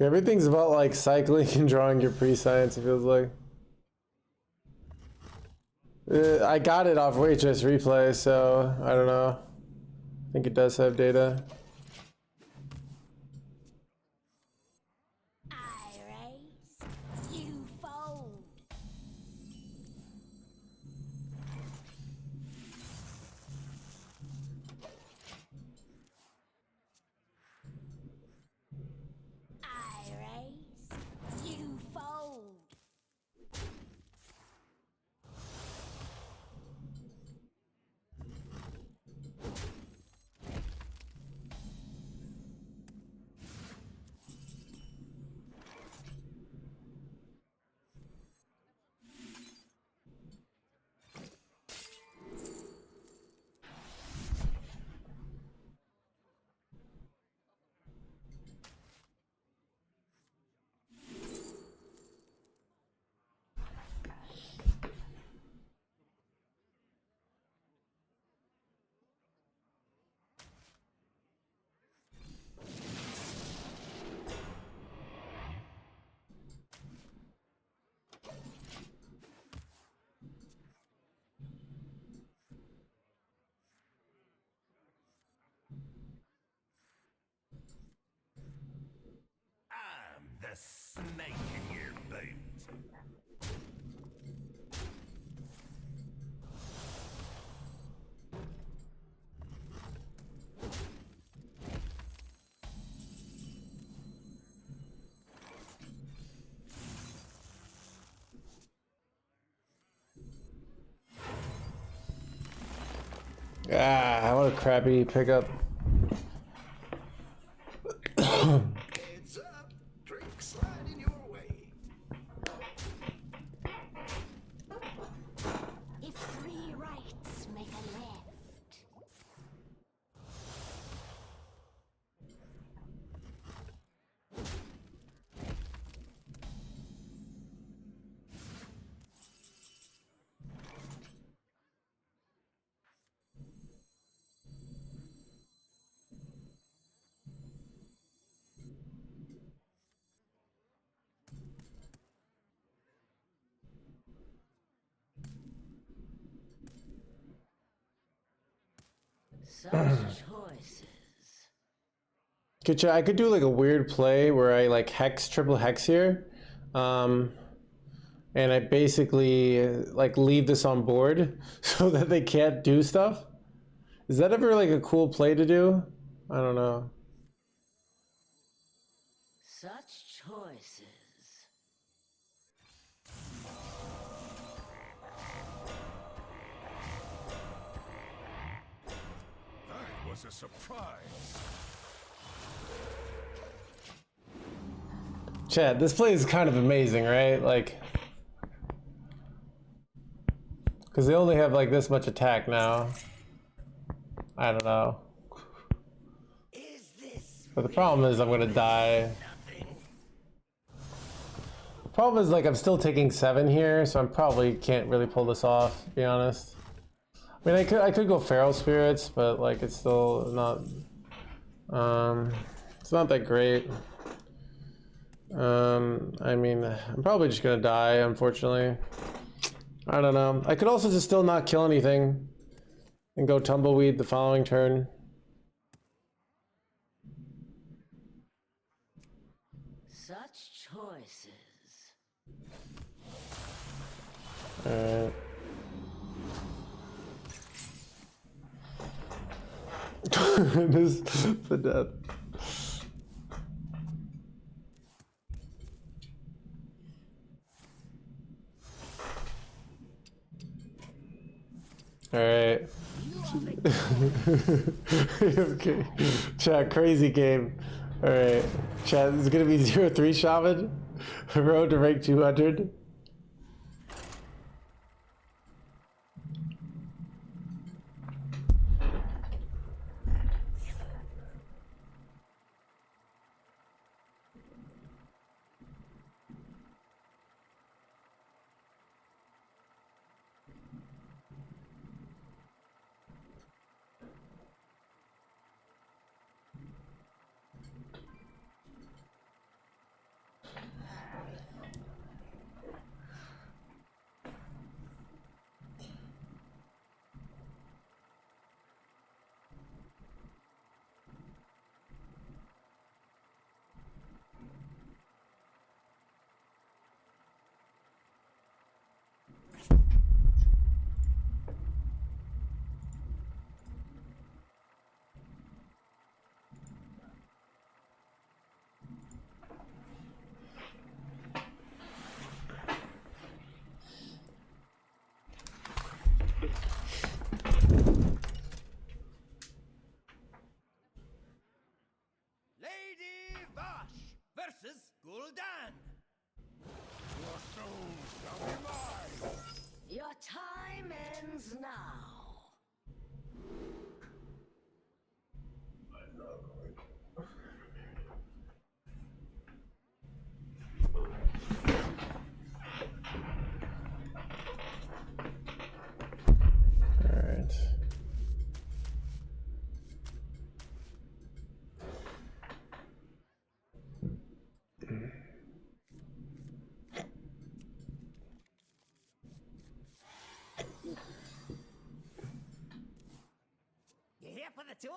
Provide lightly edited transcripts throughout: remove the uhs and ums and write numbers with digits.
Everything's about like cycling and drawing your pre-science, it feels like. I got it off Waitress Replay, so I don't know. I think it does have data. The snake in your boot. Ah, what a crappy pickup. Heads up, drink sliding your way. If 3 rights make a left. Such choices. I could do like a weird play where I like triple hex here. And I basically like leave this on board so that they can't do stuff. Is that ever like a cool play to do? I don't know. Such choices. That was a surprise. Chad, this play is kind of amazing, right? Like, because they only have like this much attack now. I don't know. But the problem is I'm gonna die. The problem is like I'm still taking 7 here, so I probably can't really pull this off, to be honest. I mean, I could go Feral Spirits, but like it's still not it's not that great. I mean, I'm probably just gonna die, unfortunately. I don't know. I could also just still not kill anything and go Tumbleweed the following turn. Such choices. Alright. This the death. Alright. Okay. Chat, crazy game. Alright. Chat, this is gonna be 0-3 Shaman. Road to rank 200. now. Alright. You here for the tour?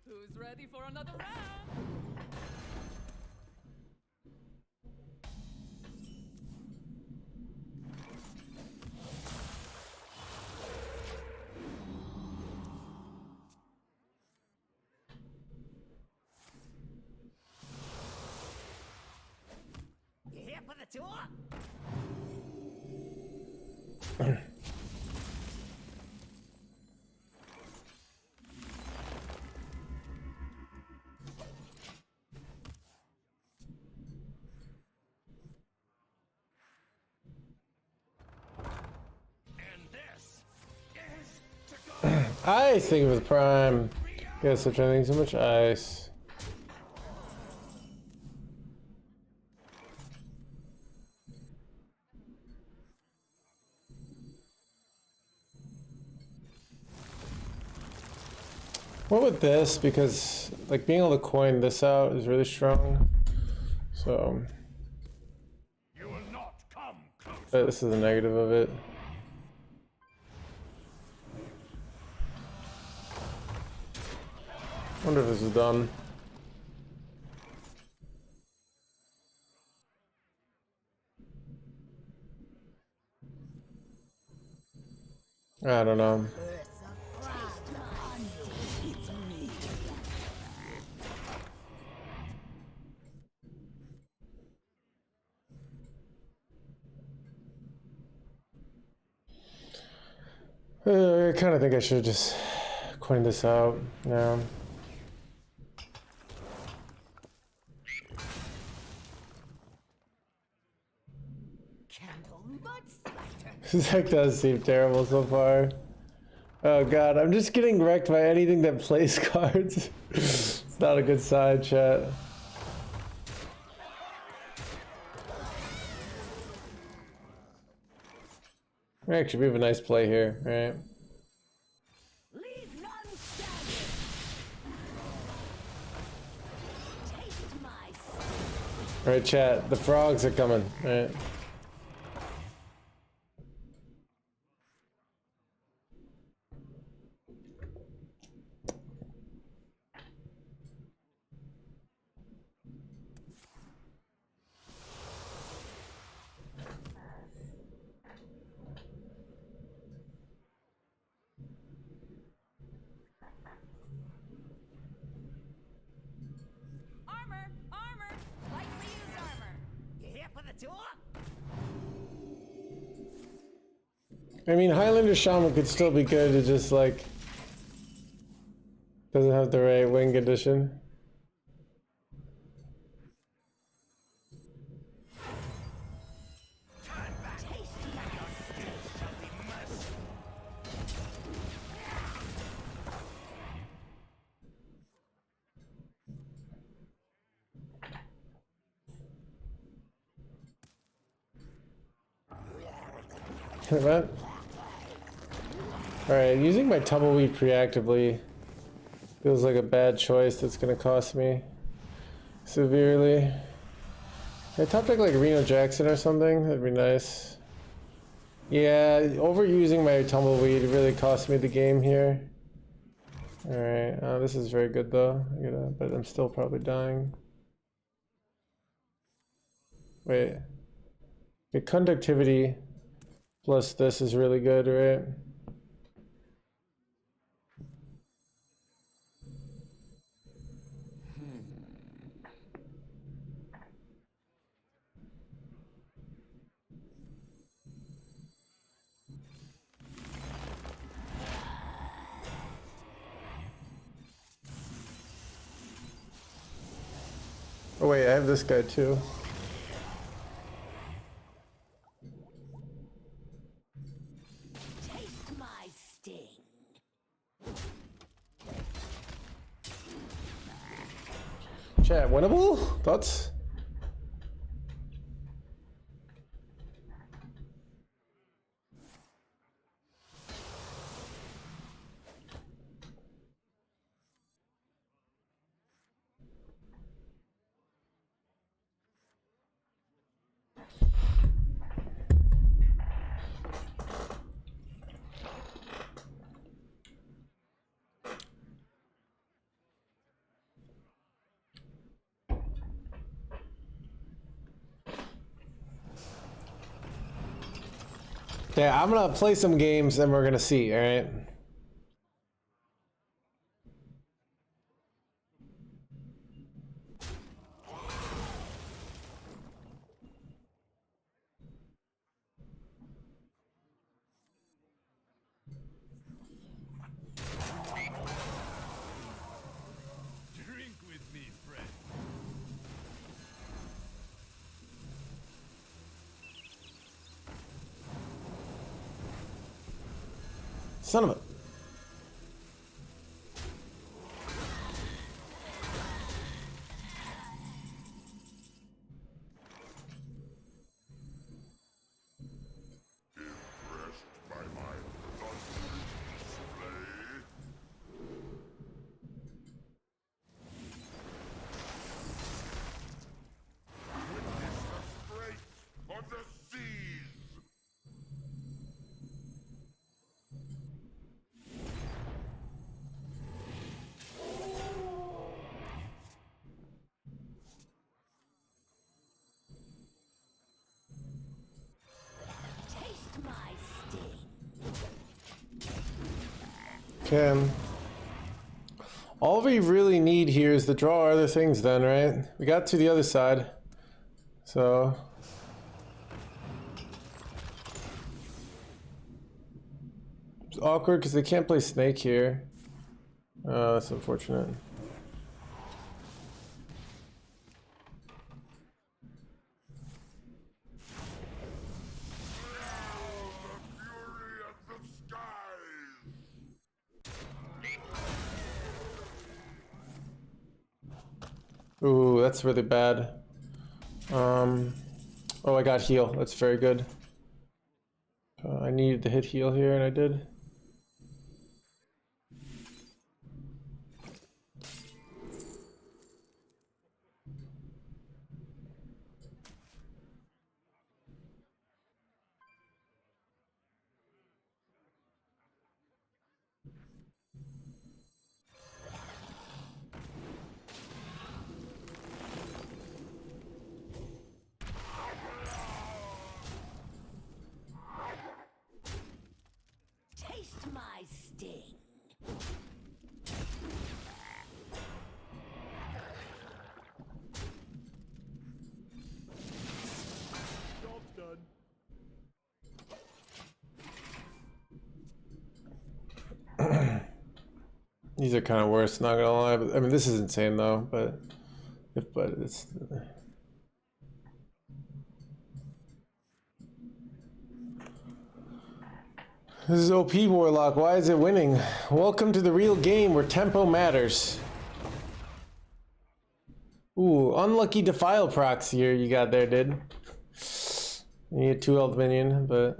Who's ready for another round? You here for the tour? And this is to go. Ice, thank you for the prime. Guess I'm trying so much ice. What with this? Because like being able to coin this out is really strong. So, You will not come close. but this is the negative of it. Wonder if this is done. I don't know. I kind of think I should just coined this out now. Candle mudslider. This deck does seem terrible so far. Oh god, I'm just getting wrecked by anything that plays cards. It's not a good sign, chat. Actually, we have a nice play here, right? Leave none standing. Taste my Alright, chat, the frogs are coming, right? Armor! Armor! Lightly used armor. You here for the tour? I mean, Highlander Shaman could still be good, it just like doesn't have the right wing condition. What? Alright, using my tumbleweed preactively feels like a bad choice that's gonna cost me severely. I top deck like Reno Jackson or something, that'd be nice. Yeah, overusing my tumbleweed really cost me the game here. Alright, this is very good though, but I'm still probably dying. Wait. The conductivity plus this is really good, right? Oh wait, I have this guy too. Taste my sting. Chat, winnable? Thoughts? Yeah, I'm gonna play some games and we're gonna see, alright? Drink with me, friend. Son of a... Impressed by my thunderous display? Witness the strength of the seas! Taste my sting. Okay. All we really need here is to draw other things then, right? We got to the other side. So... It's awkward because they can't play Snake here. Oh, that's unfortunate. The fury of the skies! Ooh, that's really bad. Oh, I got heal. That's very good. I needed to hit heal here, and I did. Taste my sting. Job's done. These are kind of worse, not gonna lie. But, I mean, this is insane though. But it's. This is OP Warlock. Why is it winning? Welcome to the real game where tempo matters. Ooh, unlucky Defile procs here you got there, dude. You need a 2 health minion, but...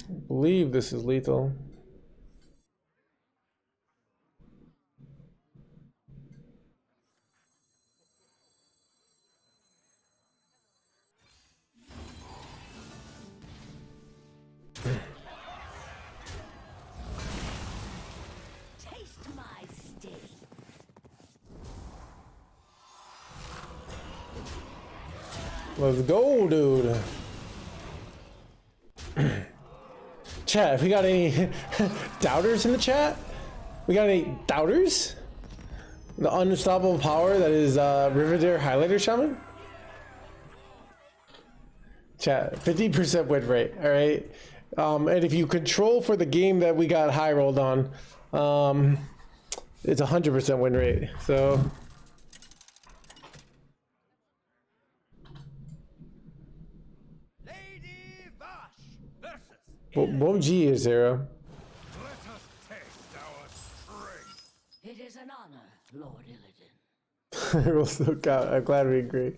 I believe this is lethal. Let's go, dude. Chat, if we got any doubters in the chat? We got any doubters? The unstoppable power that is Riverdale Highlander Shaman? Chat, 50% win rate, alright? And if you control for the game that we got high rolled on, it's 100% win rate, so... Lady Vash versus. Bom dia, Zero. Let us test our strength. It is an honor, Lord Illidan. We'll still count. I'm glad we agree.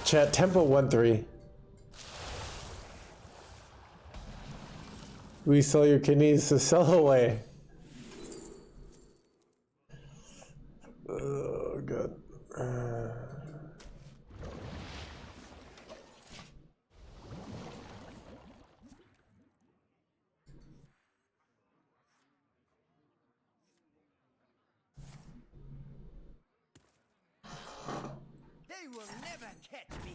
Chat, tempo 1-3. We sell your kidneys to sell away. Oh, God. They will never catch me.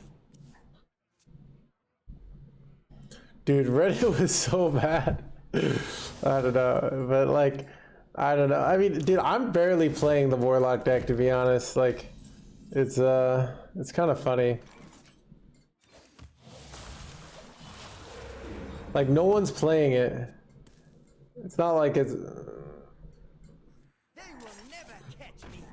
Dude, Reddit was so bad. I don't know, but like, I don't know. I mean, dude, I'm barely playing the Warlock deck, to be honest. Like, it's kind of funny. Like, no one's playing it. It's not like it's... They will never catch me.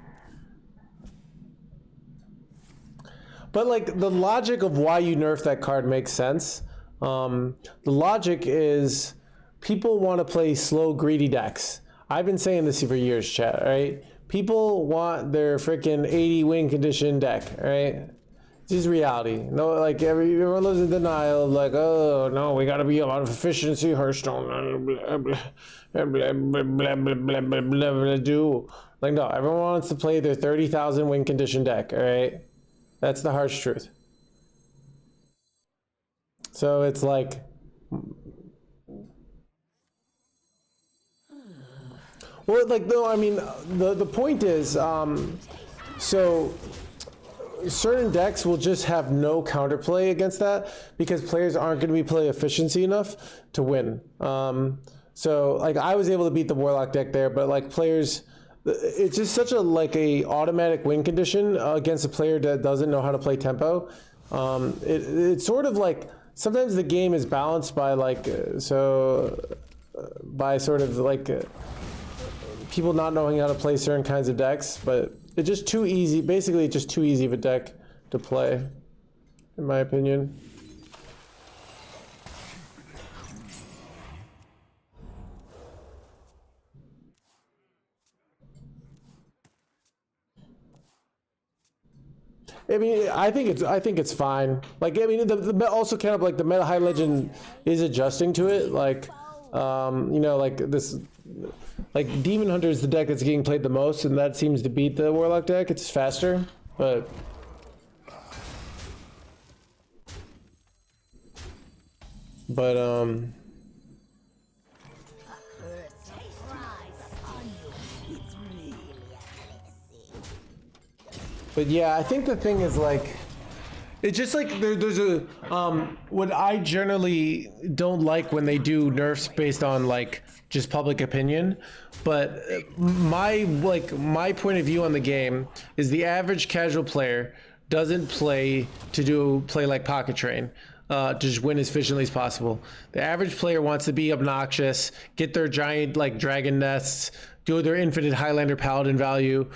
But like, the logic of why you nerf that card makes sense. The logic is people want to play slow, greedy decks. I've been saying this for years, chat, right? People want their freaking 80 win condition deck, right? It's just reality. No, like everyone lives in denial of like, oh no, we gotta be a lot of efficiency, Hearthstone, blah, blah, blah, blah, blah, blah, blah, blah, blah, blah, do. Like no, everyone wants to play their 30,000 win condition deck, all right? That's the harsh truth. So it's like, well, like, no, I mean, the point is, so certain decks will just have no counterplay against that because players aren't going to be play efficiency enough to win. So like I was able to beat the Warlock deck there, but like players, it's just such a like a automatic win condition against a player that doesn't know how to play tempo. It's sort of like sometimes the game is balanced by like by sort of like people not knowing how to play certain kinds of decks, but it's just too easy. Basically, it's just too easy of a deck to play, in my opinion. I mean, I think it's fine. Like, I mean, the also kind of like the meta high legend is adjusting to it. Like, you know, like this, like Demon Hunter is the deck that's getting played the most, and that seems to beat the Warlock deck. It's faster, but But yeah, I think the thing is like, it's just like there's a what I generally don't like when they do nerfs based on like just public opinion, but my point of view on the game is the average casual player doesn't play like Pocket Train. To just win as efficiently as possible. The average player wants to be obnoxious, get their giant like dragon nests, do their infinite Highlander Paladin value,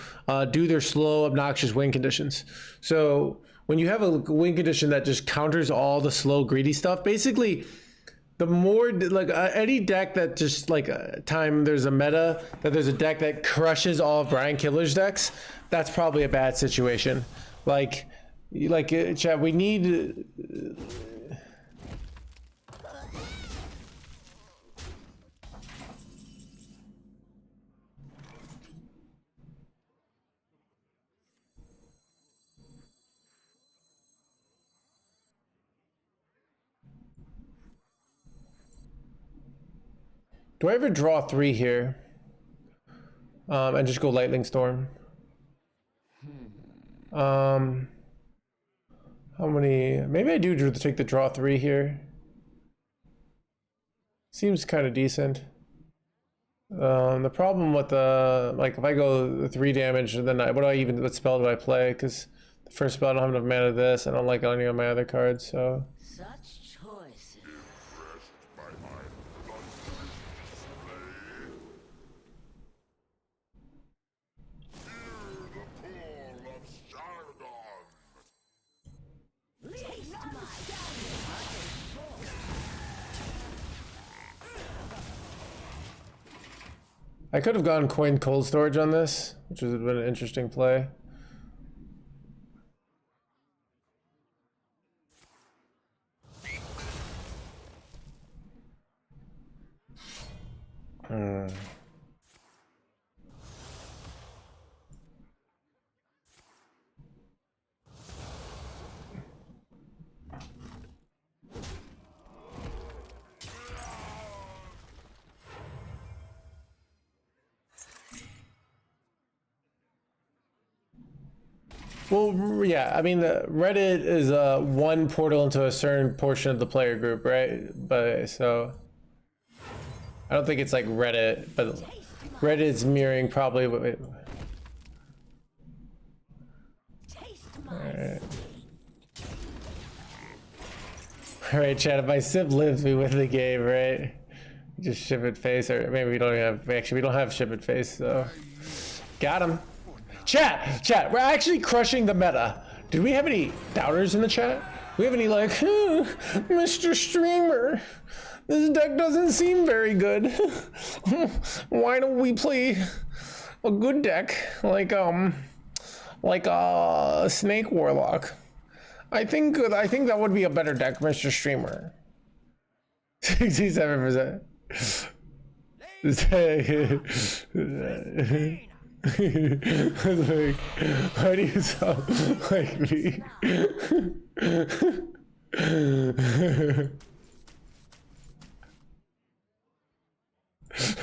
do their slow, obnoxious win conditions. So when you have a win condition that just counters all the slow, greedy stuff, basically, the more like any deck that just like there's a meta that there's a deck that crushes all of Brian Killer's decks, that's probably a bad situation. Like chat, we need. Do I ever draw 3 here? And just go Lightning Storm? How many? Maybe I do take the draw 3 here. Seems kind of decent. The problem with the, like, if I go 3 damage, then what spell do I play? Because the first spell I don't have enough mana to this. I don't like any of my other cards, so. Such choices. I could have gone coin cold storage on this, which would have been an interesting play. Well, yeah, I mean, the Reddit is one portal into a certain portion of the player group, right? But so I don't think it's like Reddit, but Reddit is mirroring probably what. All right, Chad. If my Civ lives, we win the game, right? Just ship it face, or maybe we don't have. Actually, we don't have ship it face, so got him. Chat, we're actually crushing the meta. Did we have any doubters in the chat? We have any like, Mr. Streamer, this deck doesn't seem very good. Why don't we play a good deck like a Snake Warlock? I think that would be a better deck, Mr. Streamer. 67%. I was like, why do you sound like me?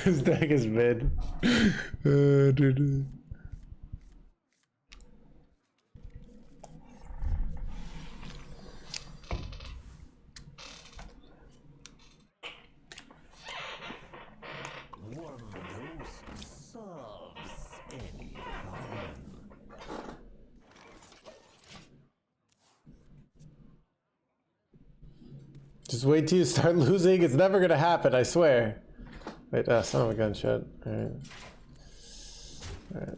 His deck is mid. Dude. Just wait till you start losing. It's never gonna happen, I swear. Wait, son of a gun shot. Alright. Alright.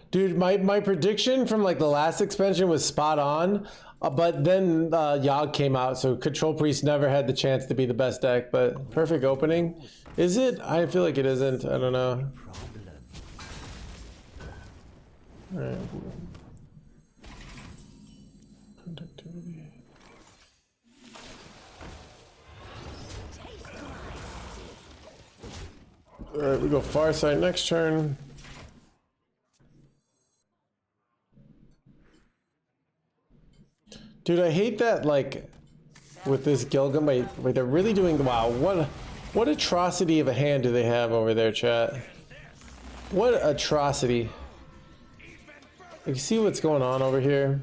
Dude, my prediction from like the last expansion was spot on, but then Yogg came out, so Control Priest never had the chance to be the best deck, but perfect opening. Is it? I feel like it isn't. I don't know. Alright. Conductivity. Alright, we go far side next turn. Dude, I hate that, like, with this Gilgam, wait, they're really doing, wow, what atrocity of a hand do they have over there, chat? What atrocity. You see what's going on over here?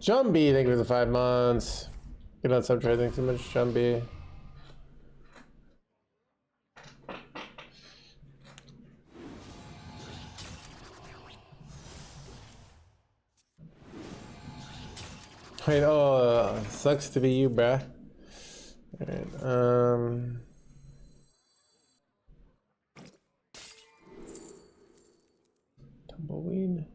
Jumbie, thank you for the 5 months. Get on sub trading so much, Jumbie. Wait, oh, sucks to be you, bruh. Alright, Tumbleweed.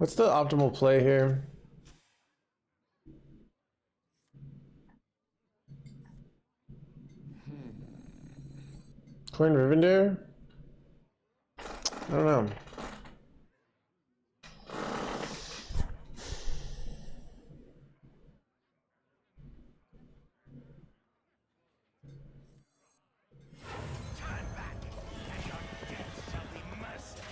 What's the optimal play here? Coin Rivendare? I don't know. Turn back, and your death shall be merciful.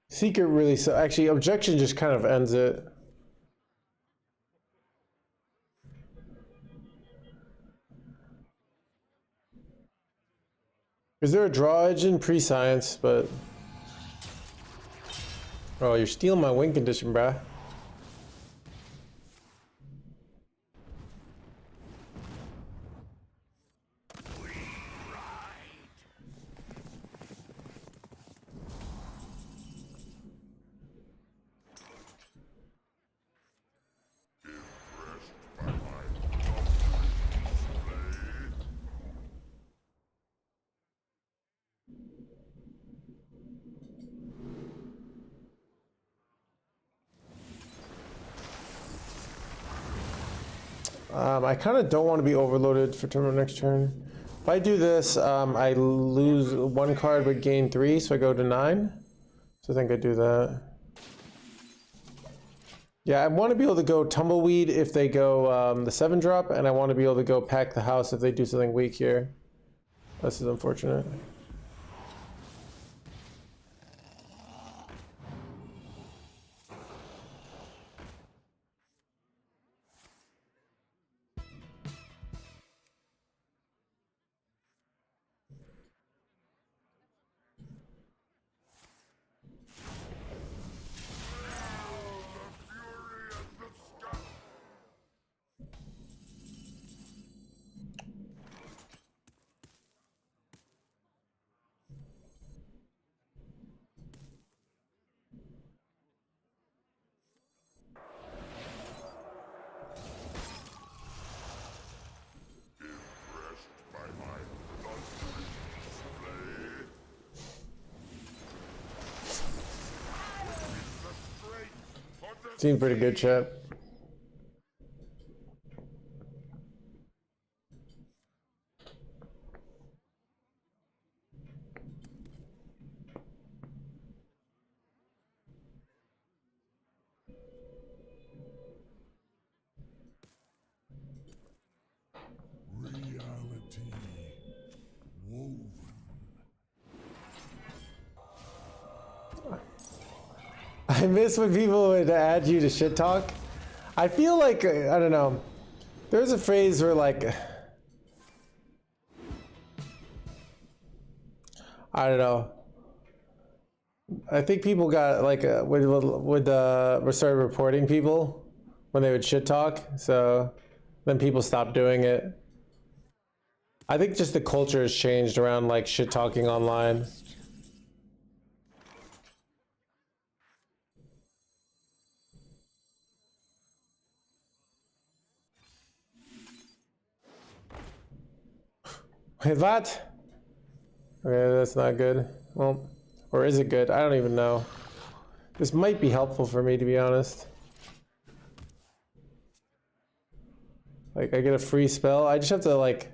Secret really so actually objection just kind of ends it. Is there a draw engine? Pre-science, but oh, you're stealing my win condition, bruh. I kind of don't want to be overloaded for next turn. If I do this, I lose 1 card but gain 3, so I go to 9. So I think I do that. Yeah, I want to be able to go Tumbleweed if they go the 7-drop, and I want to be able to go Pack the House if they do something weak here. This is unfortunate. Seemed pretty good, chat. Reality woven. I miss when people would add you to shit talk. I feel like, I don't know. There's a phrase where like, I don't know. I think people got like, would started reporting people when they would shit talk. So then people stopped doing it. I think just the culture has changed around like shit talking online. Wait, that? Okay, that's not good. Well, or is it good? I don't even know. This might be helpful for me, to be honest. Like, I get a free spell. I just have to, like,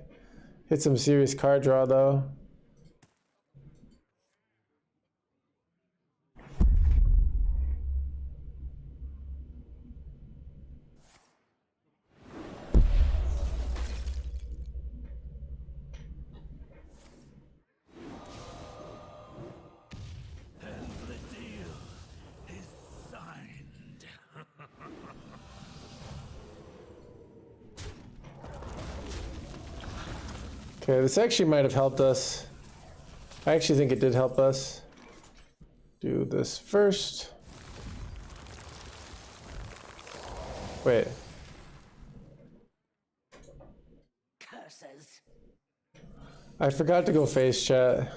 hit some serious card draw, though. And the deal is signed. Okay, this actually might have helped us. I actually think it did help us. Do this first. Wait. Curses. I forgot to go face chat.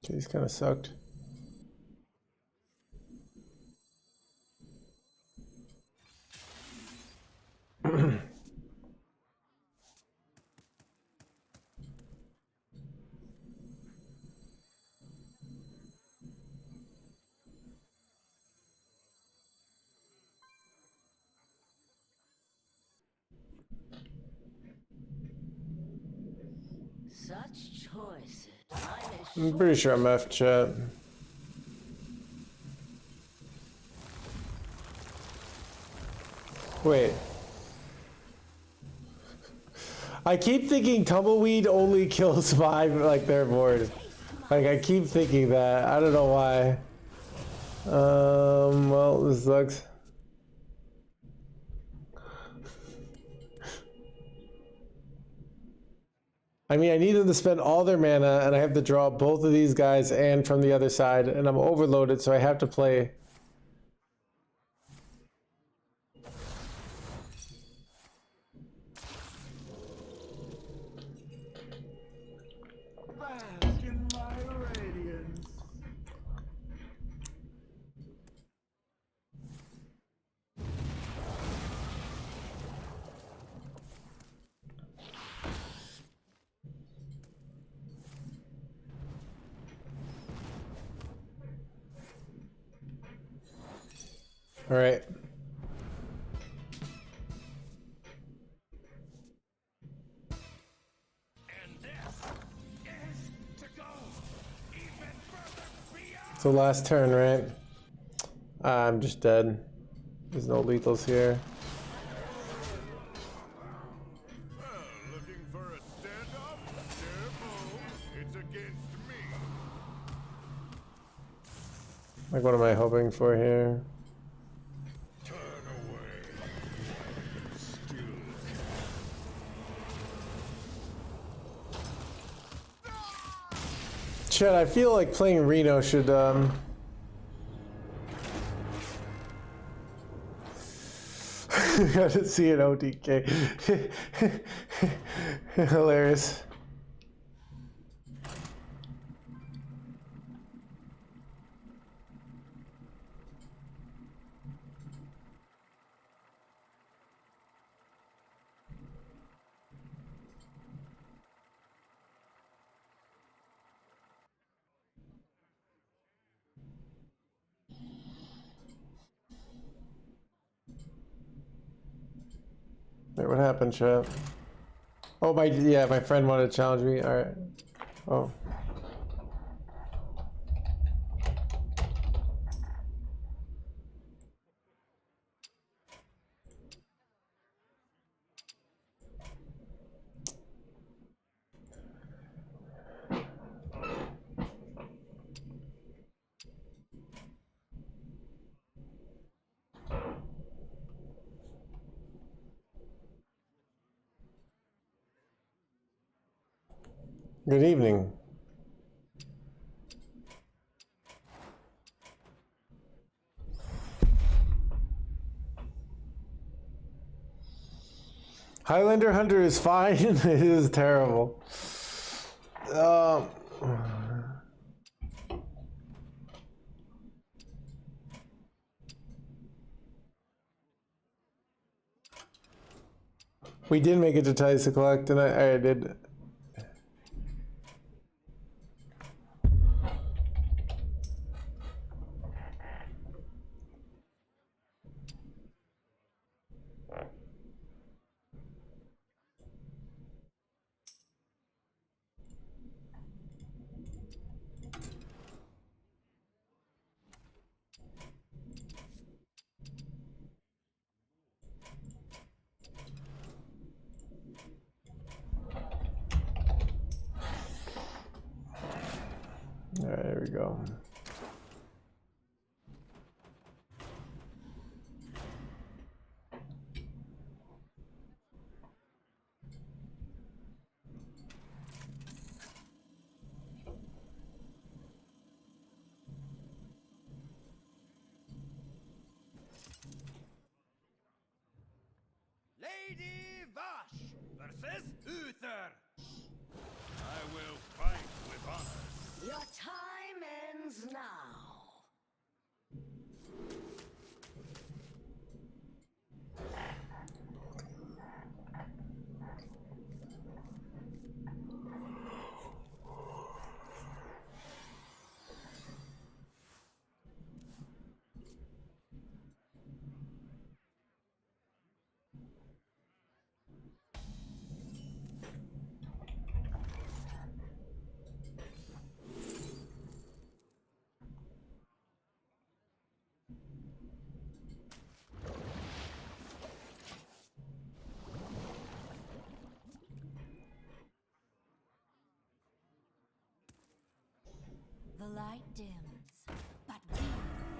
These kind of sucked. Such choices. I'm pretty sure I'm F chat. Wait. I keep thinking tumbleweed only kills 5 like their board. Like I keep thinking that. I don't know why. Well, this sucks. I mean, I need them to spend all their mana, and I have to draw both of these guys and from the other side, and I'm overloaded, so I have to play. Bask in my radiance. All right. And this is to go even further beyond. It's the last turn, right? I'm just dead. There's no lethals here. Looking for a standoff? Careful, it's against me. Like, what am I hoping for here? Turn away. Still Chet, I feel like playing Reno should, Gotta see an OTK. Hilarious. Wait, what happened, chat? Oh, my friend wanted to challenge me. All right. Oh. Good evening. Highlander Hunter is fine. It is terrible. We did make it to Ties to Collect, and I did. All right, there we go. Lady Vash versus Uther. I will fight with honor. Your time light dims, but we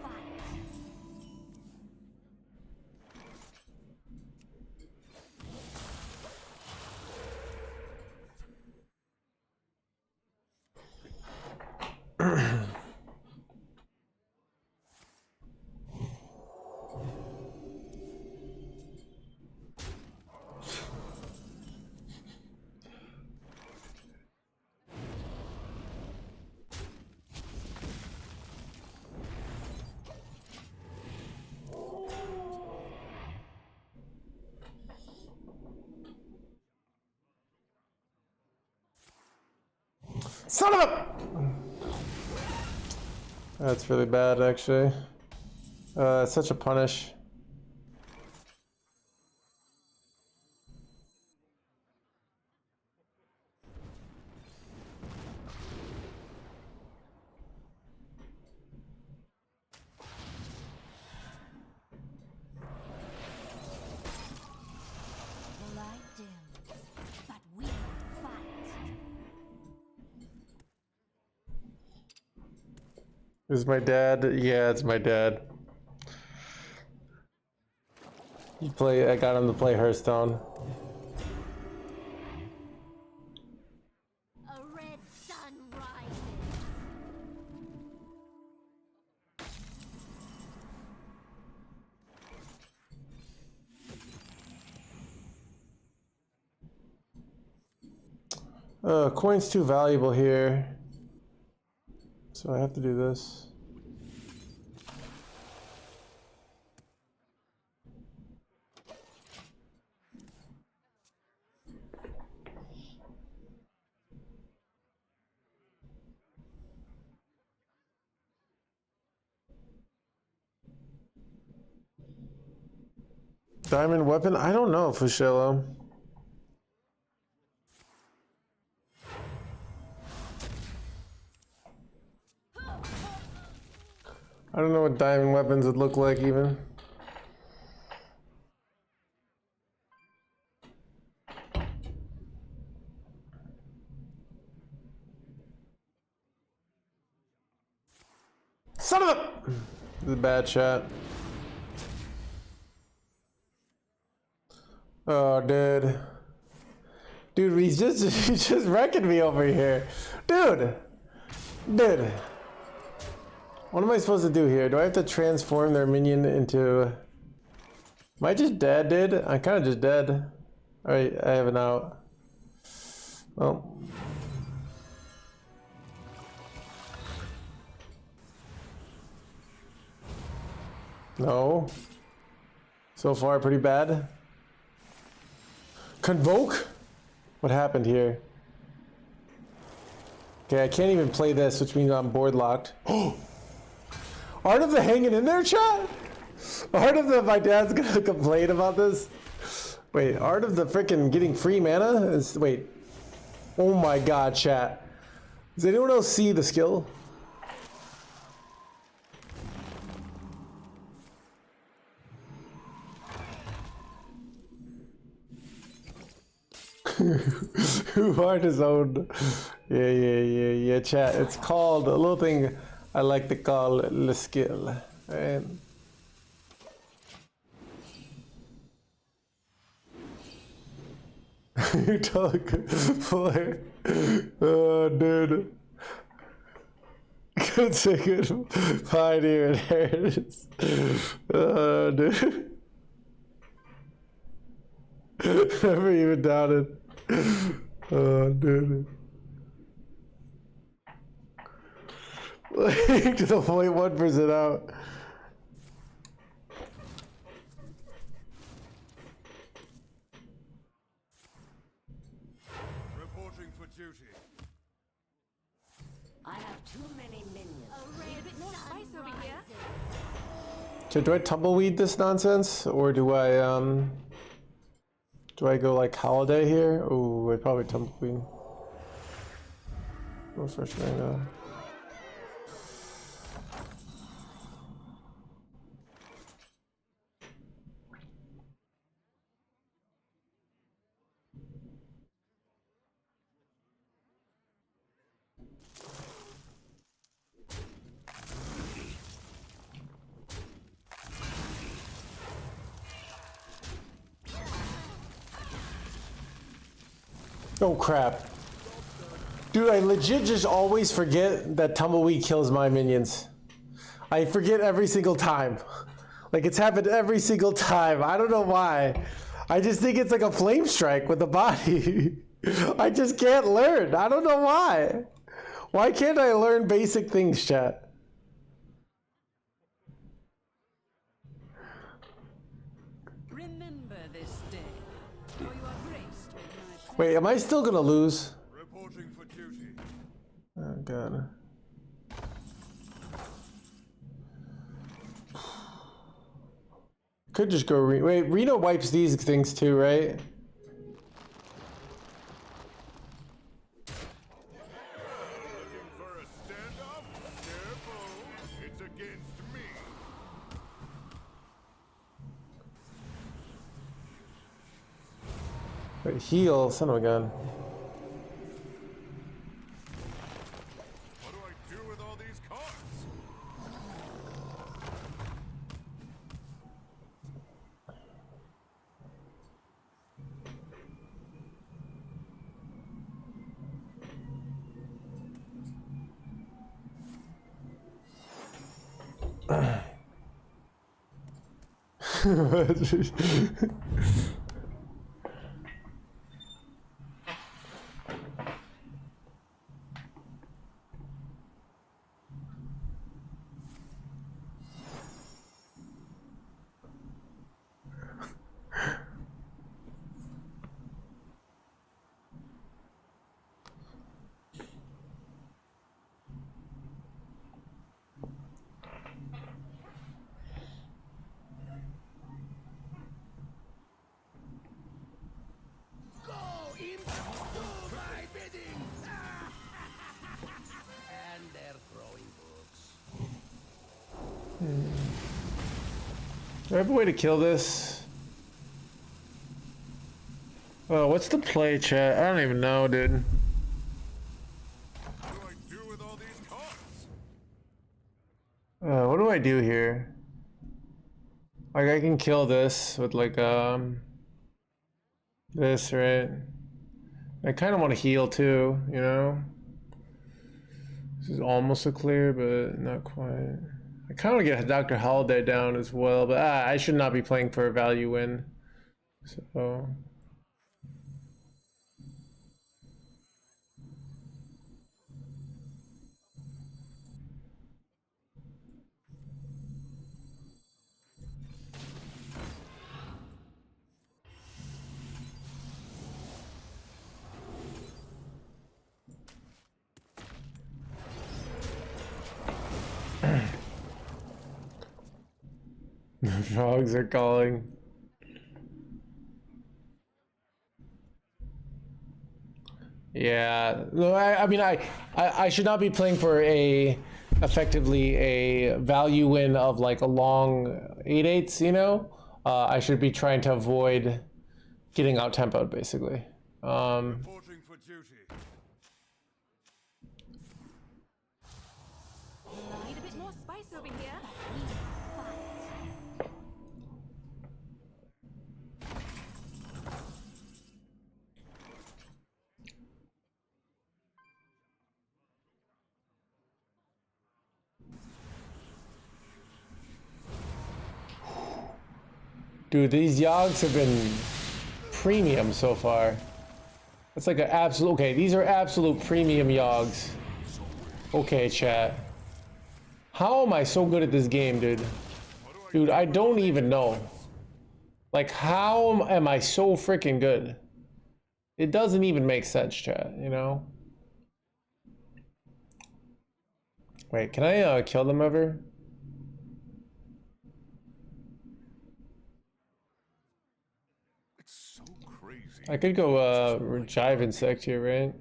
fight. Son of a... That's really bad, actually. It's such a punish. The light dims, but we fight. Is my dad? Yeah, it's my dad. I got him to play Hearthstone. A red sun rises. Coin's too valuable here. So I have to do this. Diamond weapon? I don't know, Fushillo. I don't know what diamond weapons would look like even. Son of a... This is a bad shot. Oh, dude. Dude, he's just wrecking me over here. Dude! Dude. What am I supposed to do here? Do I have to transform their minion into... Am I just dead, dude? I'm kind of just dead. Alright, I have an out. Well. No. So far, pretty bad. Convoke? What happened here? Okay, I can't even play this, which means I'm board locked. Art of the hanging in there, chat? Art of the... My dad's gonna complain about this. Wait, Art of the freaking getting free mana? Wait. Oh my god, chat. Does anyone else see the skill? Who art his own? Yeah, chat. It's called a little thing I like to call the skill. And you talk player. Oh, dude. Good second pioneer. There it is. Oh, dude. Never even doubted. Oh, dude. Like to the 0.1% out. Reporting for duty. I have too many minions. A red bit more sun spice over here. rises. So do I tumbleweed this nonsense, or do I go like holiday here? Oh, I'd probably tumbleweed. Go first right. Oh crap. Dude, I legit just always forget that Tumbleweed kills my minions. I forget every single time. Like, it's happened every single time. I don't know why. I just think it's like a flame strike with the body. I just can't learn. I don't know why. Why can't I learn basic things, chat? Remember this day, for you are graced with my Wait, am I still gonna lose? Reporting for duty. Oh god. Could just go wait, Reno wipes these things too, right? Looking for a standoff? Careful, it's against me. Wait, heal, son of a gun. What do I do with all these cards? Do I have a way to kill this? Oh, what's the play, chat? I don't even know, dude. What do I do with all these cards? What do I do here? Like, I can kill this with like this, right? I kind of want to heal too, you know? This is almost a clear, but not quite. I kind of get Dr. Holiday down as well, but I should not be playing for a value win. So... The frogs are calling. Yeah, no, I mean, I should not be playing for effectively a value win of like a long 8/8s, you know? I should be trying to avoid getting out tempoed, basically. Reporting for duty. Need a bit more spice over here. Dude, these yogs have been premium so far. That's like an absolute, okay, these are absolute premium yogs. Okay, chat. How am I so good at this game, dude? Dude, I don't even know. Like, how am I so freaking good? It doesn't even make sense, chat, you know? Wait, can I kill them ever? It's so crazy. I could go Jive Insect here, right?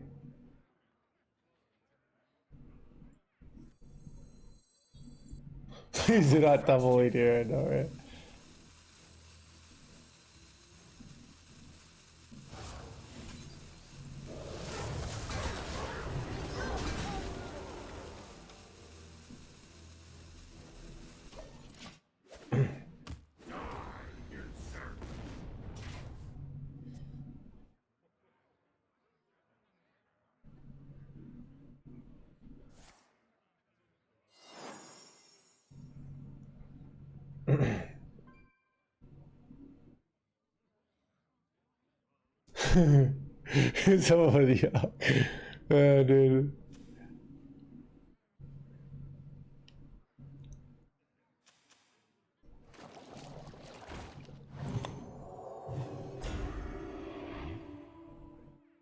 Please do not double weight here, I know, right? Somebody else. Oh, dude.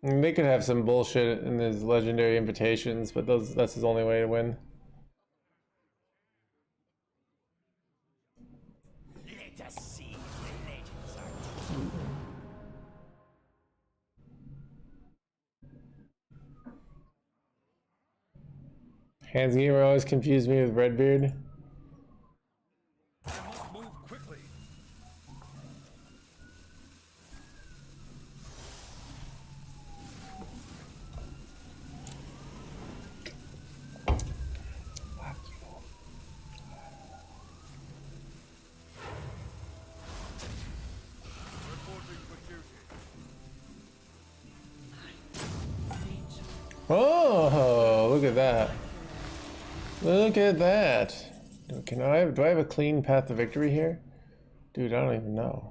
They could have some bullshit in his legendary invitations, but that's his only way to win. Let us see the legends are. HandsGamer always confused me with Redbeard. I must move quickly. Reporting for duty. Oh, look at that. Look at that. Do I have a clean path to victory here? Dude, I don't even know.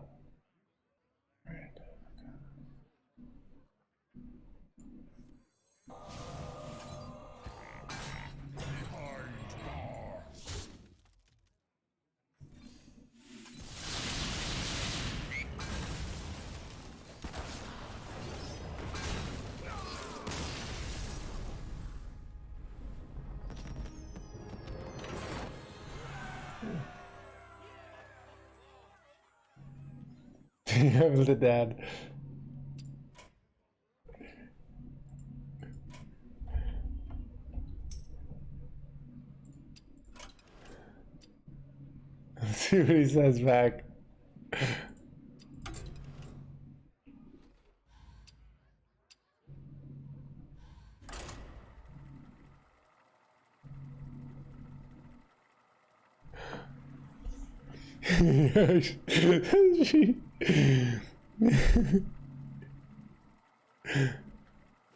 I'm the dad. Let's see what he says back.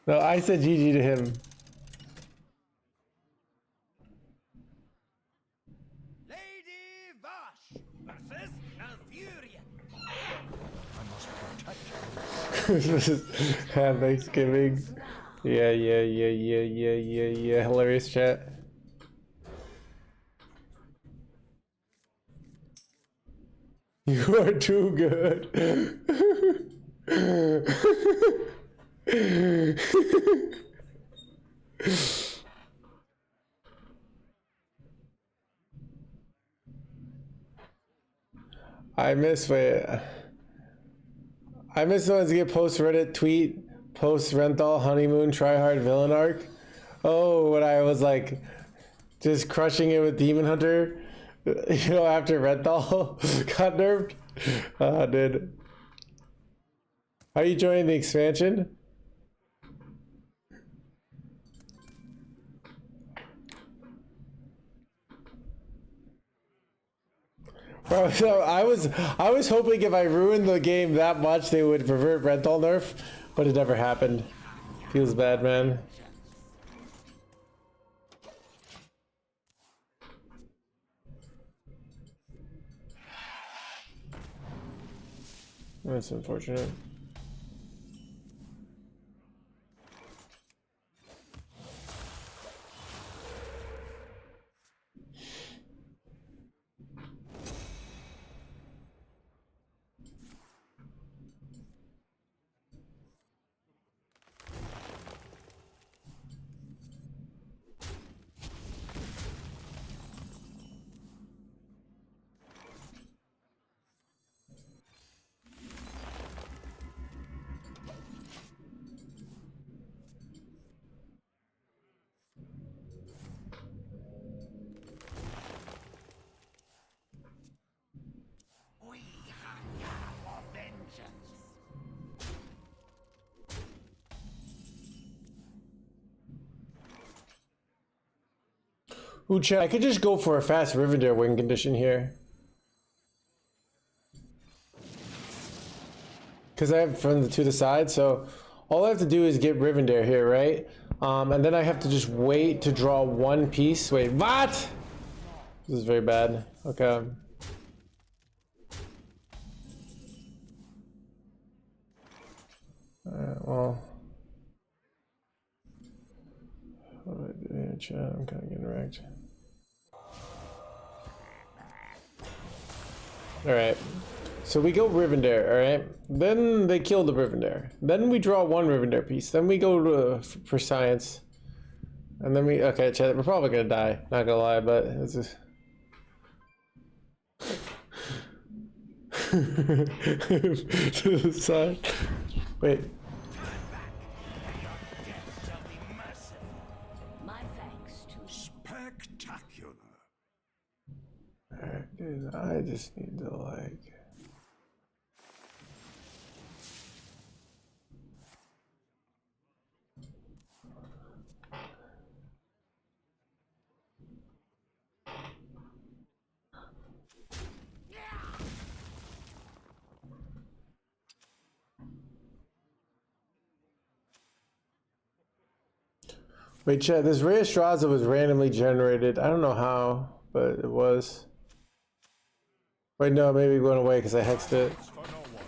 No, I said GG to him. Lady Vash versus Alfuria. This is Thanksgiving. Yeah. Hilarious chat. You are too good. I miss the ones that get post Reddit tweet, post Renthal, honeymoon, tryhard, villain arc. Oh, when I was like just crushing it with Demon Hunter, you know, after Renthal got nerfed. Dude. Are you joining the expansion? Bro, so I was hoping if I ruined the game that much they would revert Renthal nerf, but it never happened. Feels bad, man. That's unfortunate. We hunger for vengeance. Ooh, chat, I could just go for a fast Rivendare win condition here. Because I have from to the side, so all I have to do is get Rivendare here, right? And then I have to just wait to draw one piece. Wait, what? This is very bad. Okay. well. What do I do here, chat? I'm kind of getting wrecked. Alright. So we go Rivendare, alright? Then they kill the Rivendare. Then we draw one Rivendare piece. Then we go to, for science. And then we... Okay, chat, we're probably gonna die. Not gonna lie, but it's just... to the side. Wait. My thanks to Spectacular. Alright, dude, I just need to like... Wait, chat, this Ray Estraza was randomly generated. I don't know how, but it was. Wait, no, maybe it went away because I hexed it. For no one.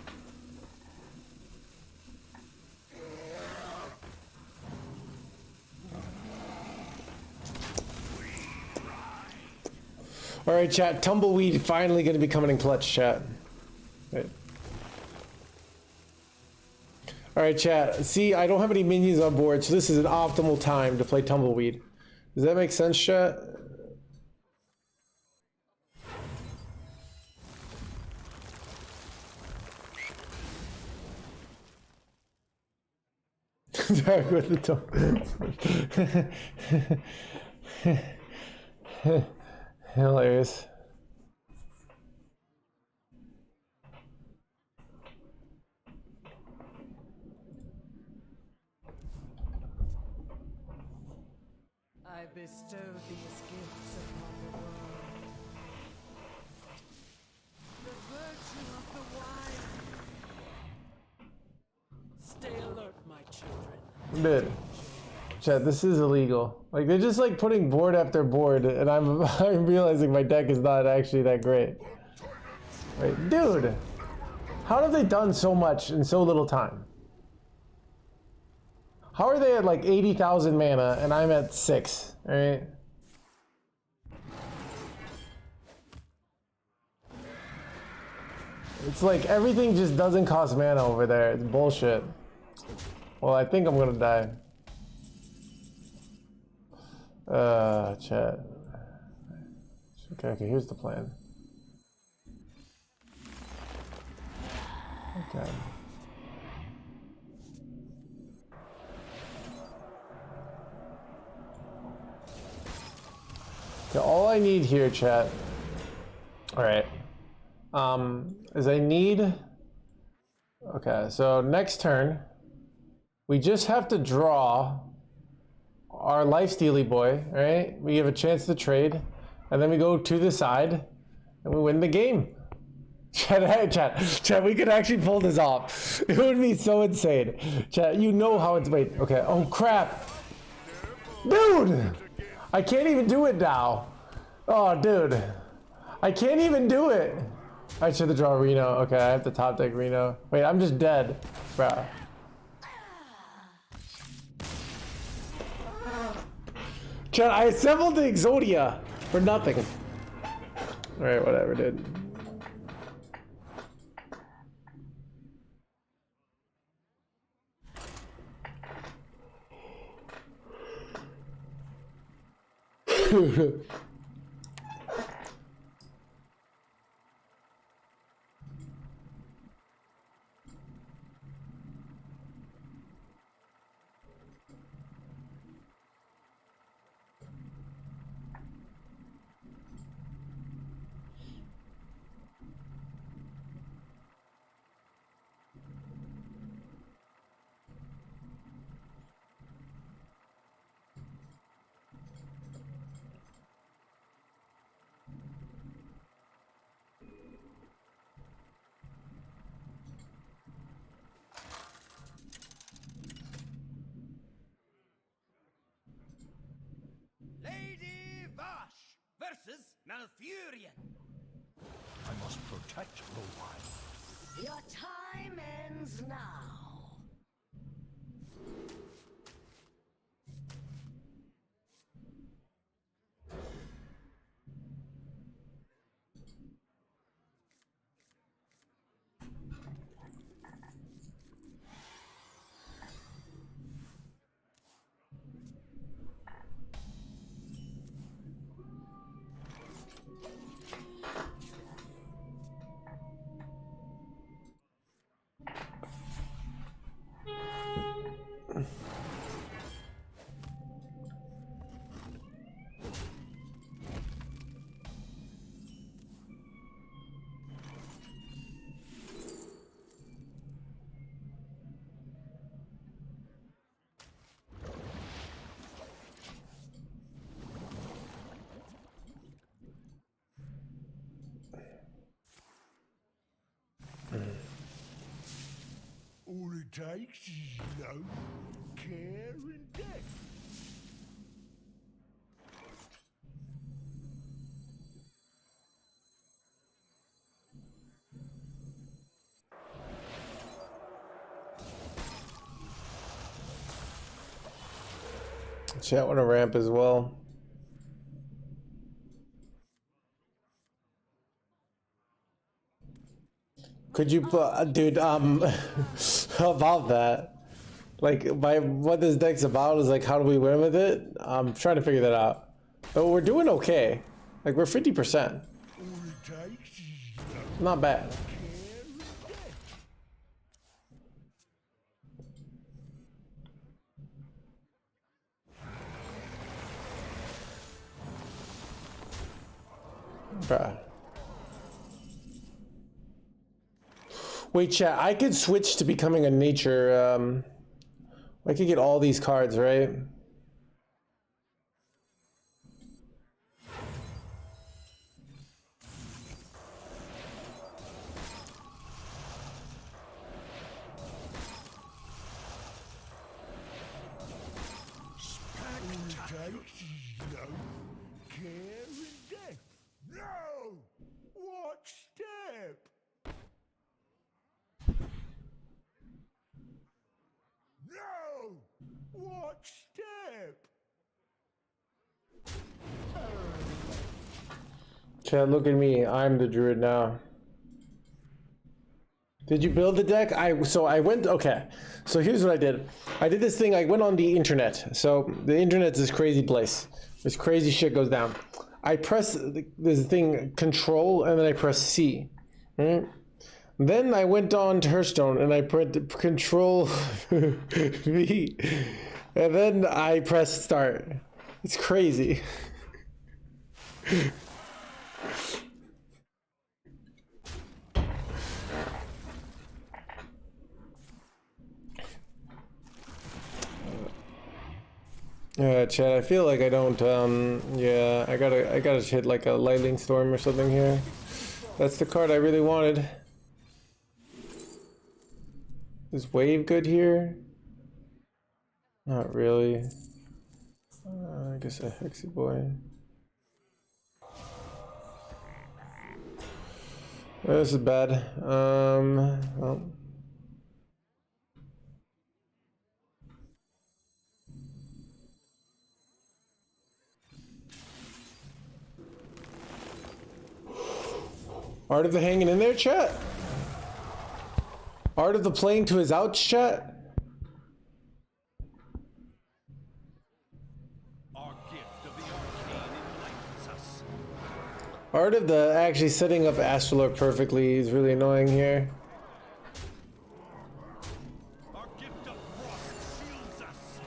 Alright, chat, Tumbleweed finally going to be coming in clutch, chat. Wait. Alright, chat. See, I don't have any minions on board, so this is an optimal time to play Tumbleweed. Does that make sense, chat? Sorry, with the hilarious. I bestow these gifts upon the world. The virtue of the wine. Stay alert, my children. Dude, chat, this is illegal. Like, they're just like putting board after board, and I'm realizing my deck is not actually that great. Wait, dude, how have they done so much in so little time? How are they at like 80,000 mana and I'm at 6, alright? It's like everything just doesn't cost mana over there. It's bullshit. Well, I think I'm gonna die. Chat. Okay, here's the plan. Okay. Okay, all I need here, chat. Alright. Is I need... Okay, so next turn, we just have to draw our Lifestealy boy, right? We have a chance to trade, and then we go to the side, and we win the game. Chat, hey, chat, we could actually pull this off. It would be so insane. Chat, you know how it's made. Okay, oh crap. Dude! I can't even do it now. Oh, dude. I can't even do it. I should have drawn Reno. Okay, I have to top deck Reno. Wait, I'm just dead. Bruh. Chat, I assembled the Exodia for nothing. Alright, whatever, dude. Lady Vash versus Malfurion. I must protect the wine. Your time ends now. it takes is love, care, and death. Chat want to ramp as well. Could you put, dude, about that? Like, by what this deck's about is like, how do we win with it? I'm trying to figure that out. But we're doing okay. Like, we're 50%. All it takes is love, Not bad. care, and death. Bruh. Wait, chat, I could switch to becoming a nature, I could get all these cards, right? All it takes is love, care, and death. No! What step? No! What step? Chat, look at me. I'm the druid now. Did you build the deck? So I went, okay. So here's what I did. I did this thing, I went on the internet. So the internet's this crazy place. This crazy shit goes down. I press this thing, control, and then I press C. Right? Then I went on to Hearthstone and I put control V. And then I pressed start. It's crazy. Chad, I feel like I don't, yeah, I gotta hit like a lightning storm or something here. That's the card I really wanted. Is wave good here? Not really. I guess a Hexy Boy. This is bad. Well. Art of the hanging in there, chat? Art of the playing to his ouch, chat? Our gift of the arcane enlightens us. Art of the actually setting up Astrolord perfectly is really annoying here. Our gift of frost shields us.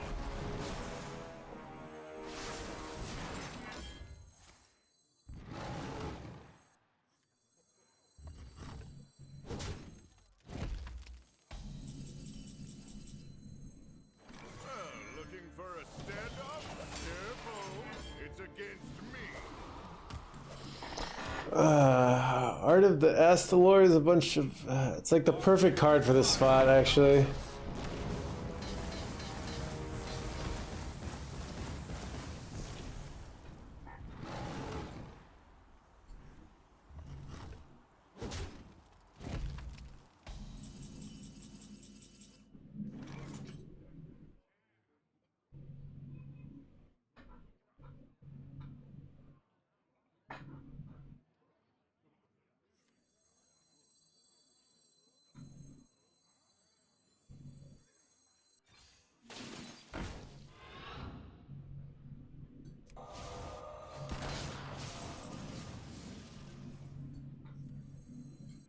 Looking for a standoff? Careful, it's against me. Art of the Astrolord is a bunch of... it's like the perfect card for this spot, actually.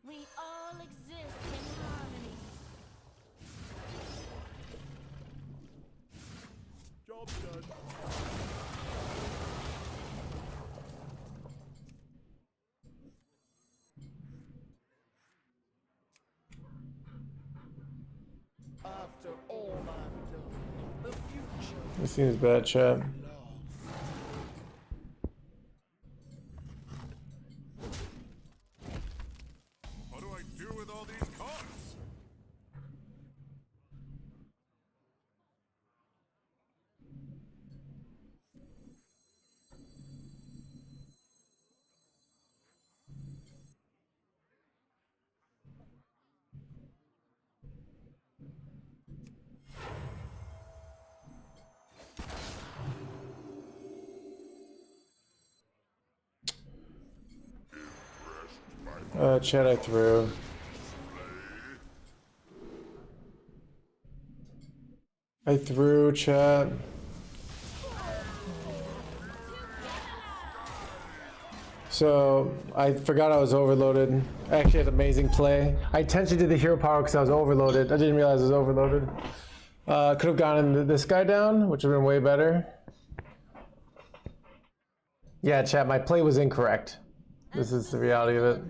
We all exist in harmony. Job done. After all I've done, the future This seems bad, chat. What do I do with all these cards? Chat, I threw. I threw, chat. So, I forgot I was overloaded. I actually had amazing play. I intentionally did the hero power because I was overloaded. I didn't realize I was overloaded. Could have gotten this guy down, which would have been way better. Yeah, chat, my play was incorrect. This is the reality of it.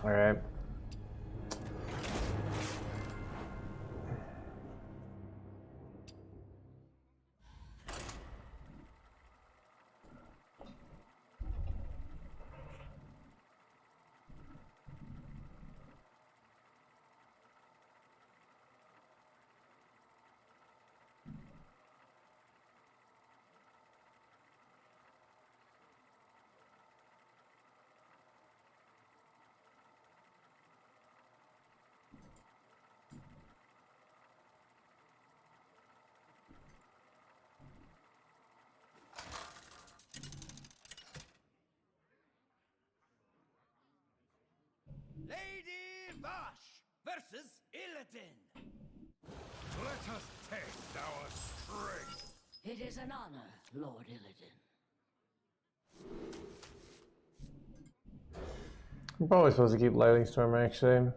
Alright. Lady Vash versus Illidan. Let us test our strength. It is an honor, Lord Illidan. I'm probably supposed to keep Lightning Storm, actually.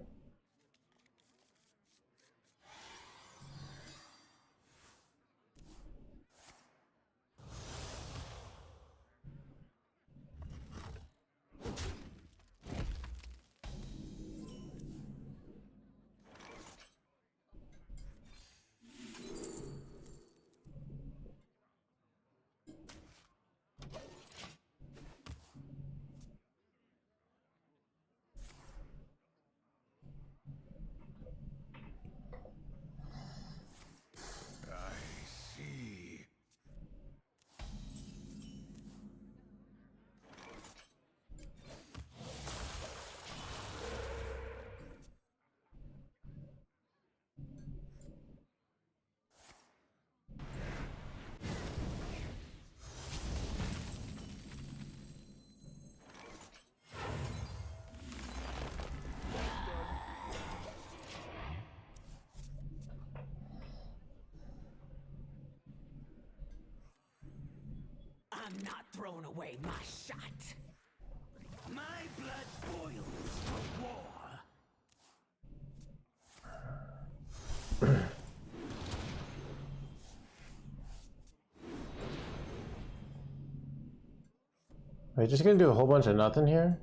I'm not throwing away my shot. My blood boils for war. Are you just gonna do a whole bunch of nothing here?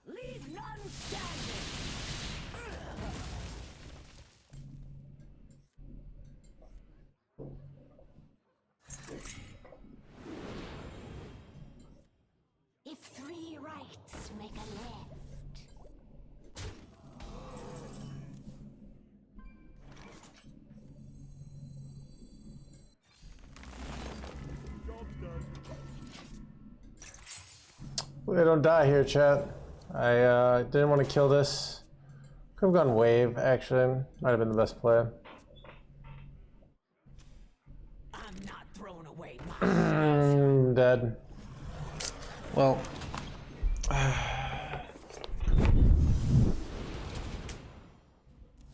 Leave none standing. If three rights make a left. We don't die here, chat. I didn't want to kill this. Could have gone wave, actually. Might have been the best play. I'm not throwing away my Dead. Well.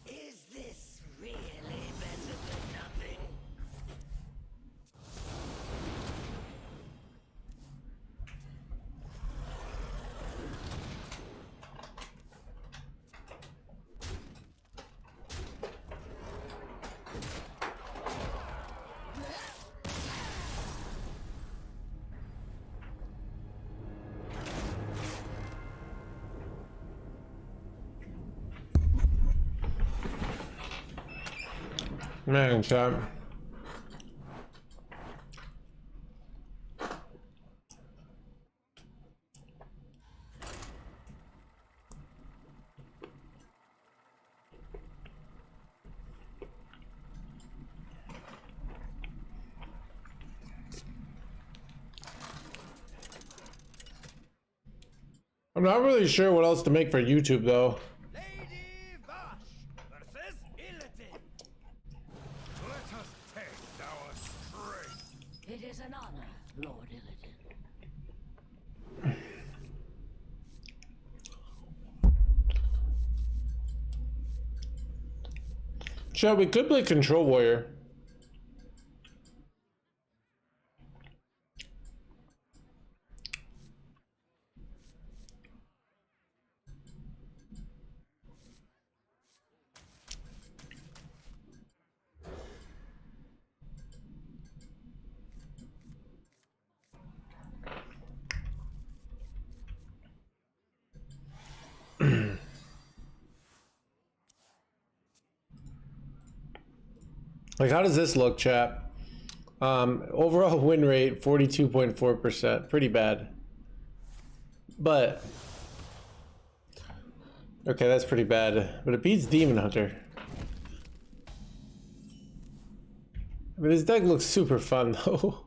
Is this really better than nothing? Man, chat. I'm not really sure what else to make for YouTube though. Lady Vash versus Illidan. Let us test our strength. It is an honor, Lord Illidan. Chat, we could play Control Warrior. Like, how does this look, chat? Overall win rate 42.4%, pretty bad. But okay, that's pretty bad. But it beats Demon Hunter. I mean, this deck looks super fun though.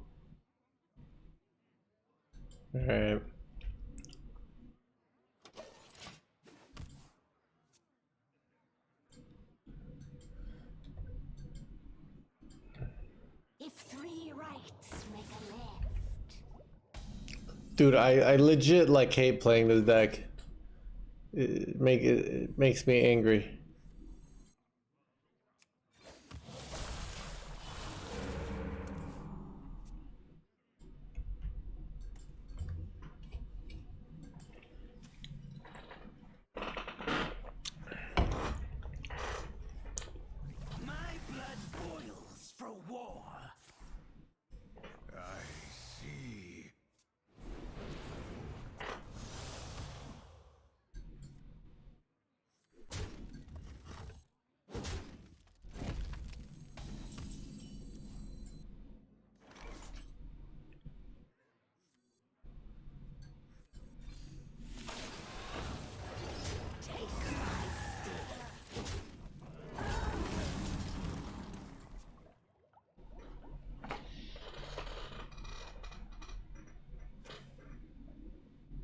All right. If three rights make a left. Dude, I legit like hate playing this deck. It makes me angry. My blood boils for war. I see.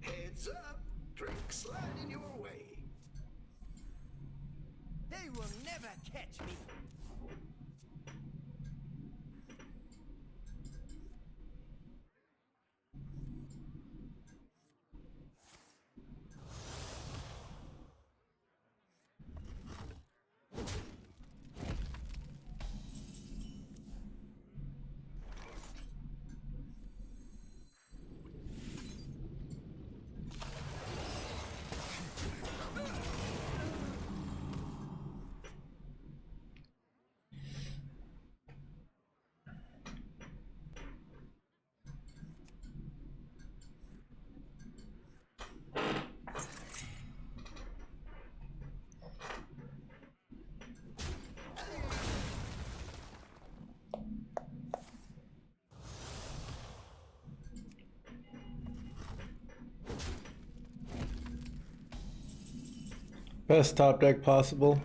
Heads up, drink sliding your way. They will never catch me. Best top deck possible.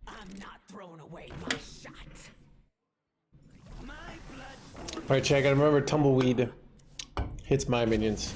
I'm not throwing away my shot. My blood. Alright, chat, I gotta remember Tumbleweed hits my minions.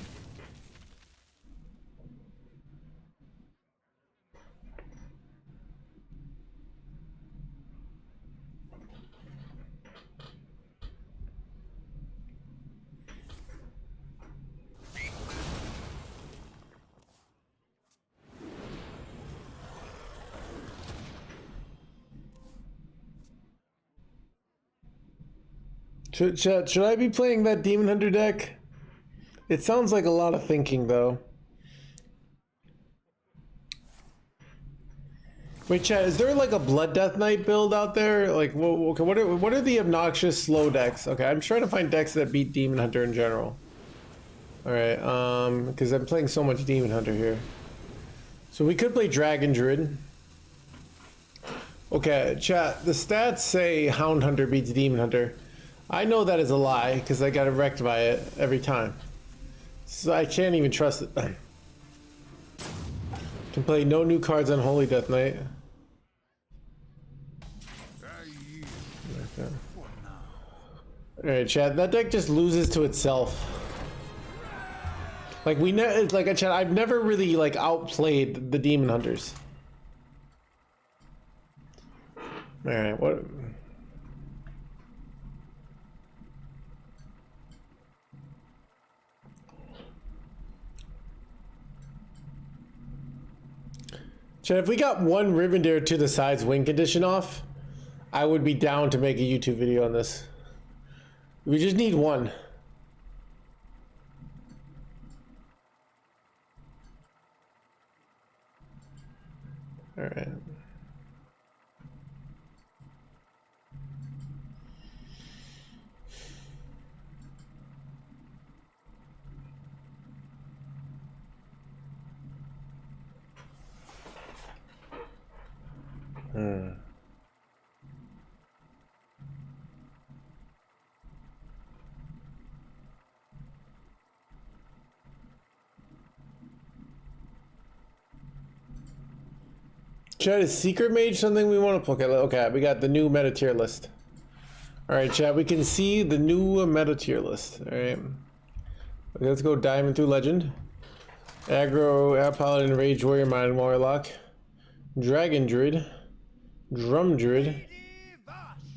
Should I be playing that Demon Hunter deck? It sounds like a lot of thinking, though. Wait, chat, is there like a Blood Death Knight build out there? Like, okay, what are the obnoxious slow decks? Okay, I'm trying to find decks that beat Demon Hunter in general. All right, because I'm playing so much Demon Hunter here. So we could play Dragon Druid. Okay, chat, the stats say Hound Hunter beats Demon Hunter. I know that is a lie because I got wrecked by it every time. So I can't even trust it. Can play no new cards on Holy Death Knight. Okay. Alright, chat. That deck just loses to itself. Like chat. I've never really like outplayed the Demon Hunters. Alright, what? Chat, if we got one Rivendare to the side's win condition off, I would be down to make a YouTube video on this. We just need one. All right. Chat, is Secret Mage something we want to look at? Okay, we got the new meta tier list. Alright, chat, we can see the new meta tier list. Alright. Okay, let's go Diamond through Legend. Aggro, Paladin, Rage Warrior, Mind Warlock. Dragon Druid. Drum Druid.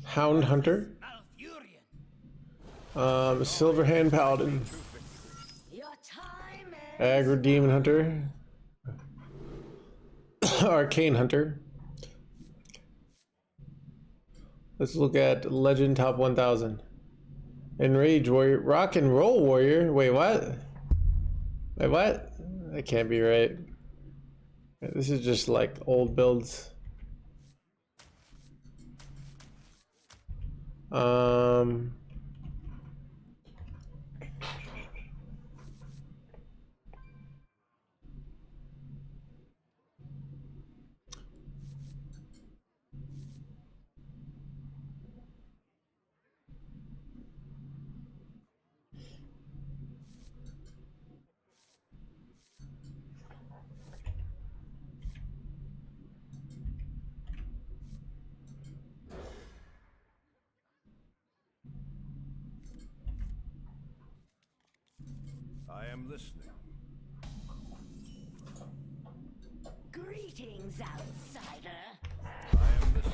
Hound Hunter. Silverhand Paladin. Your time is Aggro Demon Hunter. Arcane Hunter. Let's look at Legend Top 1000. Enrage Warrior. Rock and Roll Warrior. Wait, what? Wait, what? That can't be right. This is just like old builds. I am listening. greetings, outsider. I am listening.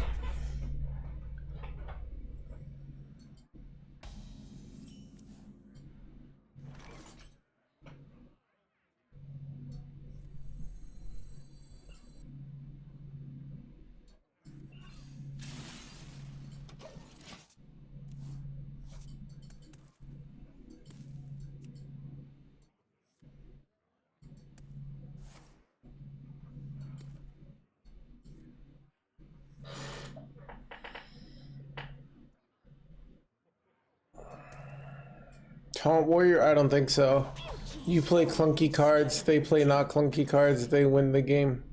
Taunt Warrior? I don't think so. You play clunky cards, they play not clunky cards, they win the game.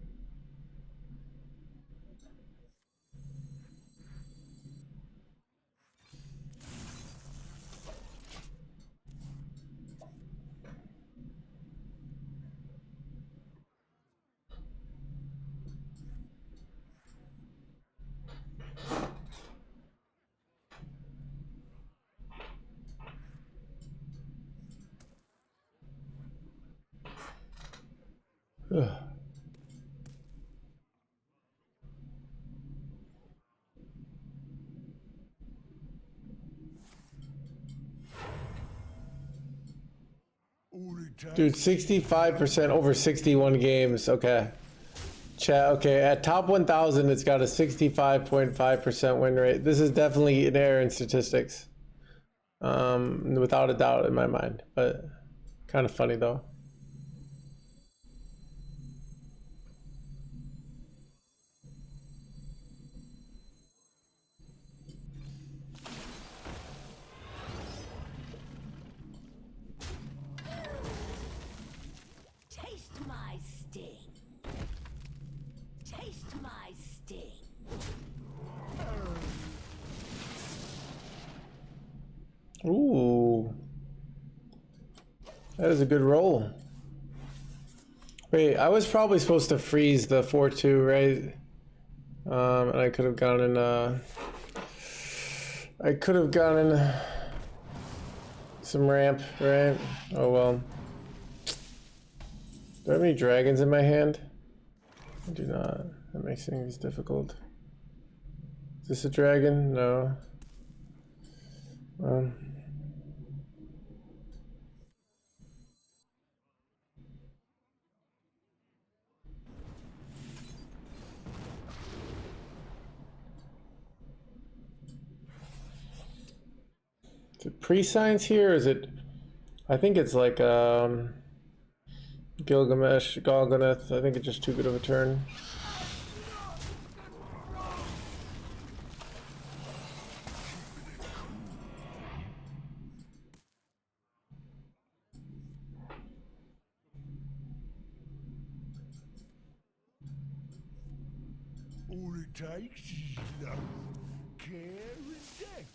Ugh. All it takes Dude, 65% over 61 games. Okay. Chat, okay, at top 1000, it's got a 65.5% win rate. This is definitely an error in statistics. Without a doubt in my mind, but kind of funny though. Taste my sting. Taste my sting. That is a good roll. Wait, I was probably supposed to freeze the 4-2, right? And I could have gone in, I could have gone in some ramp, right? Oh well. Do I have any dragons in my hand? I do not. That makes things difficult. Is this a dragon? No. Is it pre-science here, or is it... I think it's like, Gilgamesh, Golgoneth. I think it's just too good of a turn. All it takes is love, care, and death.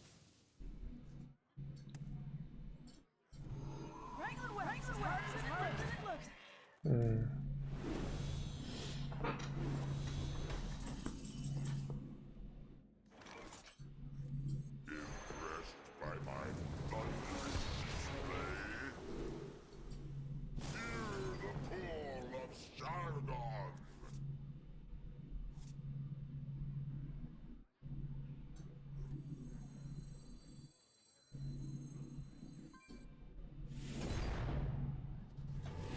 Impressed by my thunderous display? Hear the call of Showdown!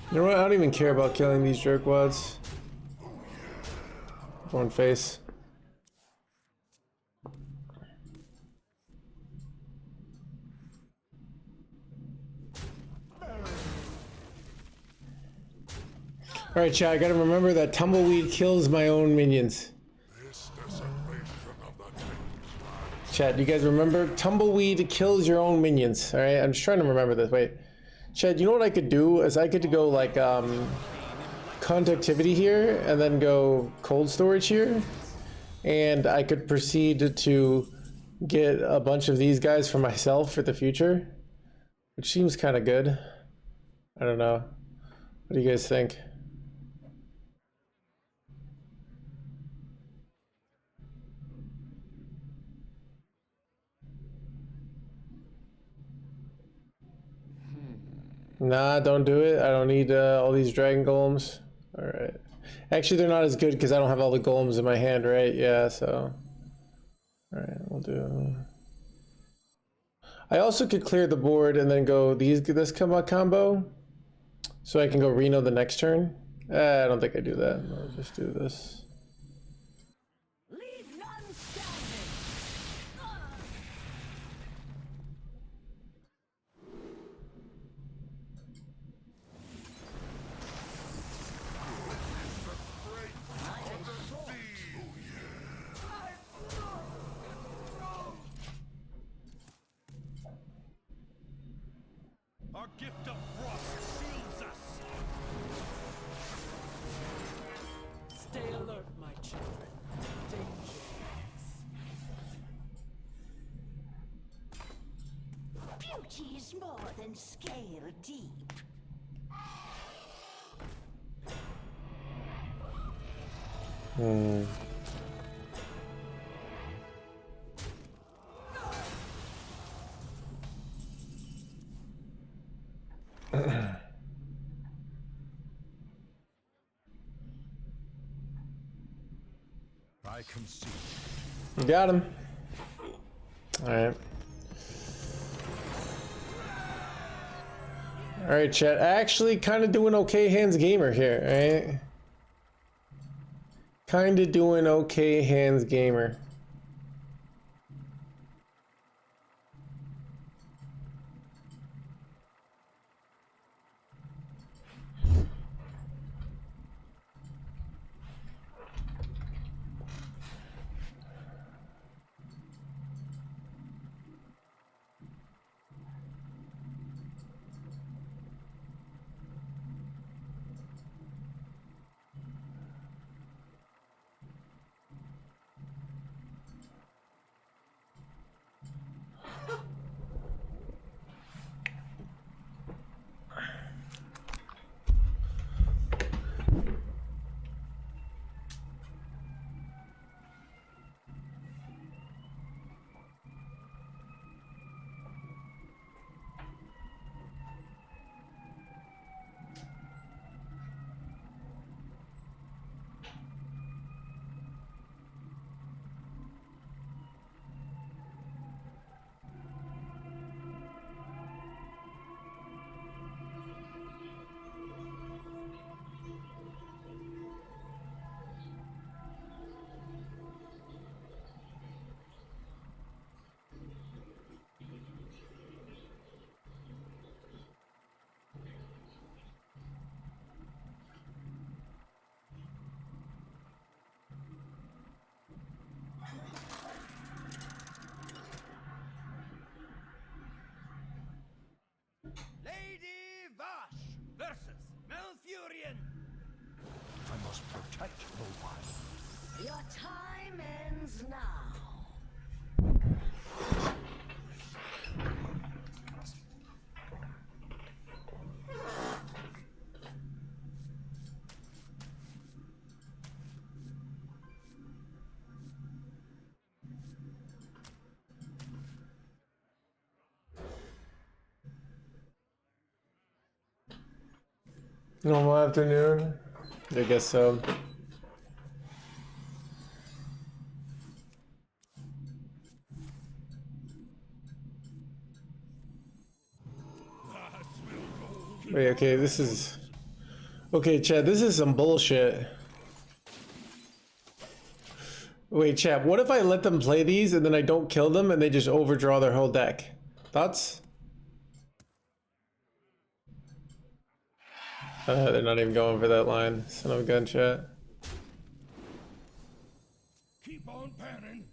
You know what? I don't even care about killing these jerkwads. Going face. Alright, chat, I gotta remember that tumbleweed kills my own minions. This desecration of the Chat, do you guys remember? Tumbleweed kills your own minions. Alright, I'm just trying to remember this. Wait. Chat, you know what I could do? Is I could go like, conductivity here, and then go cold storage here. And I could proceed to get a bunch of these guys for myself for the future. Which seems kind of good. I don't know. What do you guys think? Nah, don't do it. I don't need all these dragon golems. Alright. Actually, they're not as good because I don't have all the golems in my hand, right? Yeah, so... Alright, we'll do... I also could clear the board and then go this combo. So I can go Reno the next turn. I don't think I do that. I'll just do this. Leave none standing. Our gift of frost shields us! Stay alert, my children. Danger waits. Beauty is more than scale deep. I concede. Got him. Alright. Alright, chat. Actually, kind of doing okay hands gamer here, right? Kind of doing okay hands gamer. Your time ends now. Normal afternoon? I guess so. Wait, okay, this is... Okay, Chad, this is some bullshit. Wait, Chad, what if I let them play these and then I don't kill them and they just overdraw their whole deck? Thoughts? They're not even going for that line. Son of a gun, chat. Keep on panning.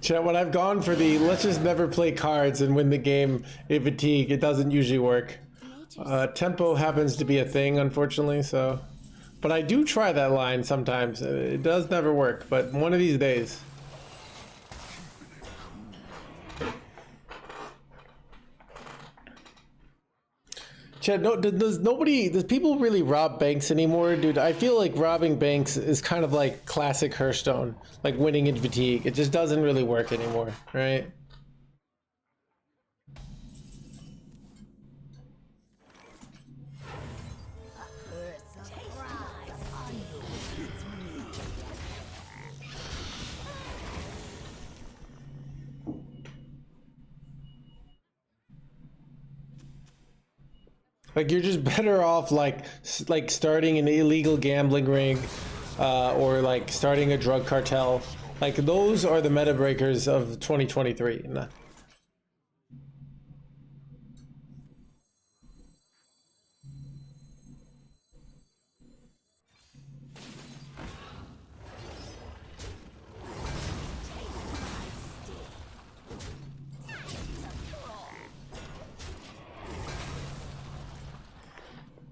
Chat, when I've gone for the let's just never play cards and win the game in fatigue, it doesn't usually work. Tempo happens to be a thing, unfortunately, so... But I do try that line sometimes. It does never work, but one of these days. Chad, no, does people really rob banks anymore? Dude, I feel like robbing banks is kind of like classic Hearthstone, like winning in fatigue. It just doesn't really work anymore, right? Like you're just better off like starting an illegal gambling ring, or like starting a drug cartel. Like those are the meta breakers of 2023. Nah.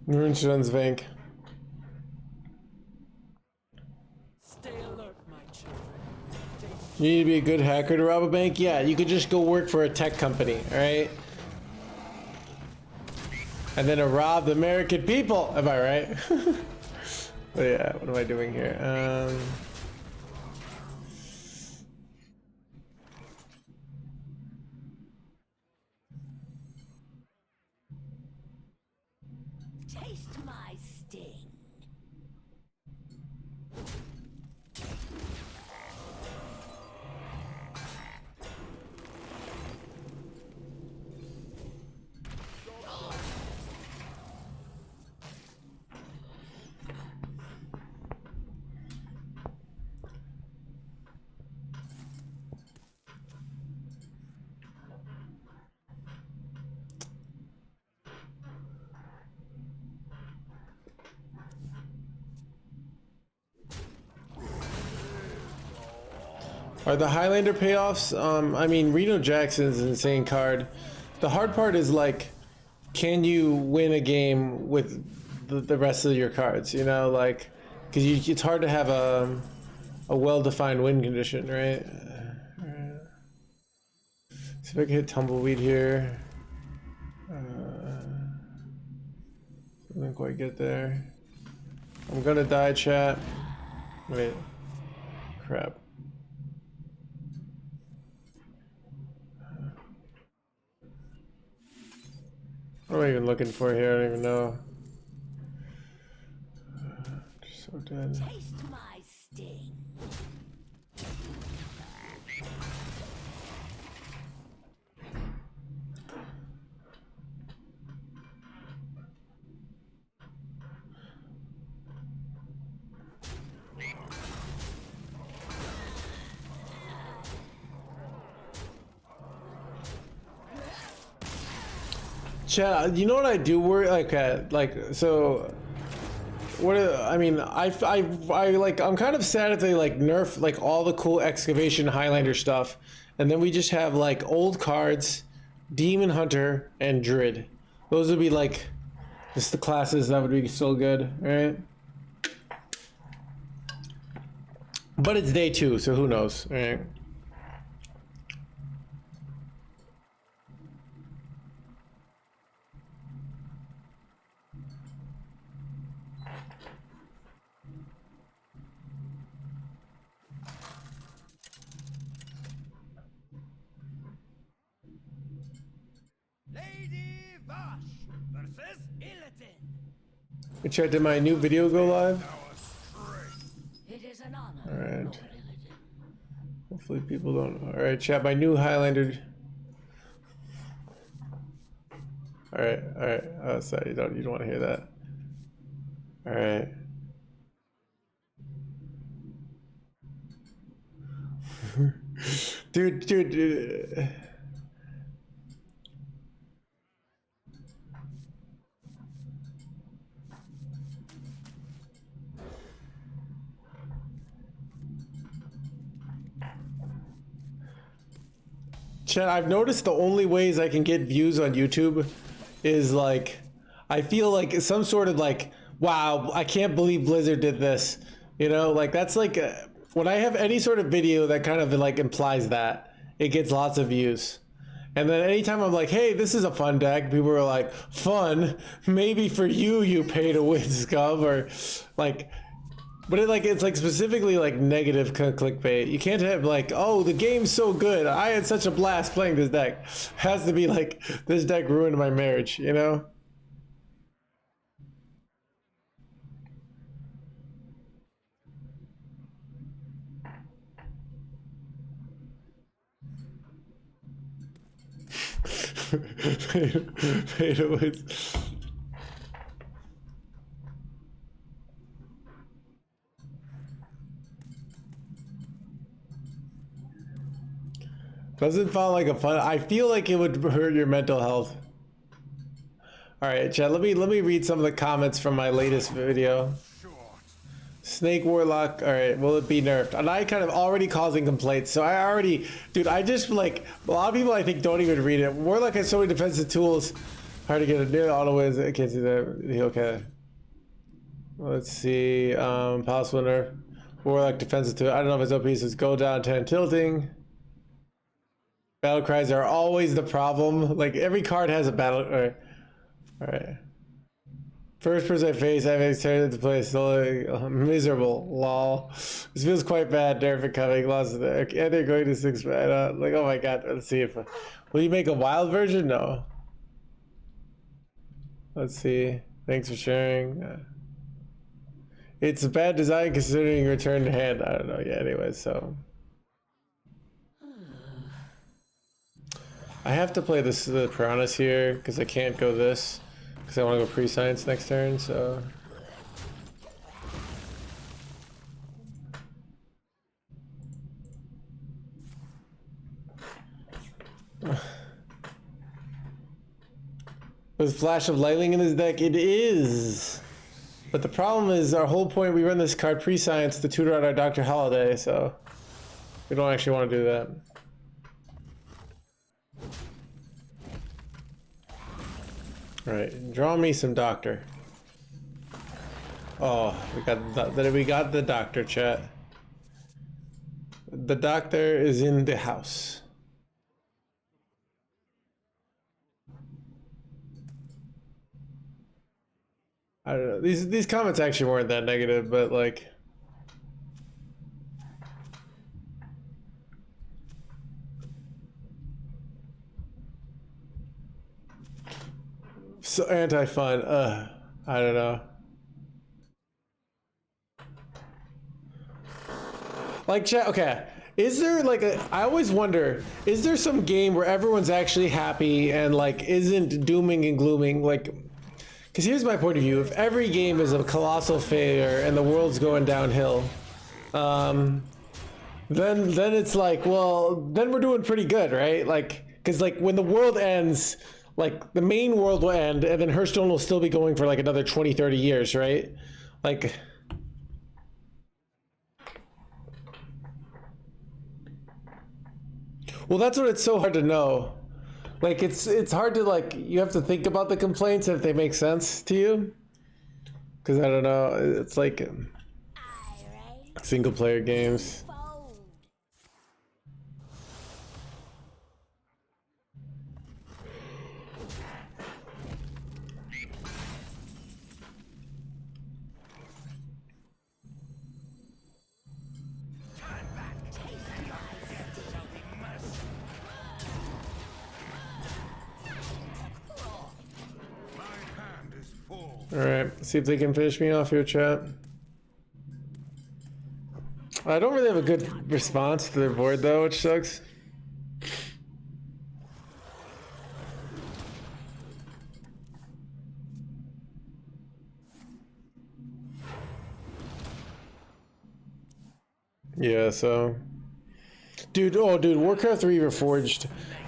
Insurance bank. Stay alert, my children. You need to be a good hacker to rob a bank? Yeah, you could just go work for a tech company, alright? And then rob the American people, am I right? But yeah, what am I doing here? Taste my sting. Are the Highlander payoffs? I mean, Reno Jackson's an insane card. The hard part is like, can you win a game with the rest of your cards? You know, like, because it's hard to have a well-defined win condition, right? See if I can hit Tumbleweed here. Didn't quite get there. I'm gonna die, chat. Wait. Crap. What am I even looking for here? I don't even know. So dead. Taste my sting. Chat, you know what I do worry like so what I mean, I like, I'm kind of sad if they like nerf like all the cool excavation Highlander stuff, and then we just have like old cards, Demon Hunter, and Druid. Those would be like just the classes that would be so good, right? But it's day 2, so who knows, right? Lady Vash versus Illidan. Hey, chat, did my new video go live? It is an honor. All right. Lord Illidan. Hopefully people don't. All right, chat, my new Highlander. All right, all right. Oh, sorry, you don't want to hear that. All right. dude. Chat, I've noticed the only ways I can get views on YouTube is like, I feel like some sort of like, wow, I can't believe Blizzard did this. You know, like that's like, when I have any sort of video that kind of like implies that, it gets lots of views. And then anytime I'm like, hey, this is a fun deck, people are like, fun? Maybe for you, you pay to win, scum, or like, but it's like specifically like negative clickbait. You can't have like, oh, the game's so good, I had such a blast playing this deck. Has to be like, this deck ruined my marriage, you know? Doesn't sound like a fun. I feel like it would hurt your mental health. All right, chat. Let me read some of the comments from my latest video. Snake Warlock. All right, will it be nerfed? And I kind of already causing complaints, so I already, dude. I just like a lot of people. I think don't even read it. Warlock has so many defensive tools. Hard to get a new auto wins. I can't see that. Okay. Let's see. Possible nerf. Warlock defensive tool. I don't know if it's OP. So it's go down 10 tilting. Battle cries are always the problem. Like every card has a battle. All right. First person I face, I've extended to play still miserable. Lol. This feels quite bad. Nerf coming. Lost of the. And they're going to 6 mana. Like, oh my god. Let's see if. Will you make a wild version? No. Let's see. Thanks for sharing. It's a bad design considering return to hand. I don't know. Yeah. Anyway, so. I have to play this the Piranhas here because I can't go this because I want to go pre-science next turn, so. There's Flash of Lightning in this deck. It is. But the problem is our whole point, we run this card pre-science to tutor out our Dr. Holiday, so we don't actually want to do that. Alright, draw me some doctor. Oh, we got the doctor, chat. The doctor is in the house. I don't know. These comments actually weren't that negative, but like. So anti-fun. I don't know. Like chat. Okay. Is there like I always wonder, is there some game where everyone's actually happy and like isn't dooming and glooming? Like, because here's my point of view. If every game is a colossal failure and the world's going downhill, then it's like, well, then we're doing pretty good, right? Like, because like when the world ends, like the main world will end and then Hearthstone will still be going for like another 20, 30 years, right? Like, well, that's what it's so hard to know. Like, it's hard to, like, you have to think about the complaints if they make sense to you. Because I don't know, it's like single player games. Fold. My hand is full. Alright, see if they can finish me off here, chat. I don't really have a good response to their board though, which sucks. Yeah, so dude, Warcraft 3 Reforged.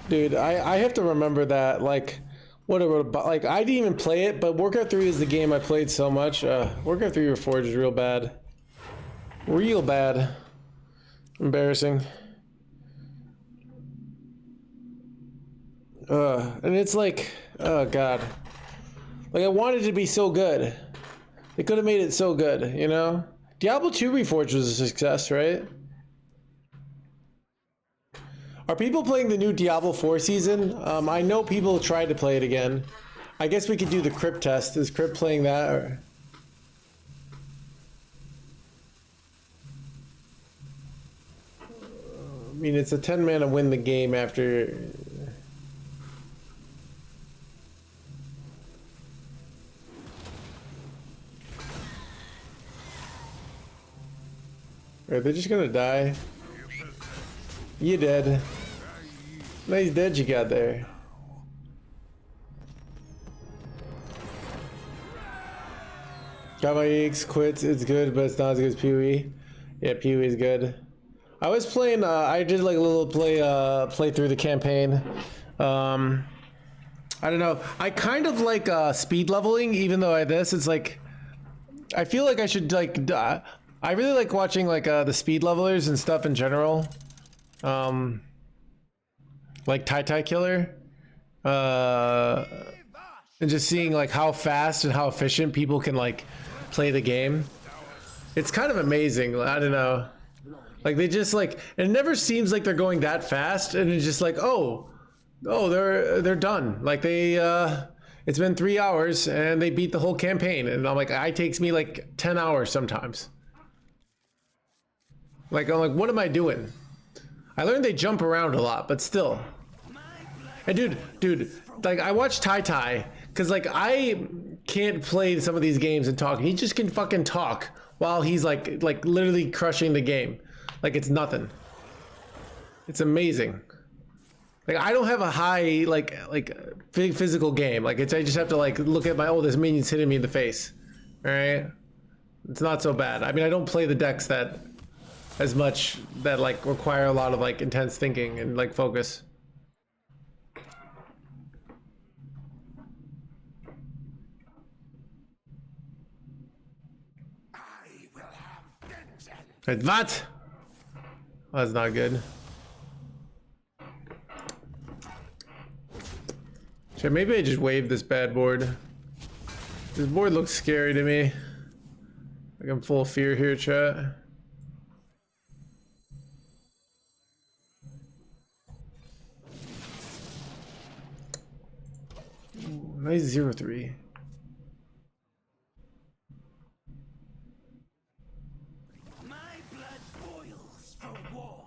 Dude, I have to remember that, like, whatever, like, I didn't even play it, but Warcraft 3 is the game I played so much. Warcraft 3 Reforged is real bad. Real bad. Embarrassing. And it's like, oh god. Like, I wanted it to be so good. They could have made it so good, you know? Diablo 2 Reforged was a success, right? Are people playing the new Diablo 4 season? I know people tried to play it again. I guess we could do the Crypt test. Is Crypt playing that? Or... I mean, it's a 10 mana win the game after... Are they just gonna die? You dead. Nice dead you got there. Got my EX quits. It's good, but it's not as good as PoE. Yeah, PoE is good. I was playing. I did like a little play through the campaign. I don't know. I kind of like speed leveling, even though it's like. I feel like I should like. I really like watching like the speed levelers and stuff in general. Like Tai Killer. And just seeing like how fast and how efficient people can like play the game. It's kind of amazing. I don't know. Like they just like, it never seems like they're going that fast, and it's just like, oh, they're done. Like they, it's been 3 hours and they beat the whole campaign, and I'm like, it takes me like 10 hours sometimes. Like I'm like, what am I doing? I learned they jump around a lot, but still. And dude, like I watch Tai, cause like I can't play some of these games and talk. He just can fucking talk while he's like literally crushing the game. Like it's nothing. It's amazing. Like I don't have a high like big physical game. Like I just have to like look at my this minion's hitting me in the face. All right, it's not so bad. I mean, I don't play the decks that as much that like require a lot of like intense thinking and like focus. I will have vengeance. What? Oh, that's not good. Shit, maybe I just waved this bad board. This board looks scary to me. Like I'm full of fear here, chat. Ooh, nice 0-3. My blood boils for war.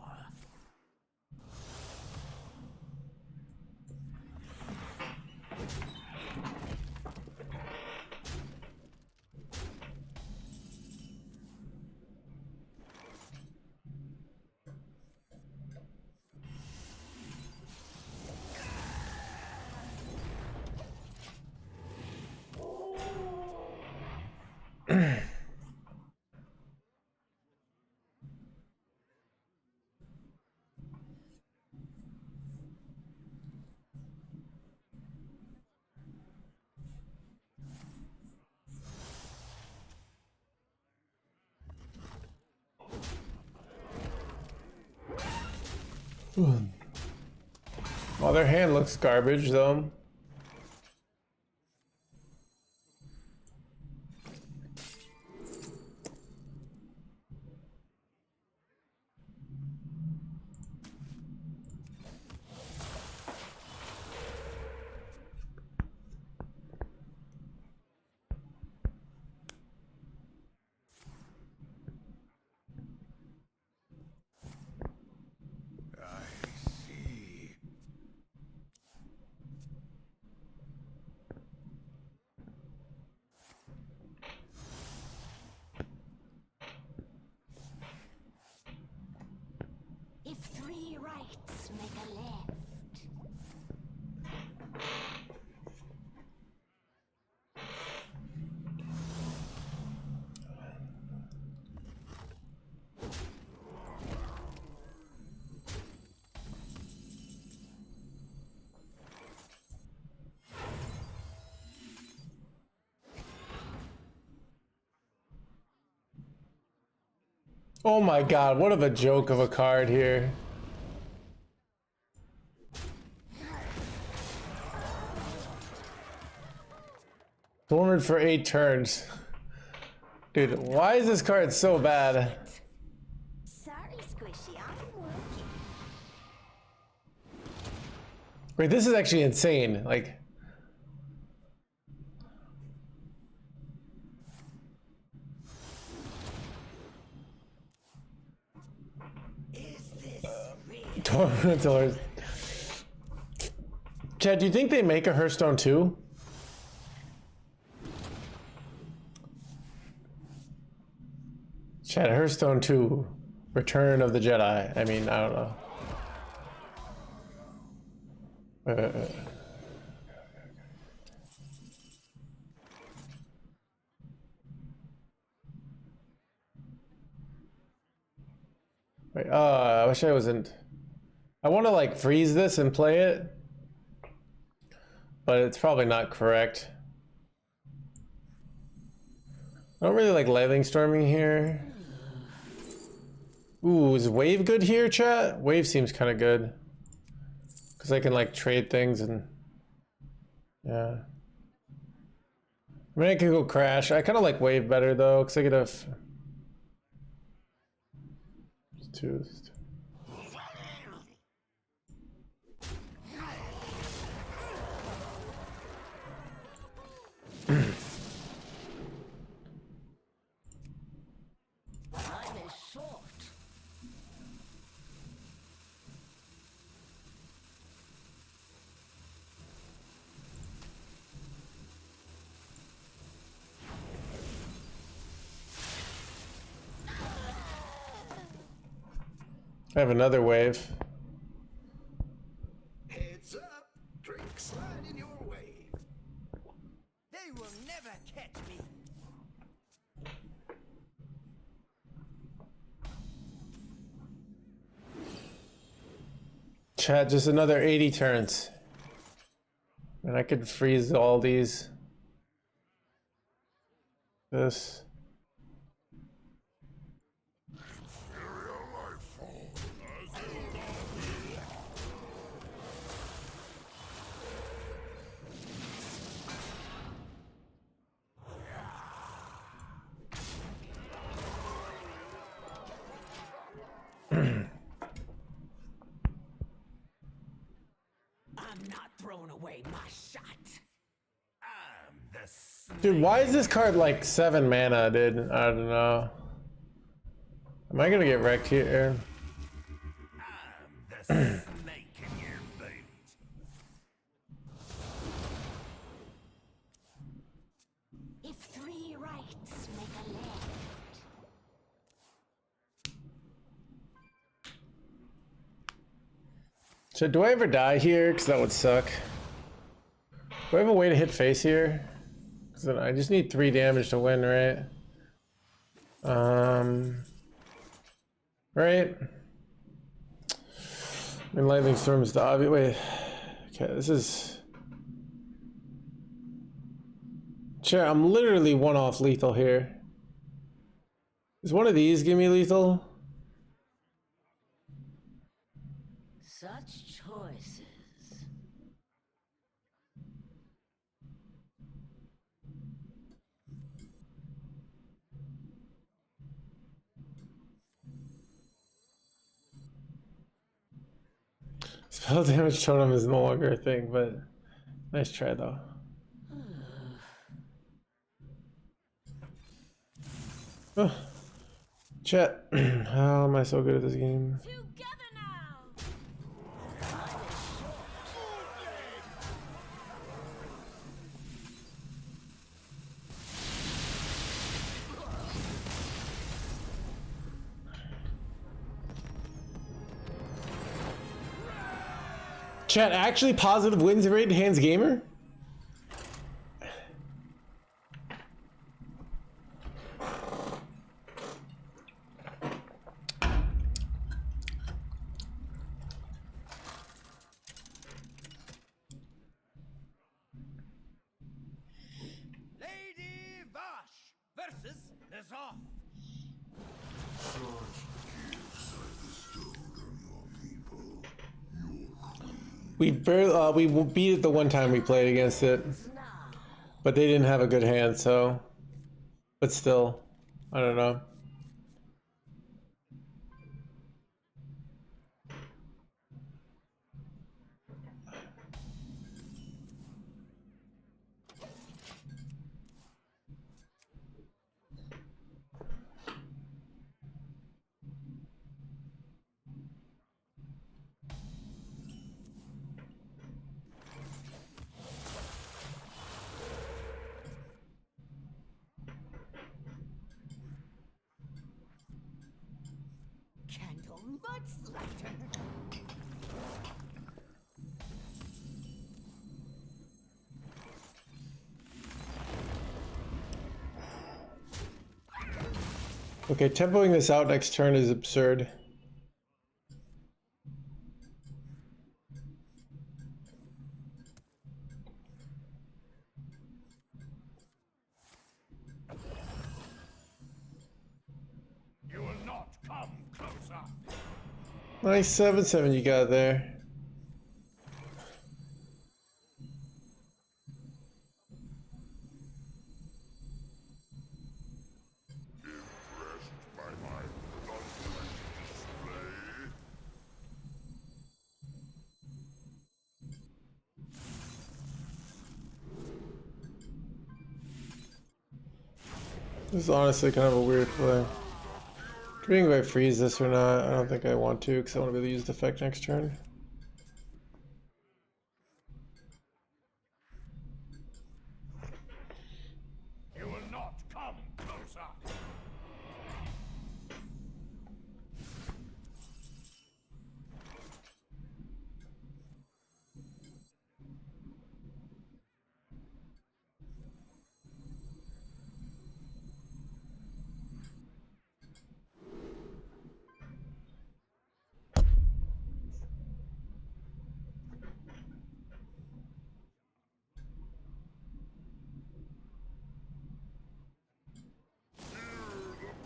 Well, their hand looks garbage, though. I see. If three rights make a left. Oh my god, what of a joke of a card here. Dormant for 8 turns. Dude, why is this card so bad? Sorry, Squishy, I'm working. Wait, this is actually insane. Like, Is this real? Tormentors. Chad, do you think they make a Hearthstone 2? Chad, Hearthstone 2, Return of the Jedi. I mean, I don't know. Wait, I wish I wasn't. I want to like freeze this and play it, but it's probably not correct. I don't really like lightning storming here. Ooh, is wave good here, chat? Wave seems kind of good. Because I can like trade things and... Yeah. I mean, I could go crash. I kind of like wave better though, because I could have... Two. Time is short. I have another wave. Heads up, drink sliding your way. They will never catch me. Chat, just another 80 turns. And I could freeze all these. This. I'm not throwing away my shot. I'm the Dude, why is this card like 7 mana, dude? I don't know. Am I gonna get wrecked here? I'm the snake in your boot. If three rights make a left. So do I ever die here? Because that would suck. Do I have a way to hit face here? Because then I just need 3 damage to win, right? Right? I mean, lightning storm is the obvious. Wait. Okay, this is... Chat, I'm literally 1 off lethal here. Does one of these give me lethal? Such choices. Spell damage totem is no longer a thing, but nice try though. Oh, chat, how am I so good at this game? Together now. Chat, actually positive wins rate NoHandsGamer? Lady Vash versus Nazar. We barely, we beat it the one time we played against it, but they didn't have a good hand, so, but still, I don't know. Candle much lighter. Okay, tempoing this out next turn is absurd. You will not come closer. Nice 7-7 you got there. Impressed by my thunderous display? This is honestly kind of a weird play. Debating if I freeze this or not. I don't think I want to because I want to be able to use the effect next turn. You will not come closer.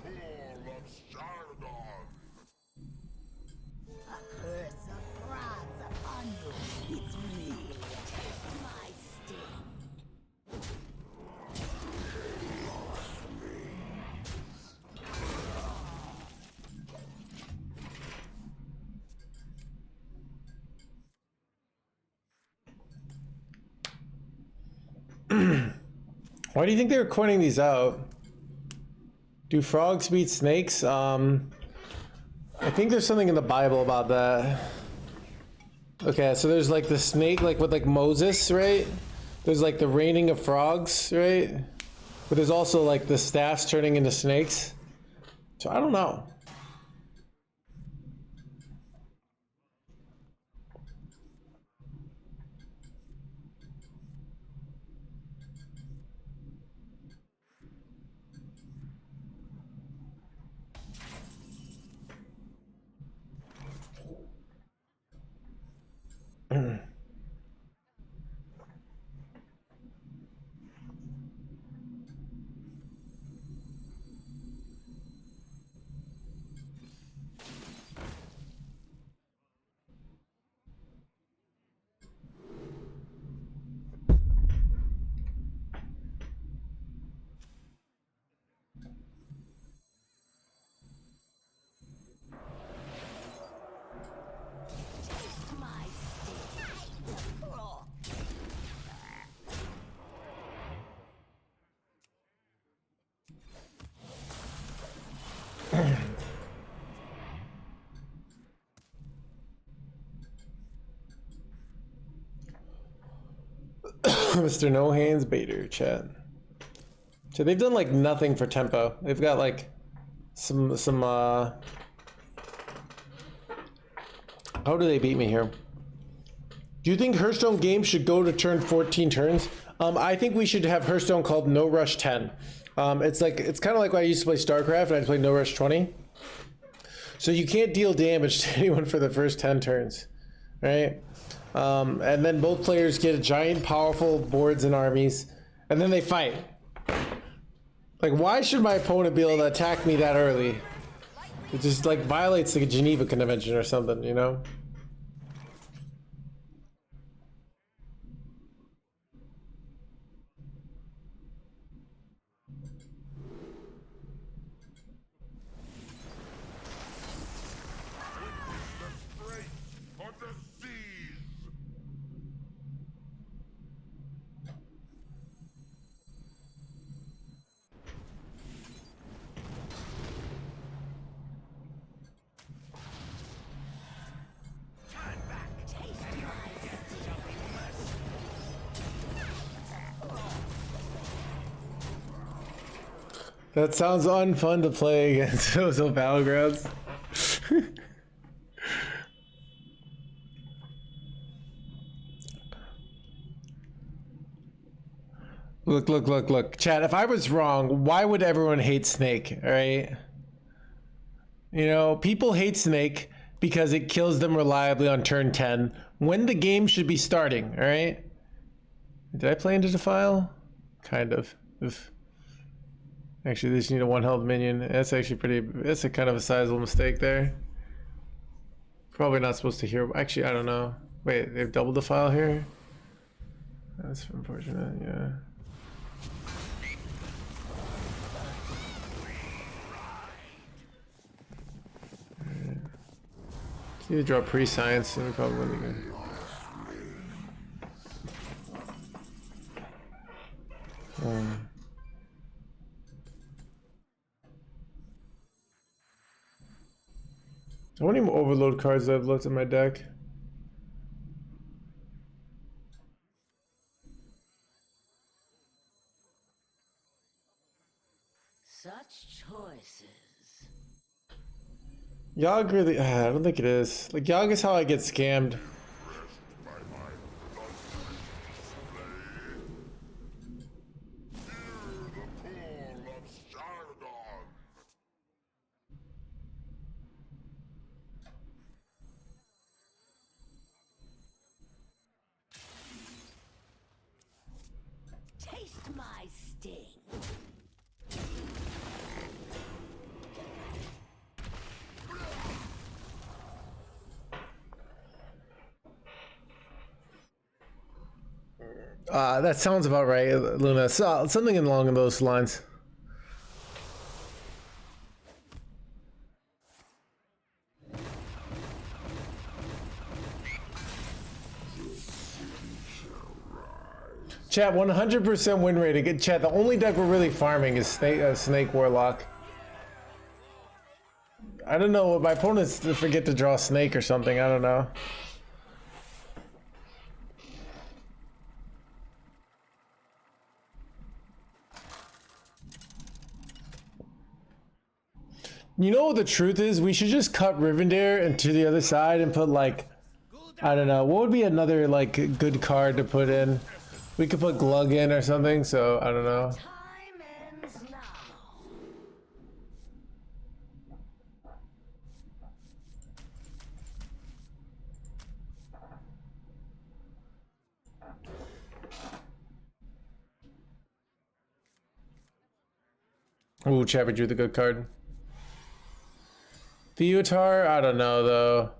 Hear the call of Showdown. A curse of bronze upon you. It's really my sting. Why do you think they were coining these out? Do frogs beat snakes? I think there's something in the Bible about that. Okay, so there's like the snake, like with like Moses, right? There's like the raining of frogs, right? But there's also like the staffs turning into snakes. So I don't know. Mr. No Hands Bader, chat. So they've done like nothing for tempo. They've got like some how do they beat me here? Do you think Hearthstone games should go to turn 14 turns? I think we should have Hearthstone called No Rush 10. It's kind of like when I used to play StarCraft and I'd play No Rush 20. So you can't deal damage to anyone for the first 10 turns, right? And then both players get giant, powerful boards and armies, and then they fight. Like, why should my opponent be able to attack me that early? It just like violates the Geneva Convention or something, you know? On the seas. That sounds unfun to play against those battlegrounds. Look. Chat, if I was wrong, why would everyone hate Snake, all right? You know, people hate Snake because it kills them reliably on turn 10 when the game should be starting, all right? Did I play into Defile? Kind of. Oof. Actually, they just need a one-health minion. That's actually that's a kind of a sizable mistake there. Probably not supposed to hear. Actually, I don't know. Wait, they've double Defile here? That's unfortunate, yeah. Need to draw pre-science and we probably win again. How many more overload cards I've looked at my deck? Such choices. Yogg really, I don't think it is. Like, Yogg is how I get scammed. By my Hear the call of Showdown. Taste my sting. That sounds about right, Luna. So, something along those lines. Chat, 100% win rate. Chat, the only deck we're really farming is Snake Warlock. I don't know, my opponents forget to draw Snake or something, I don't know. You know what the truth is? We should just cut Rivendare into the other side and put like, I don't know, what would be another like good card to put in? We could put Glug in or something, so I don't know. Time ends now. Ooh, Chappie drew the good card. Theotar? I don't know though.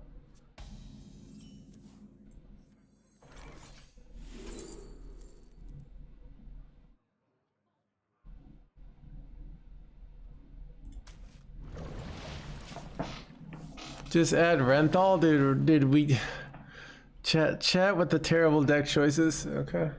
Just add Renthal? Did we chat with the terrible deck choices? Okay.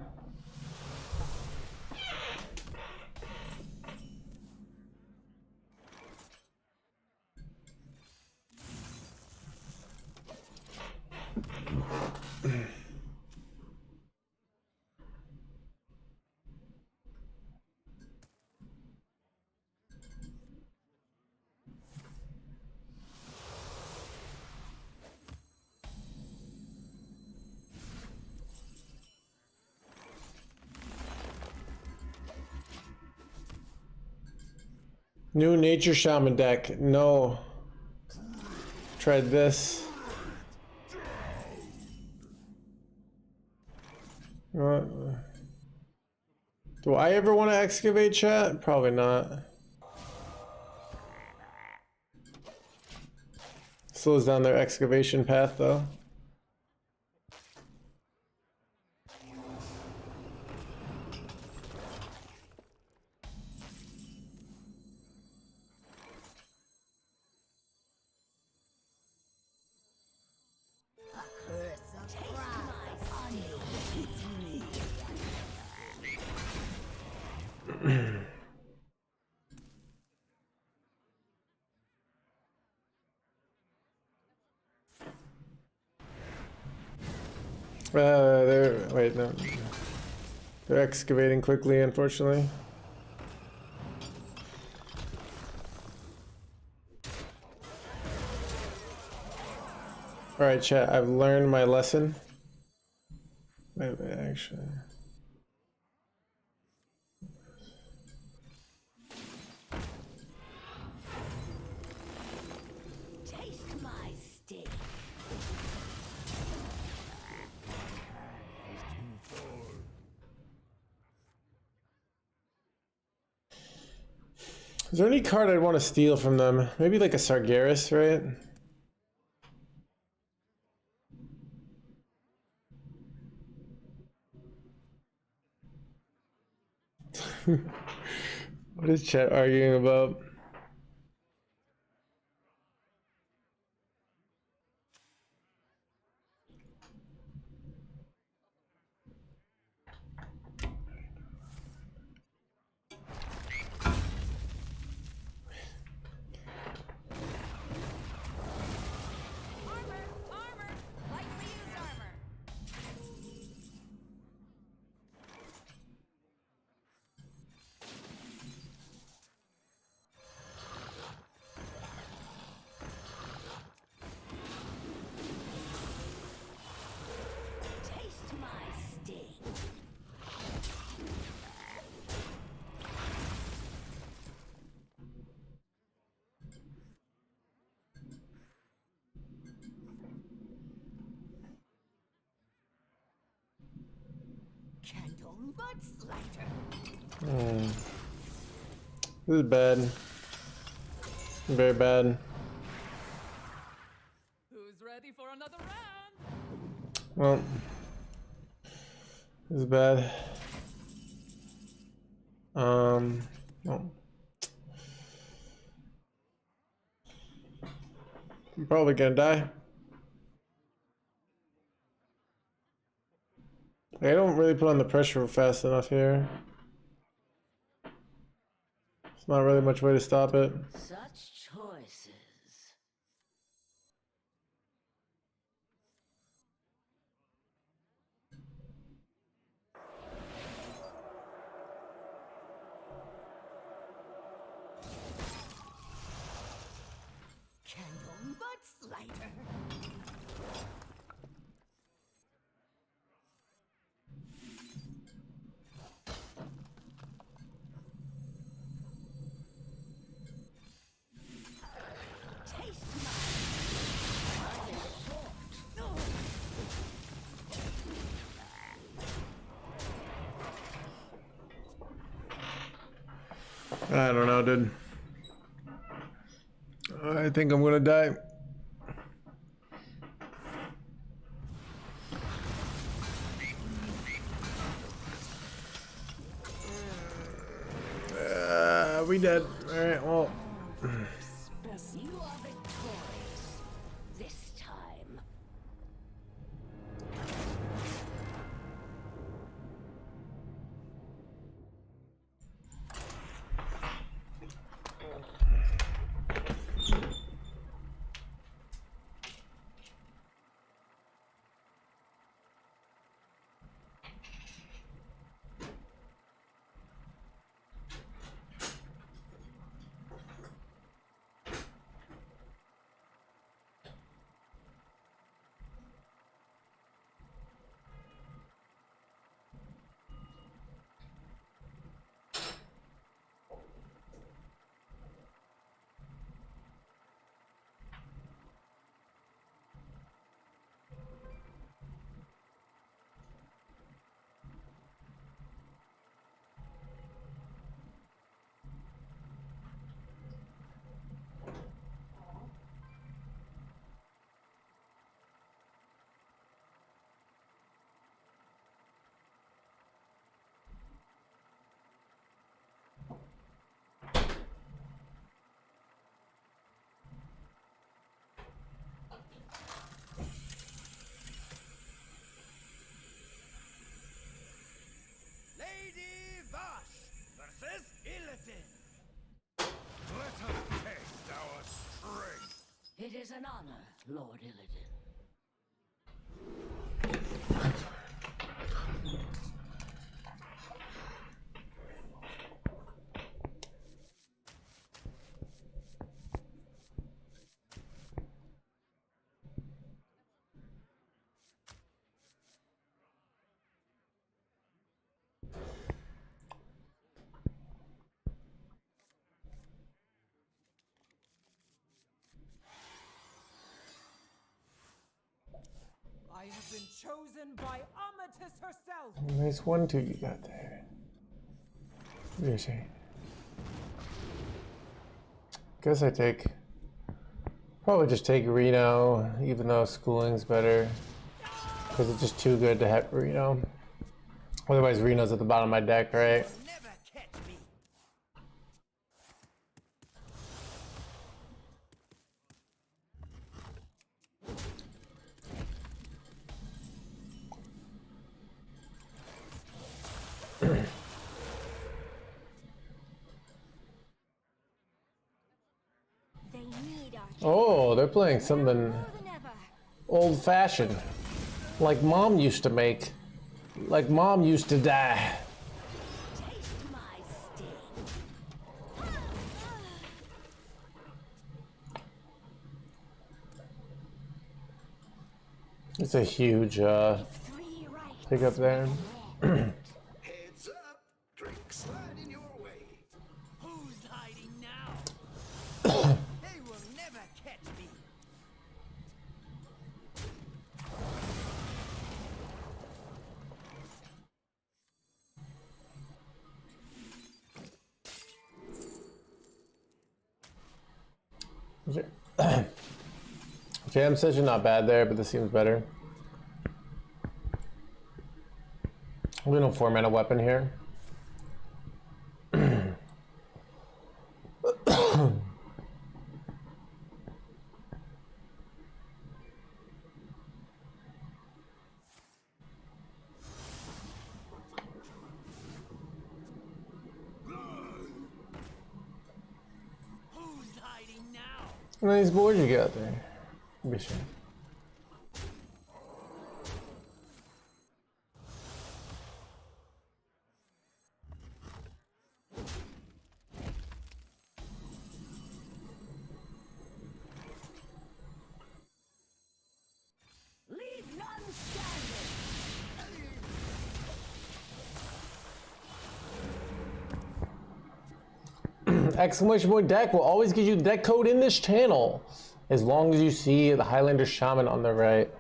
New Nature Shaman deck. No. Tried this. Do I ever want to excavate, chat? Probably not. Slows down their excavation path, though. Curse of rods on you. It's me. Wait, no. They're excavating quickly, unfortunately. Alright, chat, I've learned my lesson. Wait, actually. Taste my sting. Is there any card I'd want to steal from them? Maybe like a Sargeras, right? What is chat arguing about? Armor! Lightly used armor! Taste my sting. Candle mudslider. This is bad. Very bad. Who's ready for another round? Well, this is bad. Well. I'm probably gonna die. I don't really put on the pressure fast enough here. There's not really much way to stop it. Such choices. Candle mudslider. Taste I don't know, dude. I think I'm gonna die. We dead. Alright, well. You are victorious this time. is an honor, Lord Illidan. I have been chosen by Amatis herself. Nice 1-2 you got there. What is she? Guess I take. Probably just take Reno, even though schooling's better. Because it's just too good to have Reno. Otherwise, Reno's at the bottom of my deck, right? Never catch me. They need our Oh, they're playing something more than ever. old-fashioned. Like Mom used to make. Like Mom used to die. Taste my sting. It's a huge 3 rights. pickup there. Heads up. Drink sliding your way. Who's hiding now? They will never catch me. Jam session not bad there, but this seems better. We don't 4-mana weapon here. Who's hiding now? Nice board you got there. Be sure. Leave none standing. Exclamation point deck will always give you the deck code in this channel, as long as you see the Highlander Shaman on the right.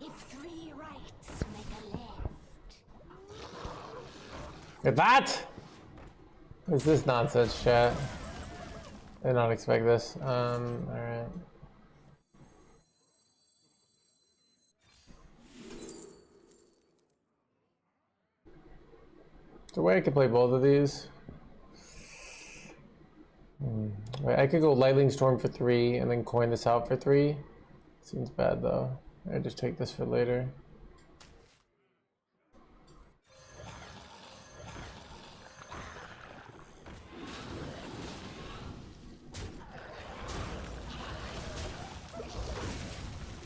If 3 rights make a left. Get that? What is this nonsense, chat? I did not expect this. Alright. Is there a way I could play both of these? Wait, I could go Lightning Storm for 3 and then coin this out for 3. Seems bad though. I just take this for later.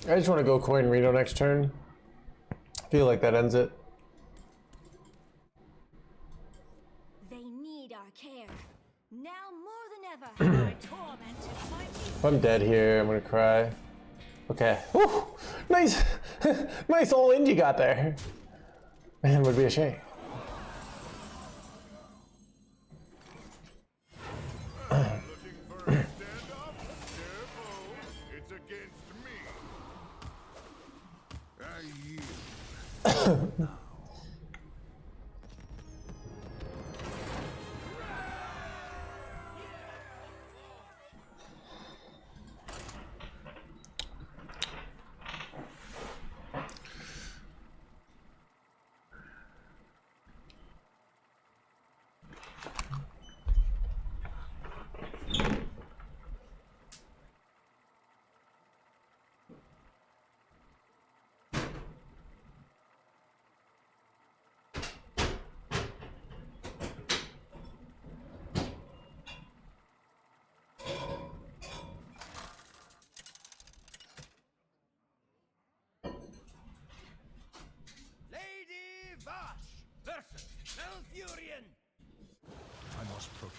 I just want to go coin Reno next turn. I feel like that ends it. They need our care. Now more than ever. My torment is my If I'm dead here, I'm gonna cry. Okay. Whew. Nice, nice all in you got there. Man, would be a shame. Looking for a stand-up? Careful. It's against me. I yield.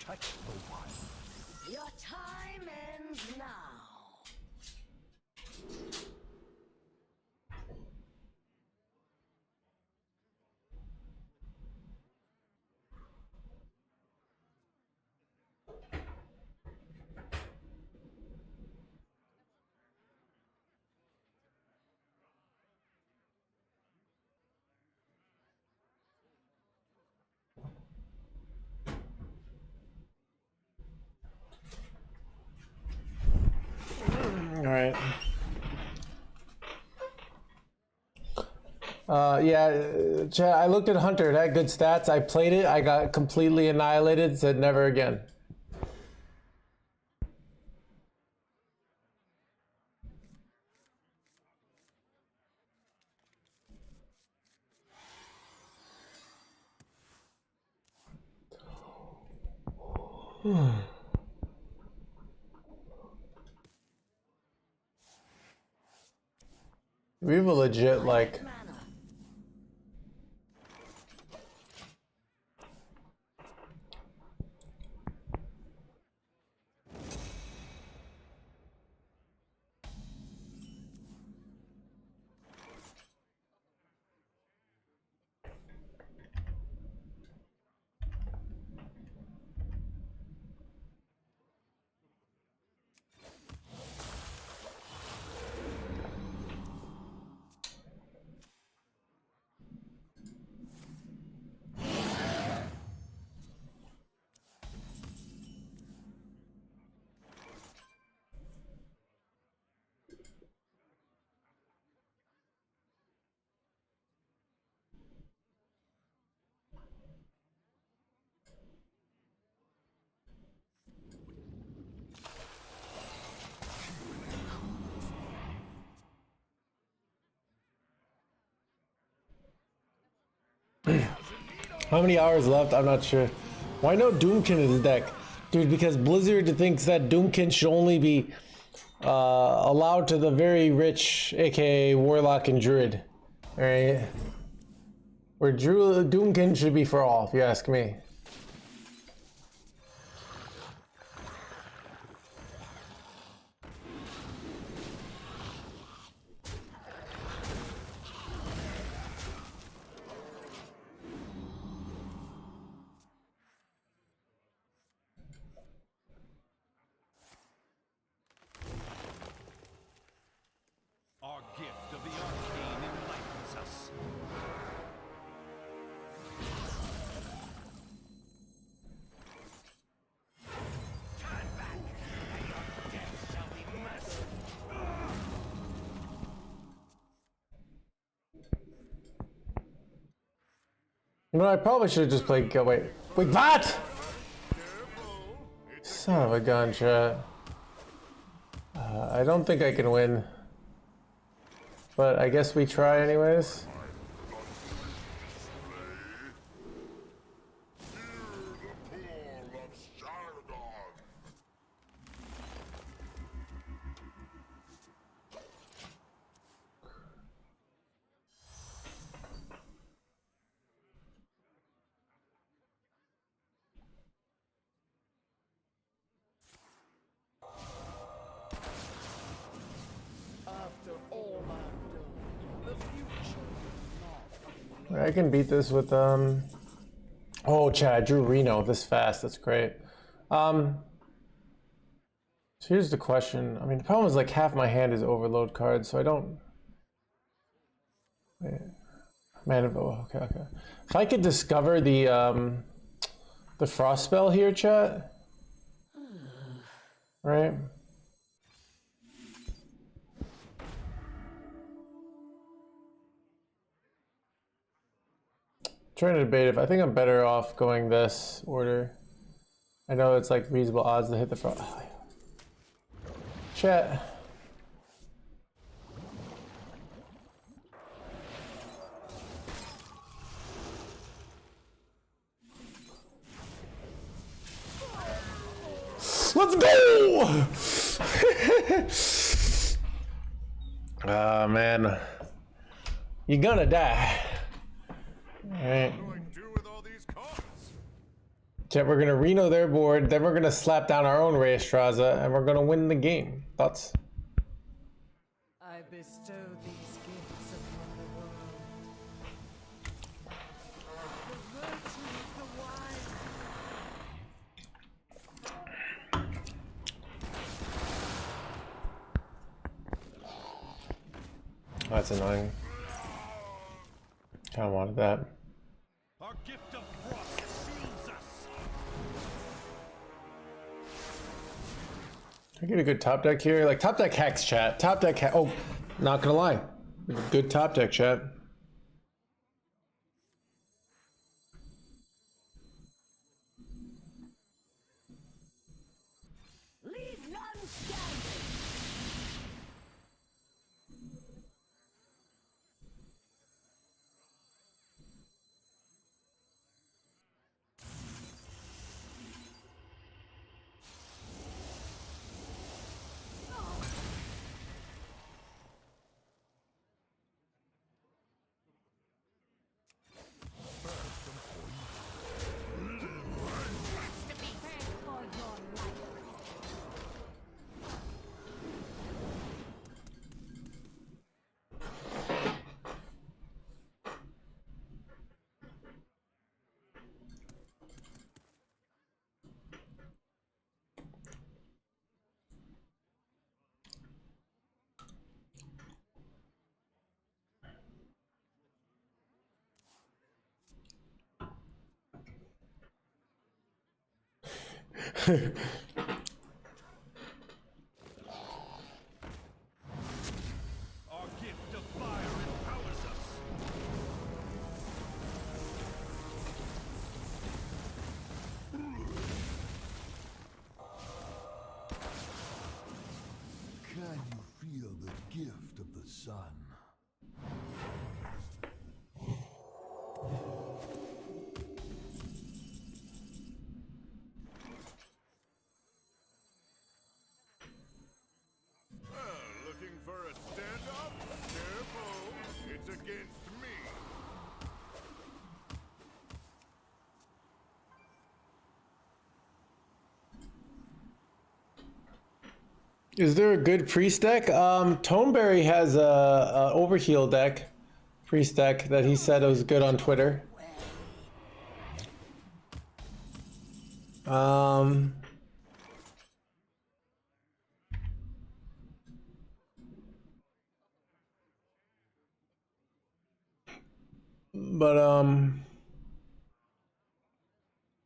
touch the wild. Your time ends now. All right. Yeah, chat, I looked at Hunter. It had good stats. I played it. I got completely annihilated. Said never again. We have a legit, like... How many hours left? I'm not sure. Why no Doomkin in his deck? Dude, because Blizzard thinks that Doomkin should only be allowed to the very rich, aka Warlock and Druid. Alright? Where Doomkin should be for all, if you ask me. Our gift of the arcane enlightens us. Turn back, and your death shall be merciful. You know, I probably should have just played. Wait, what? Son of a gun, chat. I don't think I can win. But I guess we try anyways. I can beat this with oh, Chad, I drew Reno this fast. That's great. So here's the question. I mean, the problem is like half my hand is overload cards, so I don't. Wait. Man, oh, okay. If I could discover the frost spell here, chat. Right. Trying to debate if I think I'm better off going this order. I know it's like reasonable odds to hit the front. Chat. Let's go! Ah, man. You're gonna die. Alright. We're gonna Reno their board, then we're gonna slap down our own Reyestraza, and we're gonna win the game. Thoughts? I bestow these gifts upon the world. The virtue of the wild. Oh, that's annoying. Kinda wanted that. Our gift of frost shields us. Can I get a good top deck here? Like, top deck Hex, chat. Top deck Hex. Oh, not gonna lie. Good top deck, chat. Leave none standing. Our gift of fire empowers us. Can you feel the gift of the sun? Looking for a standoff? Careful, it's against me. Is there a good priest deck? Toneberry has a overheal deck, priest deck, that he said was good on Twitter.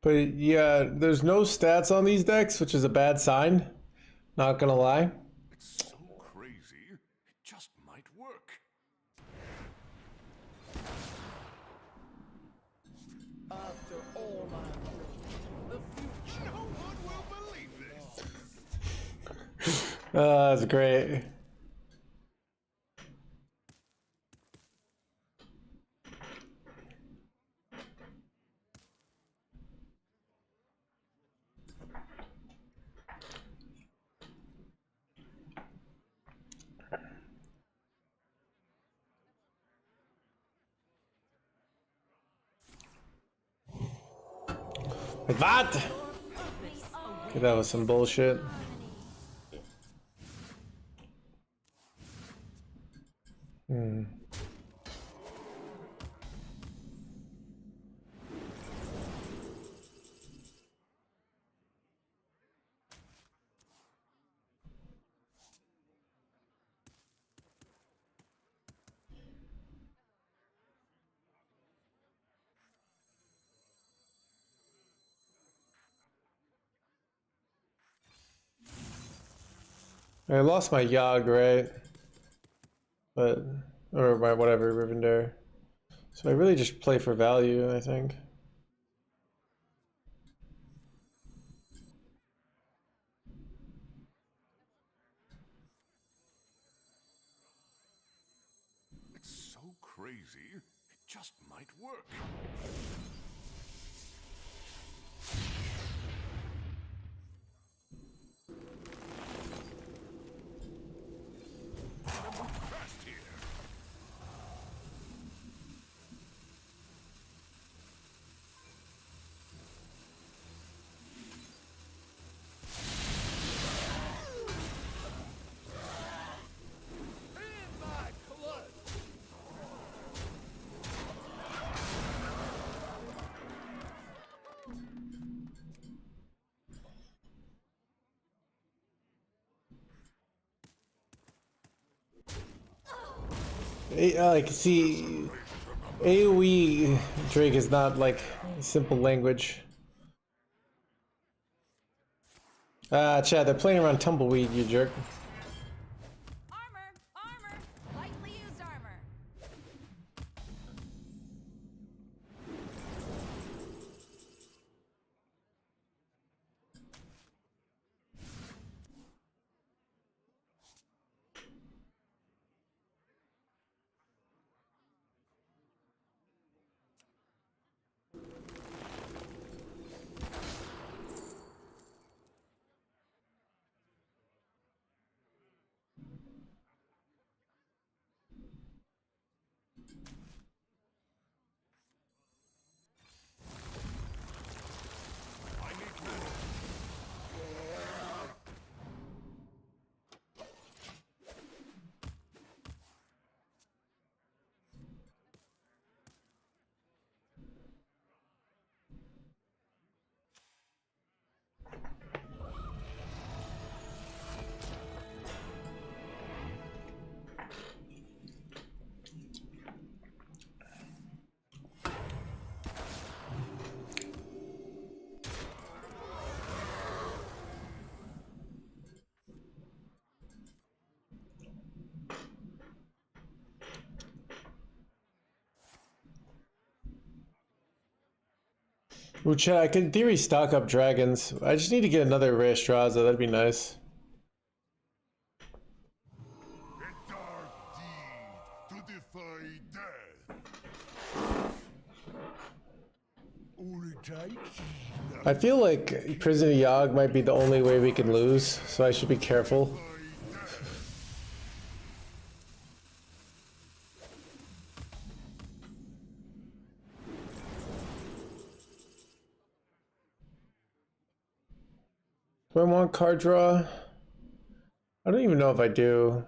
But yeah, there's no stats on these decks, which is a bad sign. Not gonna lie. It's so crazy, it just might work. After all my the future. No one will believe this. That's great. What? Okay, that was some bullshit. I lost my Yogg, right? But, or my whatever, Rivendare. So I really just play for value, I think. It's so crazy, it just might work. Gotta move fast here. Like, see, AoE Drake is not like simple language. Chad, they're playing around Tumbleweed, you jerk. Armor! Armor! Lightly used armor. Ooh, Chad, I could in theory stock up dragons. I just need to get another Rare Straza, that'd be nice. A dark deed to defy death. All it takes is I feel like Prison of Yogg might be the only way we can lose, so I should be careful. Do I want card draw? I don't even know if I do.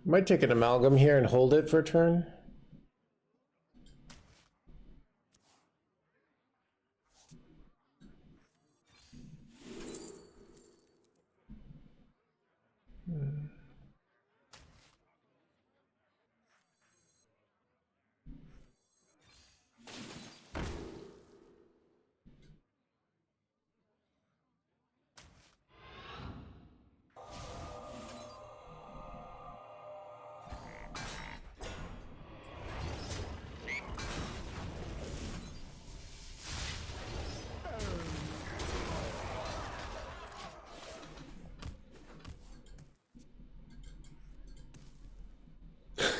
Might take an amalgam here and hold it for a turn.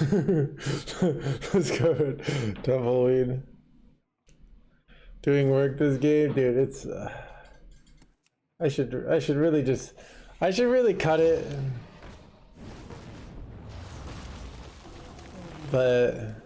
Let's go, Tumbleweed. Doing work this game, dude. It's. I should really just. I should really cut it. But.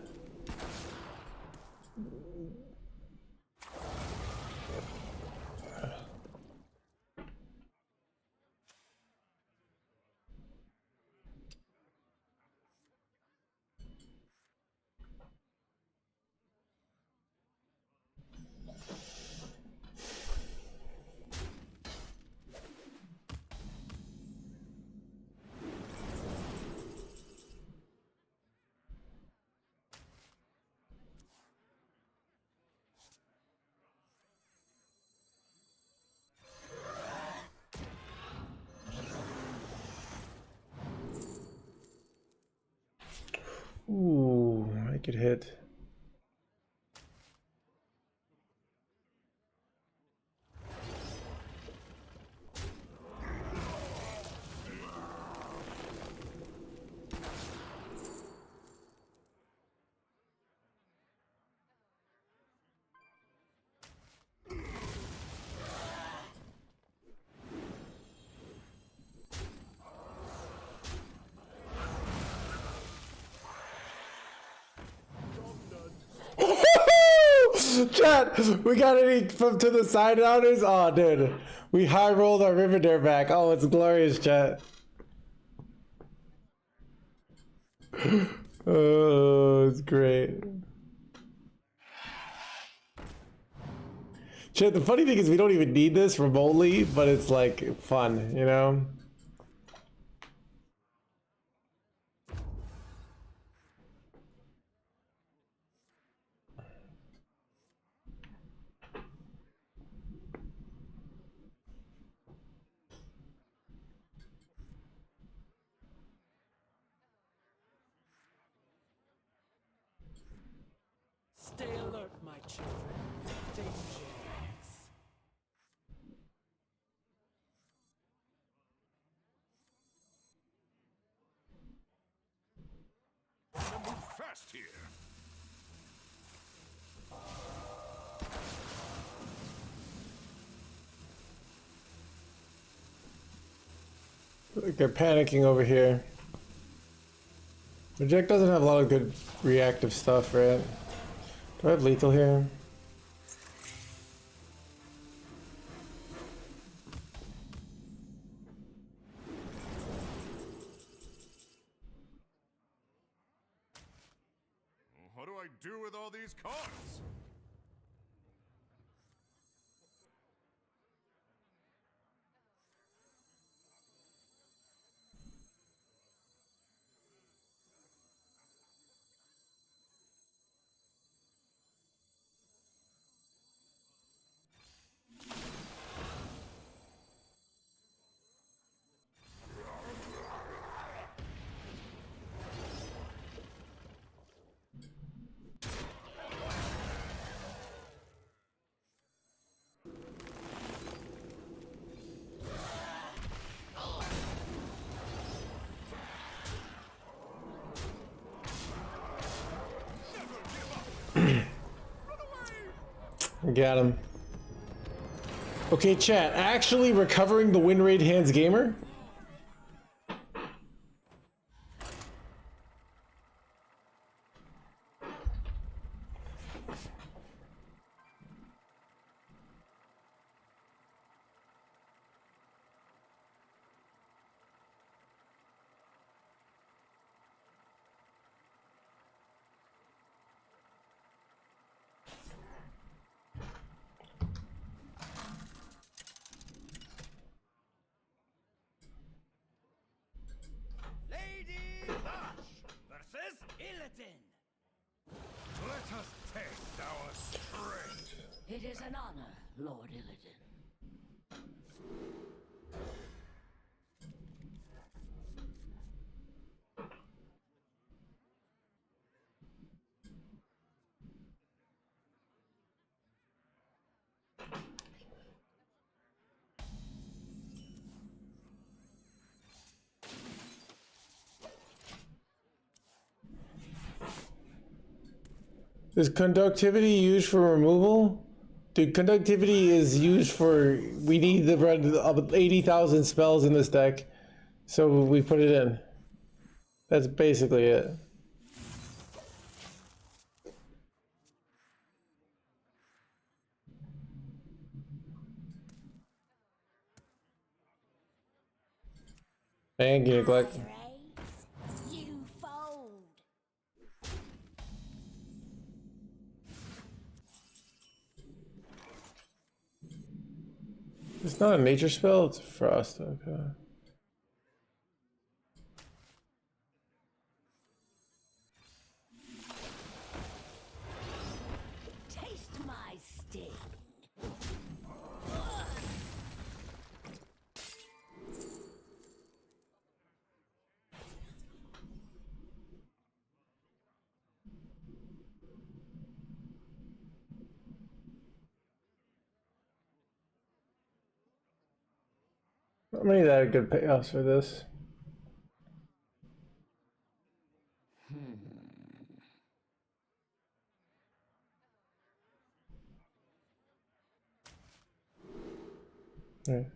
Ooh, I could hit. Chat, we got any from to the side rounders? Oh, dude, we high rolled our Rivendare back. Oh, it's glorious, chat. Oh, it's great. Chat, the funny thing is we don't even need this remotely, but it's like fun, you know? children. Dangerous. Gotta move fast here. Like they're panicking over here. The deck doesn't have a lot of good reactive stuff, right? Do I have lethal here? What do I do with all these cards? Got him. Okay, chat. Actually recovering the win rate hands gamer? Lady Lush versus Illidan. Let us test our strength. It is an honor, Lord Illidan. Is conductivity used for removal? Dude, conductivity is used for, we need the run of 80,000 spells in this deck, so we put it in. That's basically it. Thank you, Neglect. You fold. It's not a nature spell, it's a frost, okay. Taste my sting. Not many that are good payoffs for this. Right.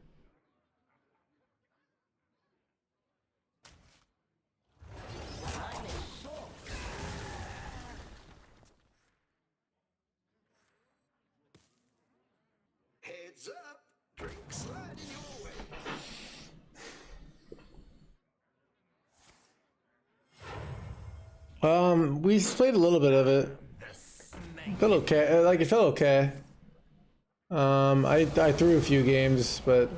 Heads up, drink sliding your way. We played a little bit of it. Felt okay. Like it felt okay. I threw a few games, but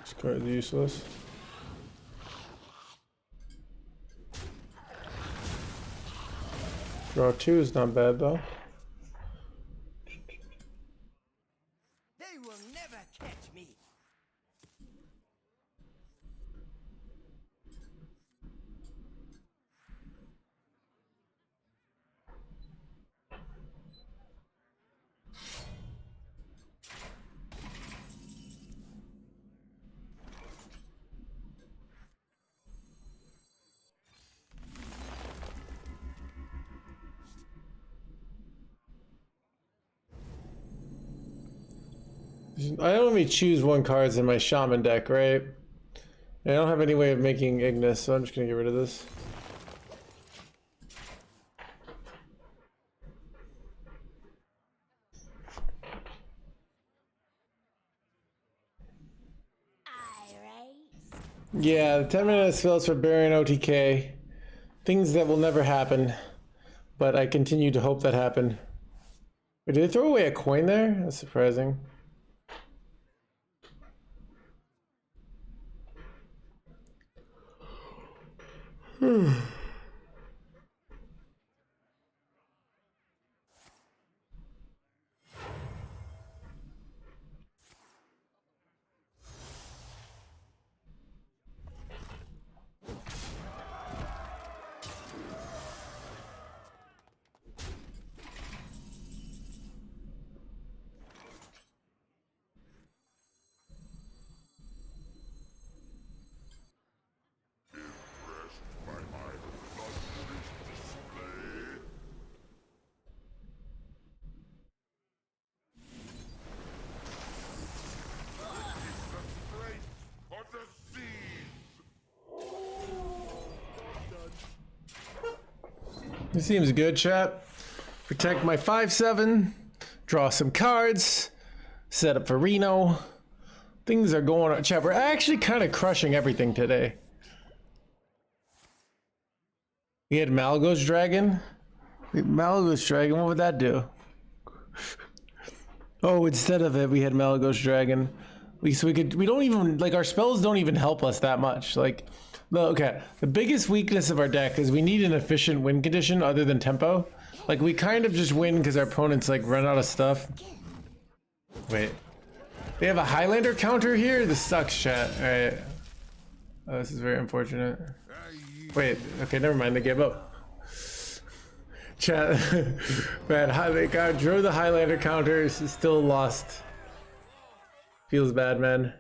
this card is useless. Draw 2 is not bad though. They will never catch me. I only choose one cards in my Shaman deck, right? I don't have any way of making Ignis, so I'm just gonna get rid of this. Yeah, the 10-minute spells for Baron OTK. Things that will never happen, but I continue to hope that happen. Wait, did they throw away a coin there? That's surprising. This seems good, chat. Protect my 5/7, draw some cards, set up for Reno. Things are going on. Chat, we're actually kind of crushing everything today. We had Malagos Dragon. Malagos Dragon, what would that do? Oh, instead of it, we had Malagos Dragon. We don't even, like, our spells don't even help us that much. Like, okay, the biggest weakness of our deck is we need an efficient win condition other than tempo. Like, we kind of just win because our opponents, like, run out of stuff. Wait. They have a Highlander counter here? This sucks, chat. Alright. Oh, this is very unfortunate. Wait, okay, never mind, they gave up. Chat, man, they drew the Highlander counters, still lost. Feels bad, man.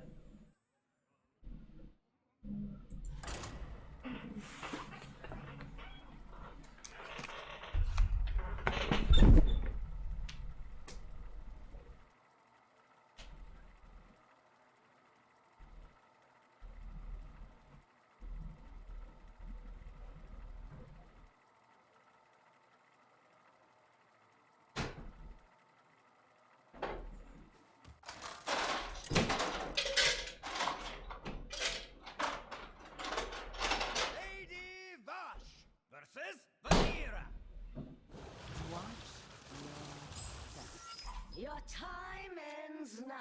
Your time ends now.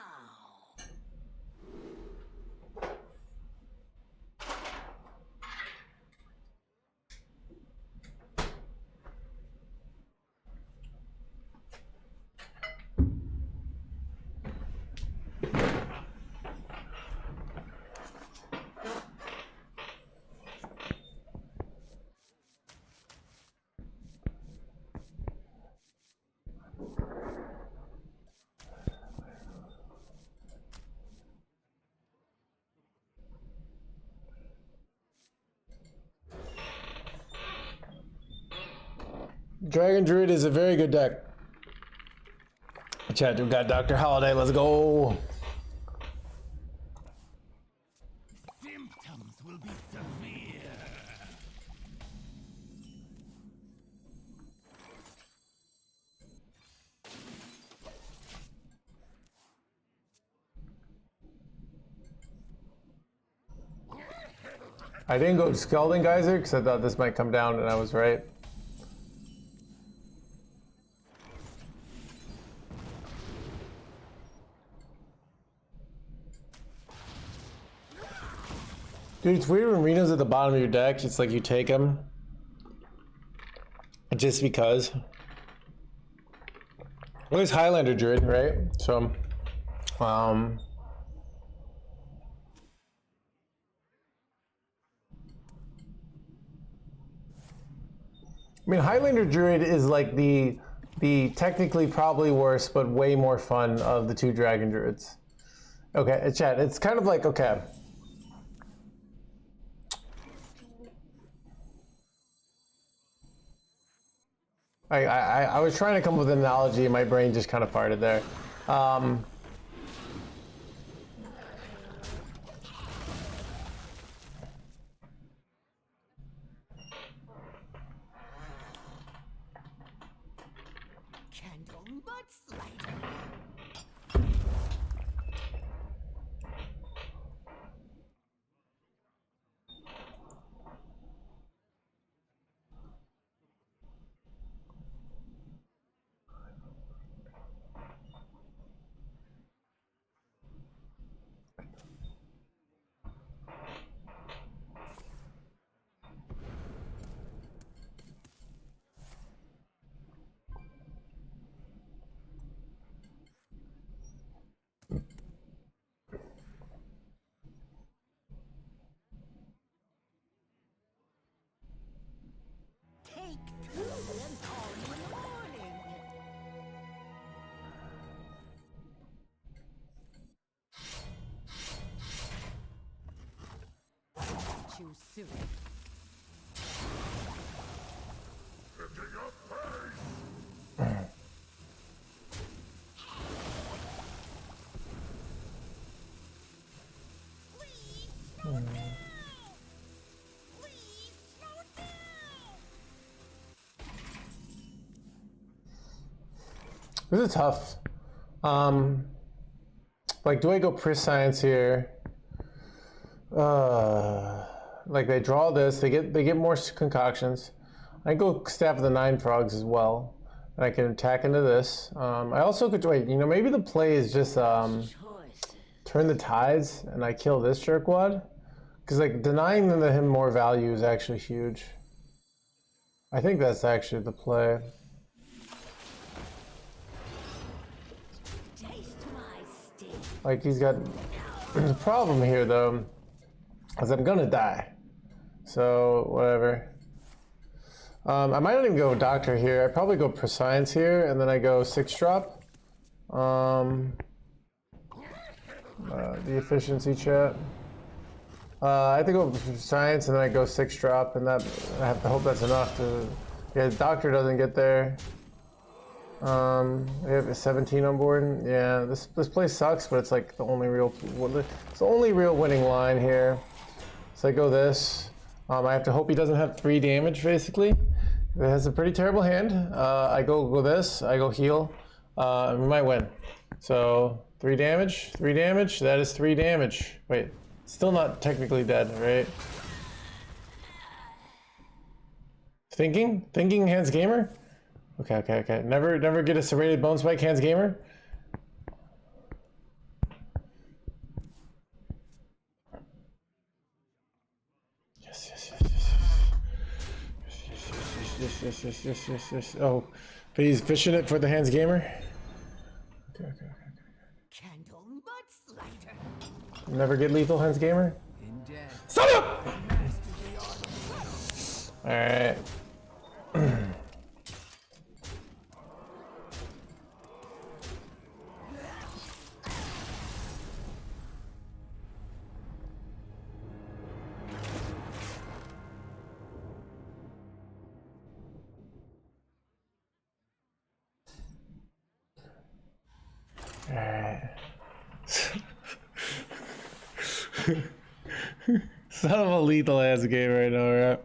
Dragon Druid is a very good deck. Chat, we got Dr. Holiday, let's go. Symptoms will be severe. I didn't go Scalding Geyser because I thought this might come down and I was right. Dude, it's weird when Reno's at the bottom of your deck. It's like you take him just because. Well, it's Highlander Druid, right? So, I mean, Highlander Druid is like the technically probably worse, but way more fun of the two Dragon Druids. Okay, chat. It's kind of like, okay. I was trying to come up with an analogy, and my brain just kind of farted there. Candle mudslider. Take two and call you in the morning. Too soon. Picking up pace! Please slow down. Please slow down. This is tough. Like, do I go Prescience here? Like they draw this, they get more concoctions. I go Staff of the Nine Frogs as well, and I can attack into this. I also could wait. You know, maybe the play is just turn the tides, and I kill this jerkwad, because like denying him more value is actually huge. I think that's actually the play. Taste my sting. Like he's got the problem here though, is I'm gonna die. So whatever. I might not even go Doctor here. I probably go Prescience here, and then I go 6-drop. The efficiency chat. I have to go Science, and then I go 6-drop, and that I have to hope that's enough to. Yeah, Doctor doesn't get there. We have a 17 on board. Yeah, this play sucks, but it's like the only real winning line here. So I go this. I have to hope he doesn't have 3 damage, basically. It has a pretty terrible hand. I go this. I go heal. We might win. So 3 damage. 3 damage. That is 3 damage. Wait, still not technically dead, right? Thinking, NoHandsGamer. Okay. Never get a serrated bone spike, NoHandsGamer. Yes. Oh, but he's fishing it for the NoHandsGamer. Okay. Candle mudslider. Never get lethal, NoHandsGamer. In death. Stop it! All right. Son of a lethal ass game right now, right?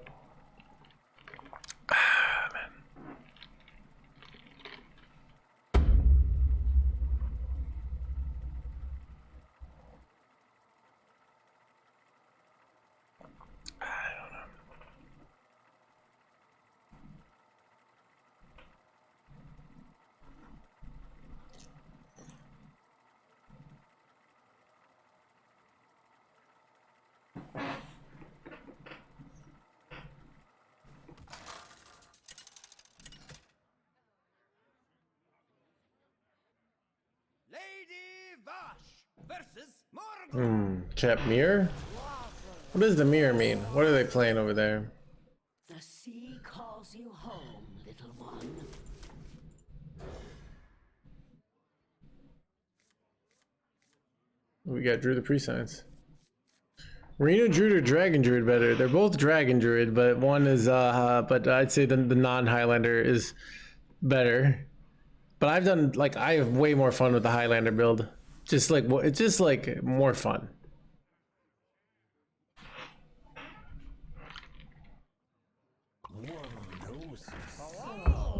Vash versus Morgul. Chat mirror? What does the mirror mean? What are they playing over there? The sea calls you home, little one. We got Druid the Pre-Science. Reno Druid or Dragon Druid better? They're both Dragon Druid, but one is, but I'd say the non-Highlander is better. But I've done, like, I have way more fun with the Highlander build. Just like, it's just like more fun.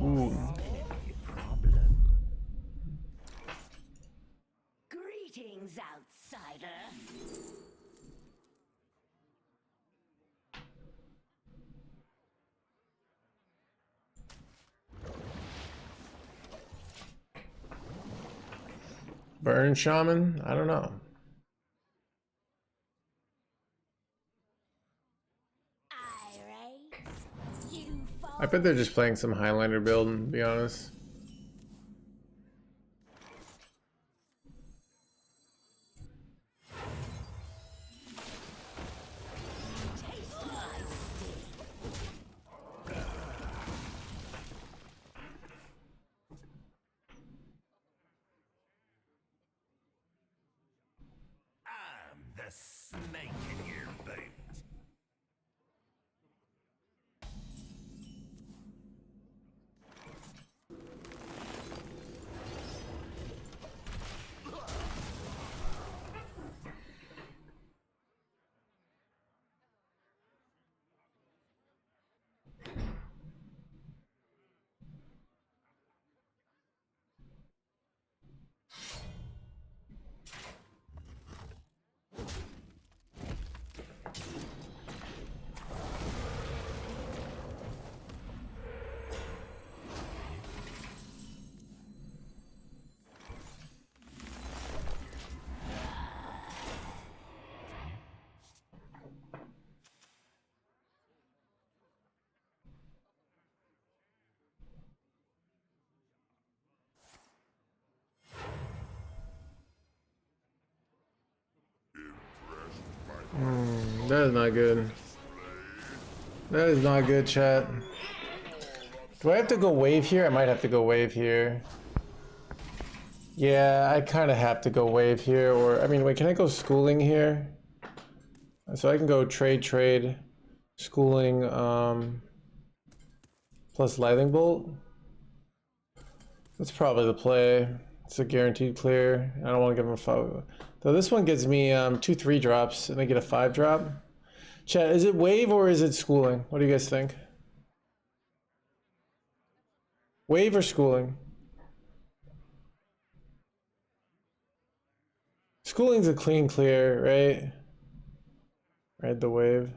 Ooh. Greetings, outsider. Burn Shaman? I don't know. I bet they're just playing some Highlander build, to be honest. I'm the snake in your boot. That is not good. That is not good, chat. Do I have to go wave here? I might have to go wave here. Yeah, I kind of have to go wave here. Or, I mean, wait, can I go schooling here? So I can go trade, schooling, plus lightning bolt. That's probably the play. It's a guaranteed clear. I don't want to give him a 5. Though this one gives me 2 3-drops and I get a 5-drop. Chat, is it wave or is it schooling? What do you guys think? Wave or schooling? Schooling's a clean clear, right? Right, the wave.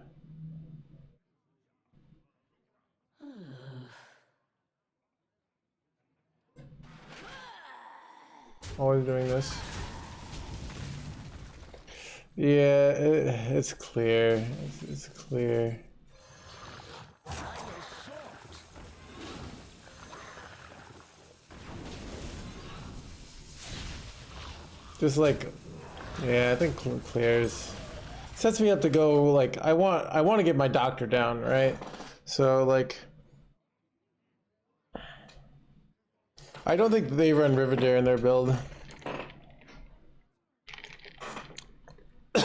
Always doing this. Yeah, it's clear. It's clear. Just like, yeah, I think clears. Sets me up to go, like, I want to get my doctor down, right? So, like, I don't think they run Riverdare in their build. Go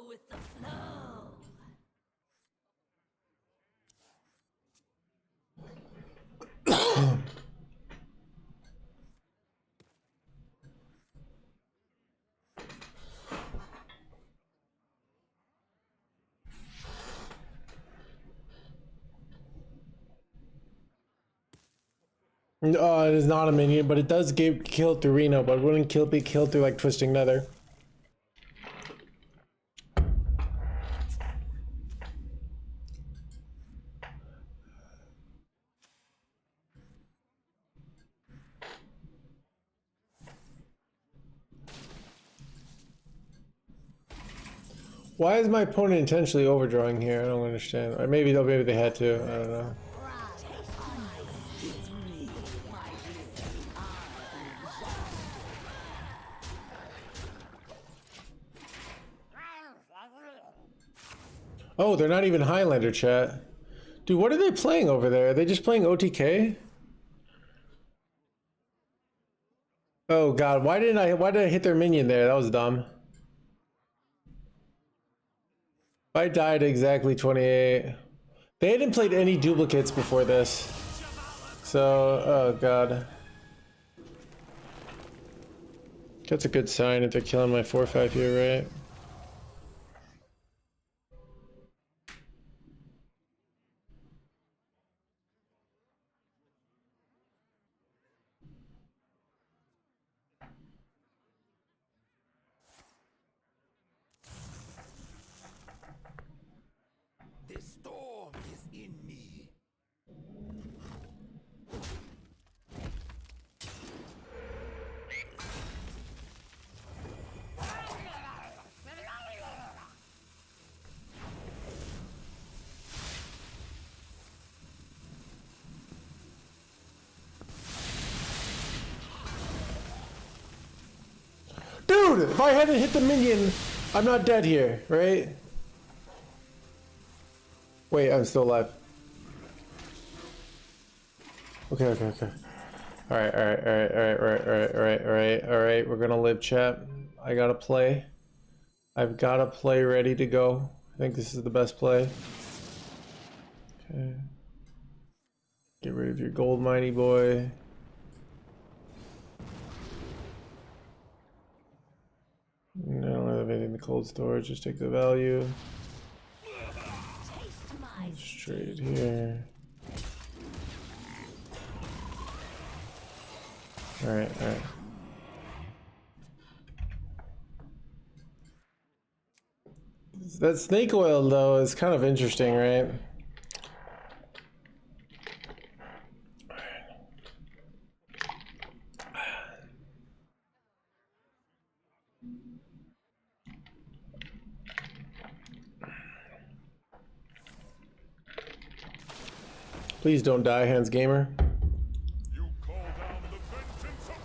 with the flow. It is not a minion, but it does get killed through Reno, but it wouldn't be killed through like Twisting Nether. Why is my opponent intentionally overdrawing here? I don't understand. Or maybe they had to. I don't know. Oh, they're not even Highlander, chat. Dude, what are they playing over there? Are they just playing OTK? Oh god, why did I hit their minion there? That was dumb. I died at exactly 28. They hadn't played any duplicates before this. So, oh god. That's a good sign if they're killing my 4/5 here, right? The storm is in me. Dude, if I hadn't hit the minion, I'm not dead here, right? Wait, I'm still alive. Okay. Alright, we're gonna live, chat. I gotta play. I've got a play ready to go. I think this is the best play. Okay. Get rid of your gold mighty boy. No, I don't have anything in the cold storage, just take the value. Straight here. Alright. That snake oil, though, is kind of interesting, right? Please don't die, NoHandsGamer. You call down the vengeance of thunder!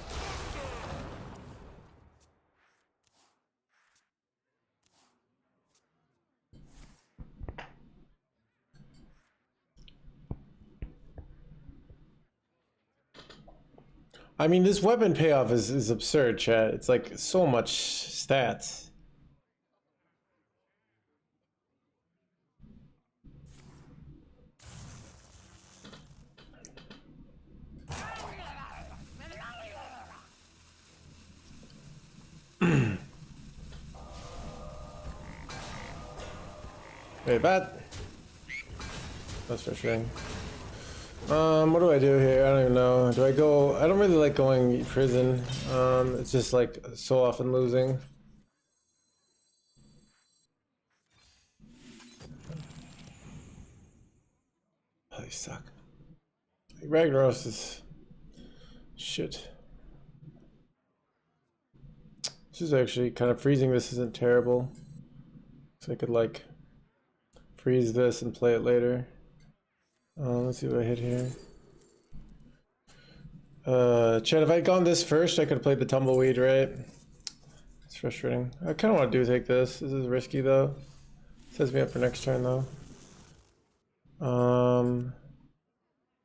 I mean, this weapon payoff is absurd, chat. It's like so much stats. Hey, bat. That's frustrating. What do I do here? I don't even know. Do I go? I don't really like going prison. It's just like so often losing. Oh, they suck. Ragnaros is shit. This is actually kind of freezing. This isn't terrible. So I could like freeze this and play it later. Let's see what I hit here. Chad, if I had gone this first, I could have played the tumbleweed, right? It's frustrating. I kind of want to take this. This is risky though. Sets me up for next turn though.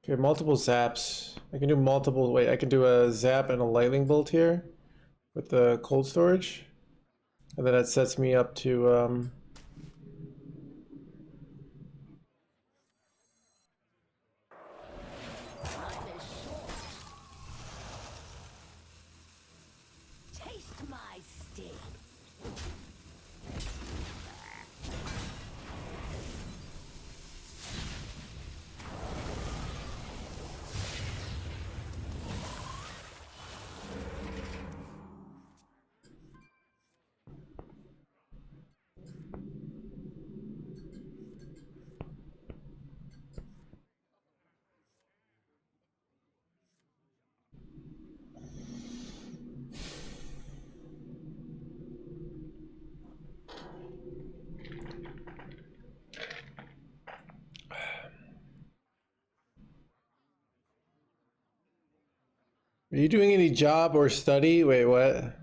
Okay, multiple zaps. I can do multiple. Wait, I can do a zap and a lightning bolt here with the cold storage, and then that sets me up to Taste my sting. Are you doing any job or study? Wait, what?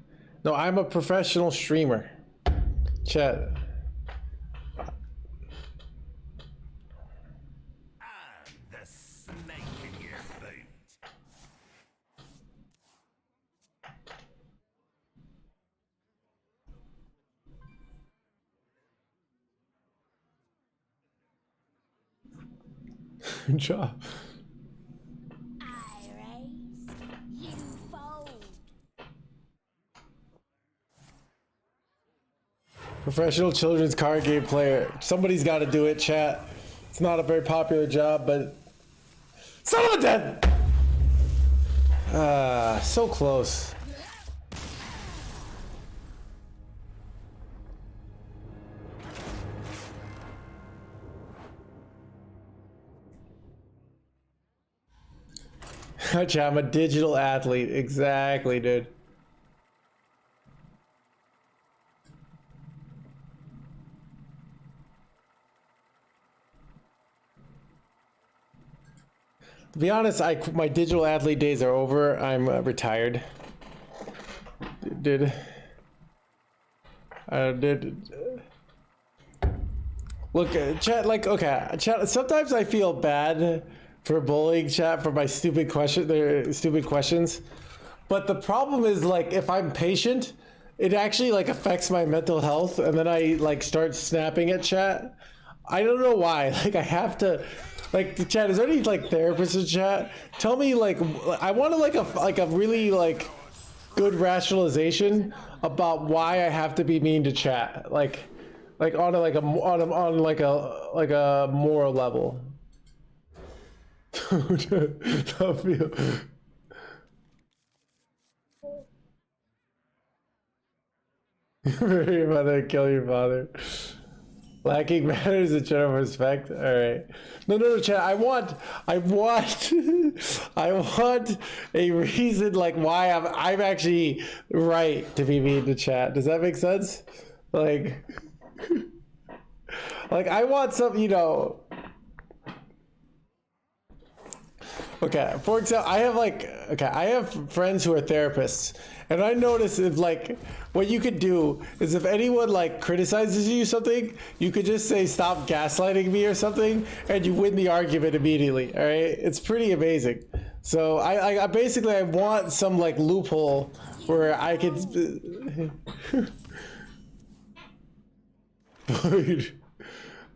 No, I'm a professional streamer. Chat. I'm the snake in your boot. Good job. I race, you fold. Professional children's card game player. Somebody's got to do it, chat. It's not a very popular job, but son of a dead. So close. Chat, I'm a digital athlete. Exactly, dude. To be honest, my digital athlete days are over. I'm retired. Did look, chat, like, okay, chat, sometimes I feel bad for bullying chat for my stupid questions, but the problem is, like, if I'm patient, it actually, like, affects my mental health, and then I, like, start snapping at chat. I don't know why. Like, I have to, like, chat, is there any, like, therapists in chat? Tell me, like, I want to, like a really, like, good rationalization about why I have to be mean to chat, like on a moral level. Don't feel. Bury your mother, kill your father. Lacking manners and general respect. All right. No, chat. I want I want a reason, like, why I'm actually right to be mean to chat. Does that make sense? Like, like, I want some, you know. Okay, for example, I have friends who are therapists, and I notice if, like, what you could do is, if anyone, like, criticizes you something, you could just say, stop gaslighting me or something, and you win the argument immediately, all right? It's pretty amazing. So I basically, I want some, like, loophole where I could...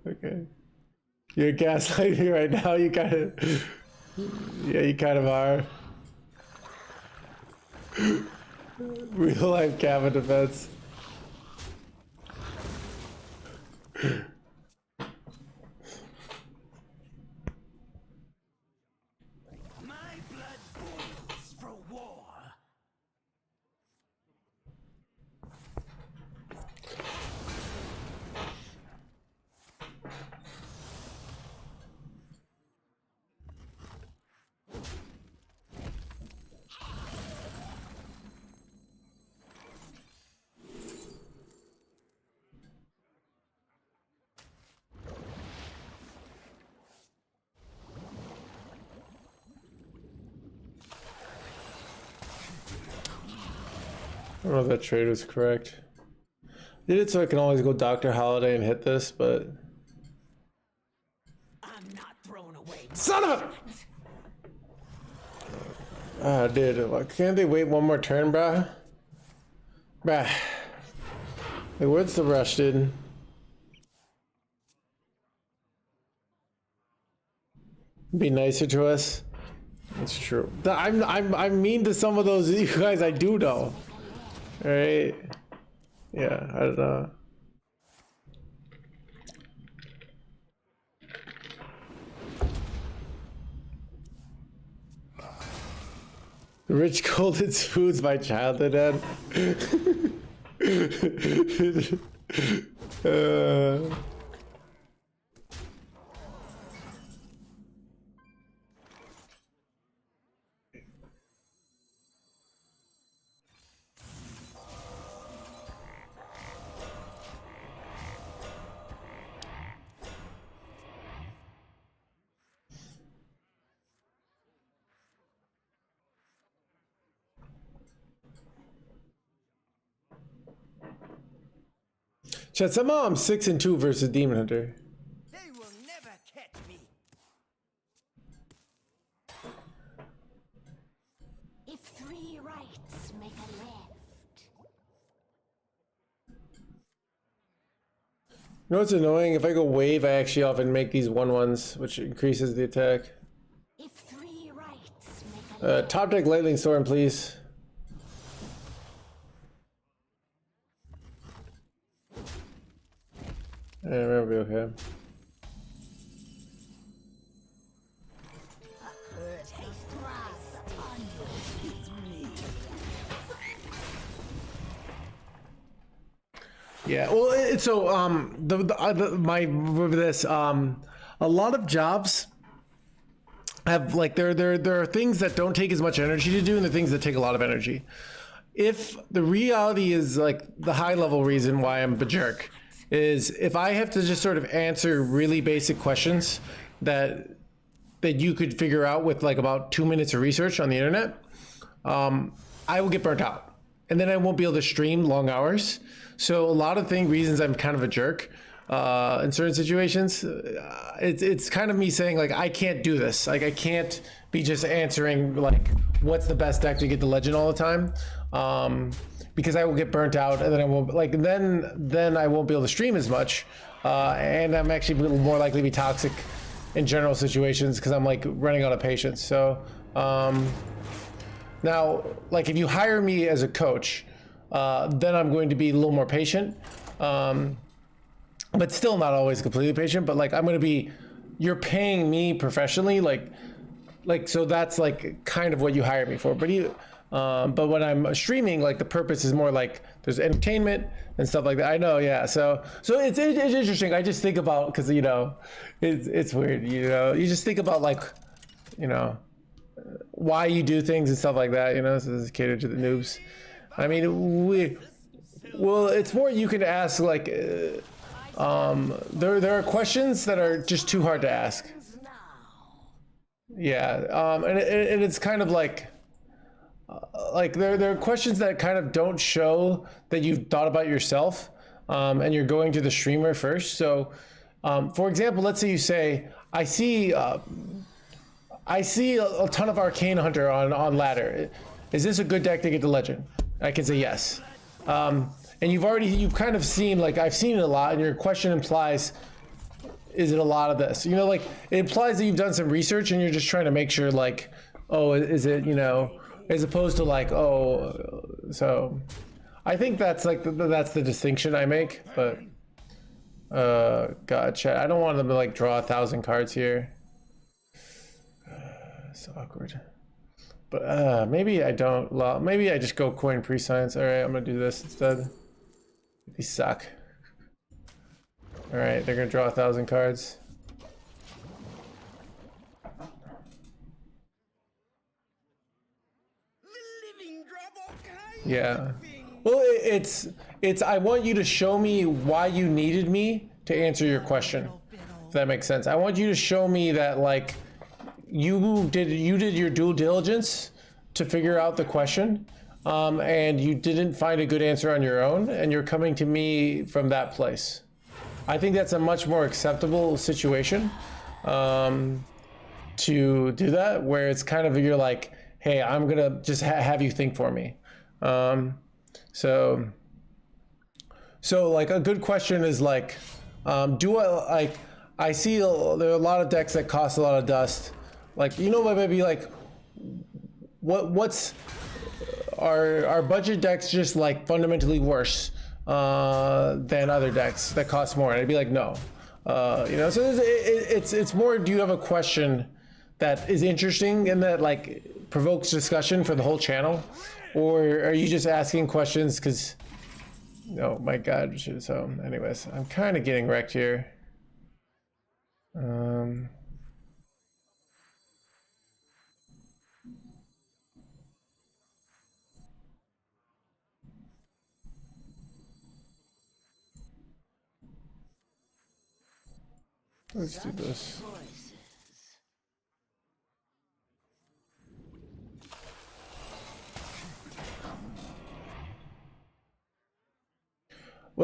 Okay. You're gaslighting me right now, you kind of... Yeah, you kind of are. Real life cabin defense. My blood boils for war. I don't know if that trade was correct. I did it so I can always go Dr. Holiday and hit this, but... I'm not thrown away. Son of a... Ah, dude, can't they wait one more turn, bruh? Bruh. Hey, where's the rush, dude? Be nicer to us. That's true. I'm mean to some of those you guys I do know. All right. Yeah, I don't know. Rich Golden Spoon's my childhood, Ed. Chat, somehow I'm 6-2 versus Demon Hunter. They will never catch me. If 3 rights make a left. You know what's annoying? If I go wave, I actually often make these 1/1s, which increases the attack. If 3 rights make a Top deck Lightning Storm, please. We'll be okay. taste wrath upon you. It's me. Yeah, well, so with this a lot of jobs have like there are things that don't take as much energy to do and the things that take a lot of energy. If the reality is like the high level reason why I'm a jerk is if I have to just sort of answer really basic questions that you could figure out with like about 2 minutes of research on the internet, I will get burnt out, and then I won't be able to stream long hours. So a lot of reasons I'm kind of a jerk in certain situations, it's kind of me saying like I can't do this. Like I can't be just answering like what's the best deck to get the legend all the time, because I will get burnt out, and then I won't like then I won't be able to stream as much, and I'm actually a little more likely to be toxic in general situations because I'm like running out of patience. So now, like if you hire me as a coach, then I'm going to be a little more patient, but still not always completely patient. But like I'm going to be, you're paying me professionally, like so that's like kind of what you hire me for. But when I'm streaming, like the purpose is more like there's entertainment and stuff like that. I know, yeah. So it's interesting. I just think about, because you know, it's weird. You know, you just think about like, you know, why you do things and stuff like that. You know, so this is catered to the noobs. I mean, well, it's more you can ask like, there are questions that are just too hard to ask. Yeah, and it's kind of like there are questions that kind of don't show that you've thought about yourself, and you're going to the streamer first. So, for example, let's say you say, I see a ton of Arcane Hunter on ladder. Is this a good deck to get the legend? I can say yes. And you've kind of seen, like I've seen it a lot, and your question implies, is it a lot of this? You know, like it implies that you've done some research and you're just trying to make sure like, oh, is it, you know, as opposed to like, oh, so I think that's like that's the distinction I make. But God, chat, I don't want them to like draw 1,000 cards here. It's awkward. But maybe I don't. Maybe I just go coin pre-science. All right, I'm gonna do this instead. These suck. All right, they're gonna draw 1,000 cards. Yeah. Well, it's I want you to show me why you needed me to answer your question. If that makes sense. I want you to show me that like you did your due diligence to figure out the question, and you didn't find a good answer on your own, and you're coming to me from that place. I think that's a much more acceptable situation to do that, where it's kind of you're like, hey, I'm gonna just have you think for me. So like a good question is like, do I like, I see there are a lot of decks that cost a lot of dust. Like, you know, maybe like, what's our budget decks just like fundamentally worse than other decks that cost more? And I'd be like, no, you know. So it's more, do you have a question that is interesting and that like provokes discussion for the whole channel, or are you just asking questions because, oh my God. So anyways, I'm kind of getting wrecked here. Let's do this.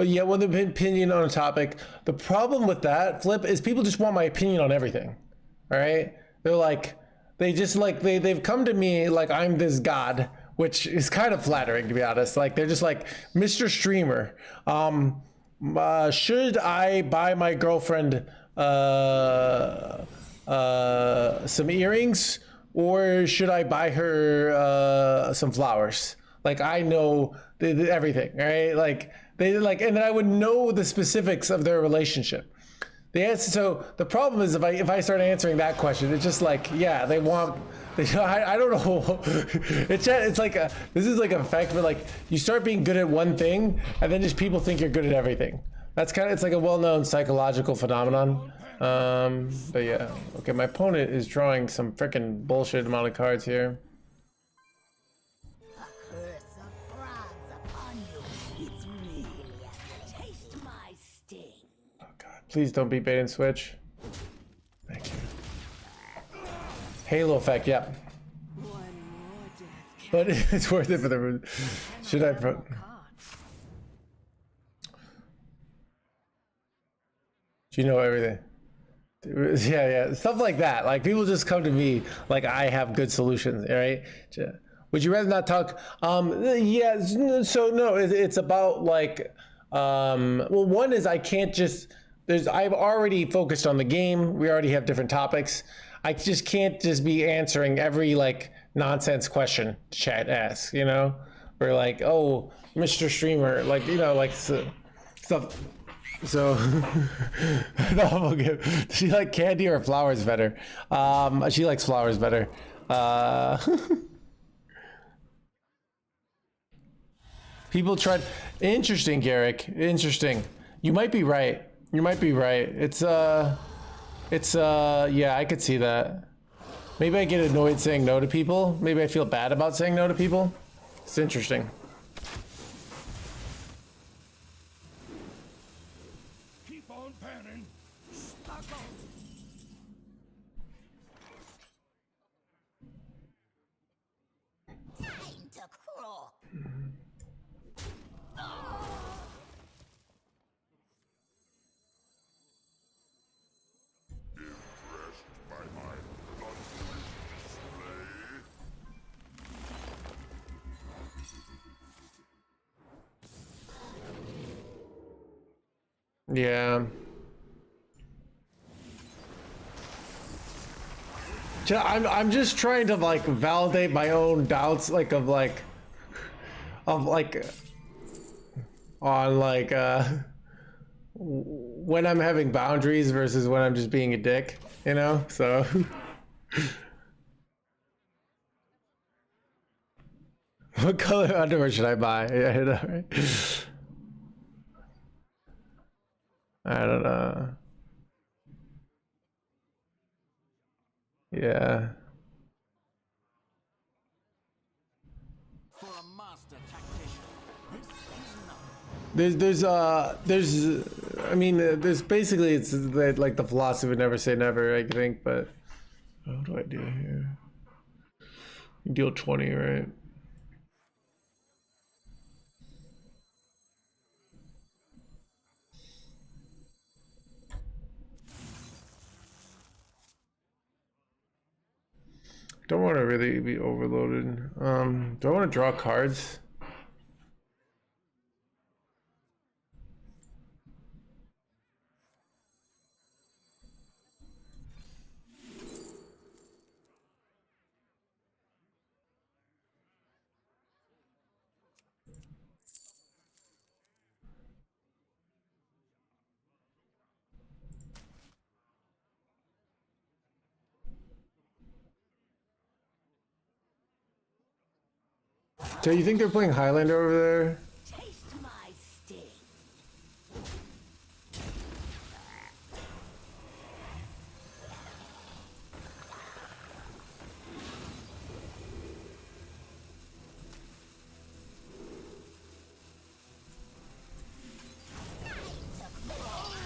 Well, yeah, well, the opinion on a topic. The problem with that, Flip, is people just want my opinion on everything. All right? They're like, they've come to me like I'm this god, which is kind of flattering, to be honest. Like, they're just like, Mr. Streamer, should I buy my girlfriend some earrings, or should I buy her some flowers? Like, I know everything, right? Like, they like, and then I would know the specifics of their relationship. The answer. So the problem is if I start answering that question, it's just like, yeah, they want. I don't know. It's like this is like an effect where like you start being good at one thing, and then just people think you're good at everything. That's kind of, it's like a well-known psychological phenomenon. But yeah, okay. My opponent is drawing some freaking bullshit amount of cards here. Please don't be bait and switch. Thank you. Halo effect, yeah. But it's worth it for the. Should I? Do you know everything? Yeah, stuff like that. Like people just come to me like I have good solutions, right? Would you rather not talk? Yeah. So no, it's about like. Well, one is I can't just. I've already focused on the game. We already have different topics. I just can't just be answering every like nonsense question chat asks, you know? Or like, oh, Mr. Streamer, like, you know, like stuff. So, no, she like candy or flowers better? She likes flowers better. People tried. Interesting, Garrick. Interesting. You might be right. You might be right. Yeah, I could see that. Maybe I get annoyed saying no to people. Maybe I feel bad about saying no to people. It's interesting. Keep on panning. Time to crawl. Yeah. I'm just trying to like validate my own doubts, like on like when I'm having boundaries versus when I'm just being a dick, you know? So what color underwear should I buy? Yeah, I know, right? I don't know. Yeah. For a master tactician, this is I mean, there's basically, it's like the philosophy would never say never, I think, but what do I do here? You deal 20, right? Don't want to really be overloaded. Do I want to draw cards? So you think they're playing Highlander over there? Taste my sting.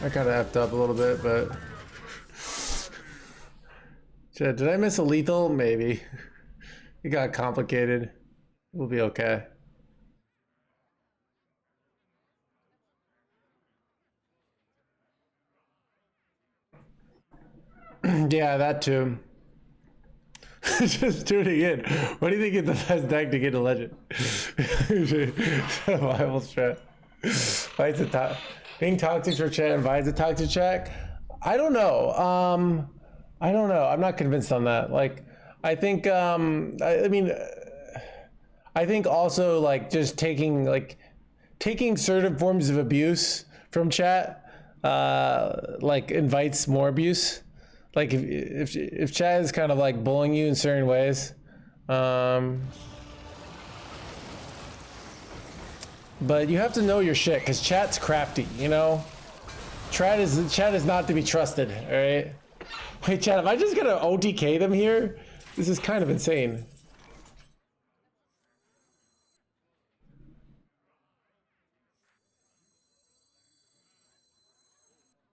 I kind of effed up a little bit, but did I miss a lethal? Maybe. It got complicated. We'll be okay. Yeah, that too. Just tuning in. What do you think is the best deck to get a legend? Survival strat. Invites a being toxic for chat invites a toxic chat. I don't know. I don't know. I'm not convinced on that. Like, I think. I mean, I think also like just taking certain forms of abuse from chat, like invites more abuse. Like if chat is kind of like bullying you in certain ways, but you have to know your shit because chat's crafty, you know. Chat is not to be trusted. All right. Wait, chat. Am I just gonna OTK them here? This is kind of insane.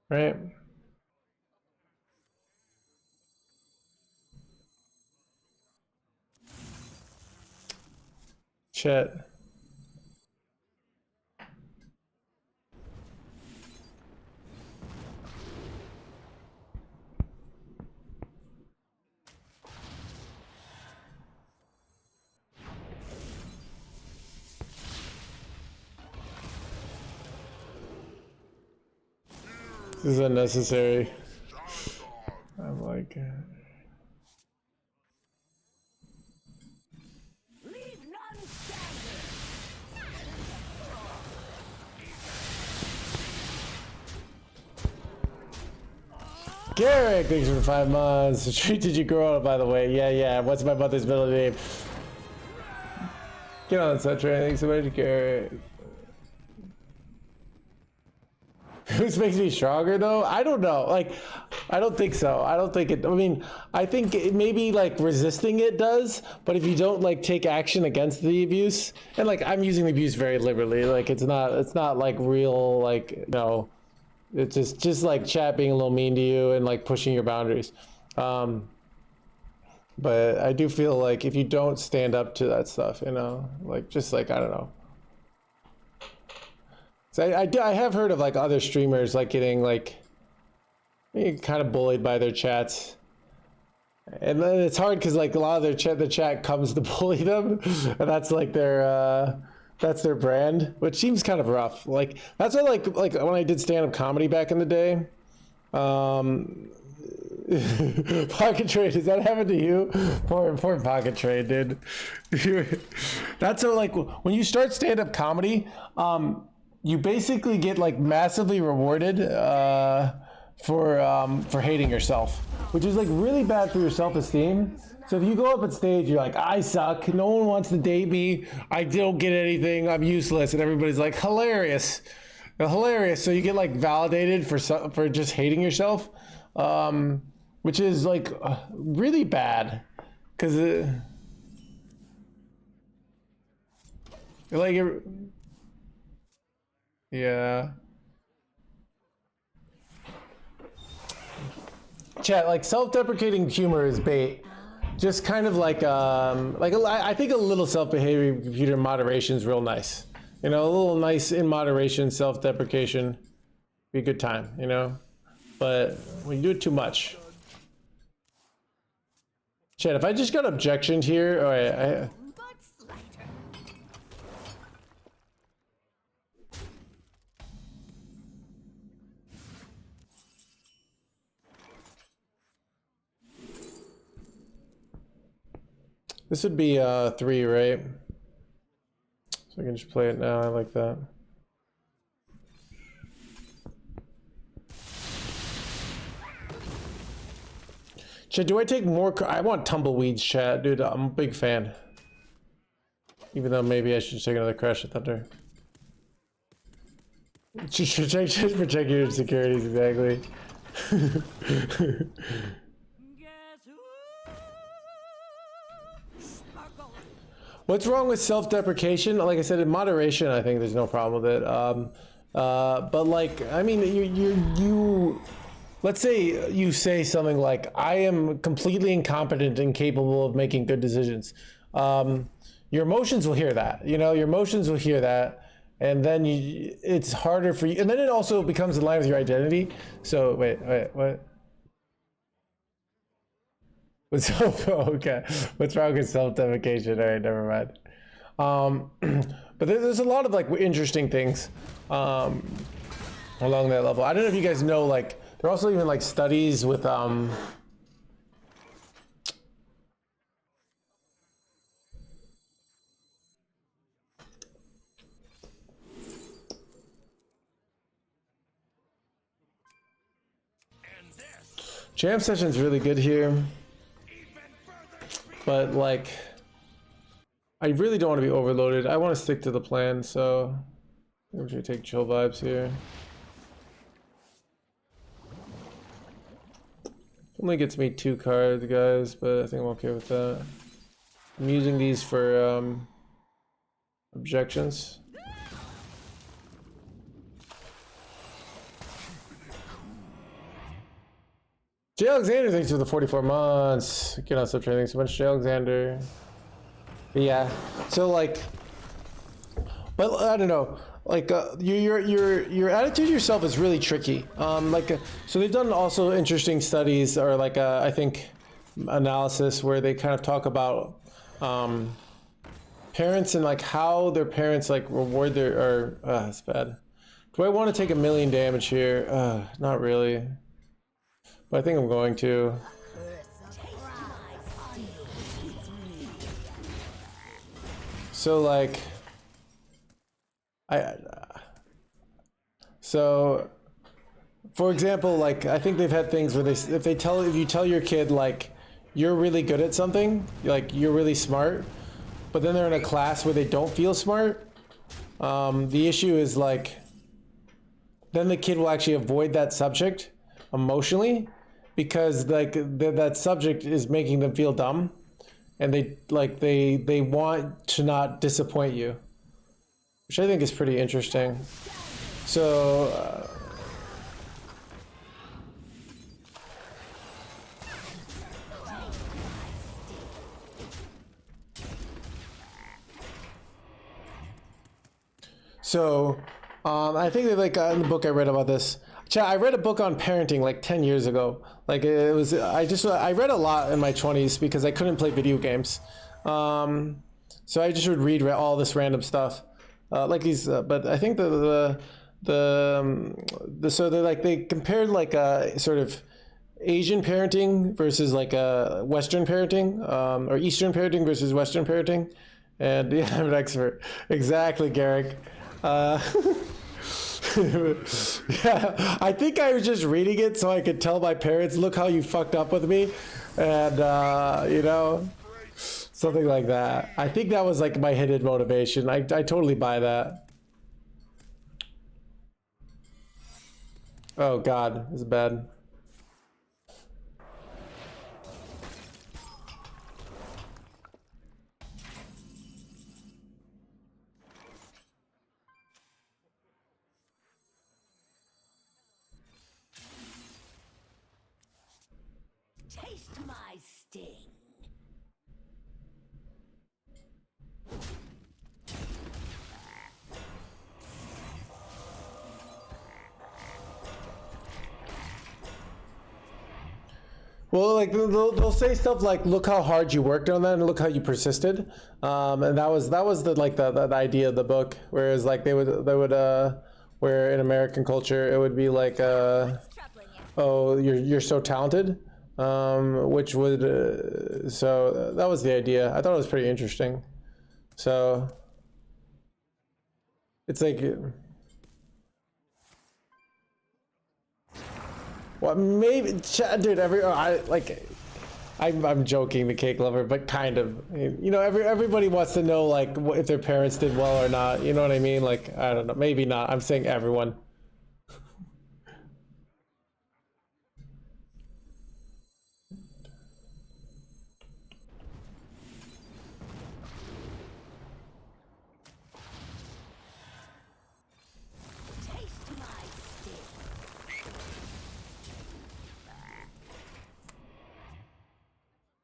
Right. Chat. This is unnecessary. I'm like... Leave none standing. Garrick, thanks for the 5 months. What street did you grow up, by the way? Yeah. What's my mother's middle name? Get on that train. Thanks so much, Garrick. This makes me stronger, though? I don't know. Like, I don't think so. I don't think it... I mean, I think it maybe, like, resisting it does, but if you don't, like, take action against the abuse... And, like, I'm using the abuse very liberally. Like, it's not like, real, like, you know... It's just like chat being a little mean to you and like pushing your boundaries. But I do feel like if you don't stand up to that stuff, you know, like just like, I don't know. So I have heard of like other streamers like getting like kind of bullied by their chats. And then it's hard because like a lot of the chat comes to bully them, and that's like their brand, which seems kind of rough. Like that's why like when I did stand-up comedy back in the day. Pocket trade, does that happen to you? Poor pocket trade, dude. That's so like when you start stand-up comedy, you basically get like massively rewarded for hating yourself, which is like really bad for your self-esteem. So if you go up on stage, you're like, I suck, no one wants to date me, I don't get anything, I'm useless, and everybody's like, hilarious. So you get like validated for just hating yourself, which is like really bad, because yeah. Chat, like self-deprecating humor is bait. Just kind of like I think a little self-behaving computer moderation is real nice. You know, a little nice in moderation self-deprecation be a good time, you know? But when you do it too much. Chat, if I just got objectioned here, all right, this would be 3, right? So I can just play it now. I like that. Chat, do I take more? I want tumbleweeds, chat, dude. I'm a big fan. Even though maybe I should take another Crash of Thunder. Just protect your insecurities, exactly. What's wrong with self-deprecation? Like I said, in moderation, I think there's no problem with it. But like, I mean, you let's say you say something like, I am completely incompetent and incapable of making good decisions. Your emotions will hear that, you know, your emotions will hear that. And then it's harder for you. And then it also becomes in line with your identity. So wait, what? What's okay? What's wrong with self-deprecation? All right, never mind. But there's a lot of like interesting things along that level. I don't know if you guys know, like there are also even like studies with jam session's really good here, but like I really don't want to be overloaded. I want to stick to the plan, so I'm gonna take chill vibes here. Only gets me 2 cards, guys, but I think I'm okay with that. I'm using these for objections. J. Alexander, thanks for the 44 months. Get on sub training so much, J. Alexander. But yeah, so like, but I don't know. Like your attitude yourself is really tricky. So they've done also interesting studies or like I think analysis where they kind of talk about parents and like how their parents like reward their or it's bad. Do I want to take 1,000,000 damage here? Not really, but I think I'm going to. So like. So for example, like I think they've had things where if you tell your kid like you're really good at something, like you're really smart, but then they're in a class where they don't feel smart, the issue is like then the kid will actually avoid that subject emotionally because like that subject is making them feel dumb, and they want to not disappoint you, which I think is pretty interesting. So I think that like in the book I read about this. I read a book on parenting like 10 years ago. Like it was, I read a lot in my 20s because I couldn't play video games. So I just would read all this random stuff. Like these, but I think so they compared like a sort of Asian parenting versus like a Western parenting, or Eastern parenting versus Western parenting, and yeah, I'm an expert. Exactly, Garrick. Yeah, I think I was just reading it so I could tell my parents, look how you fucked up with me, and you know. Something like that. I think that was like my hidden motivation. I totally buy that. Oh God, this is bad. Taste my sting. Well, like they'll say stuff like, "Look how hard you worked on that, and look how you persisted," and that was the idea of the book. Whereas like they would where in American culture it would be like, "Oh, you're so talented," which would so that was the idea. I thought it was pretty interesting. So it's like. Well, maybe, dude. I'm joking, the cake lover, but kind of. You know, everybody wants to know like if their parents did well or not. You know what I mean? Like, I don't know. Maybe not. I'm saying everyone.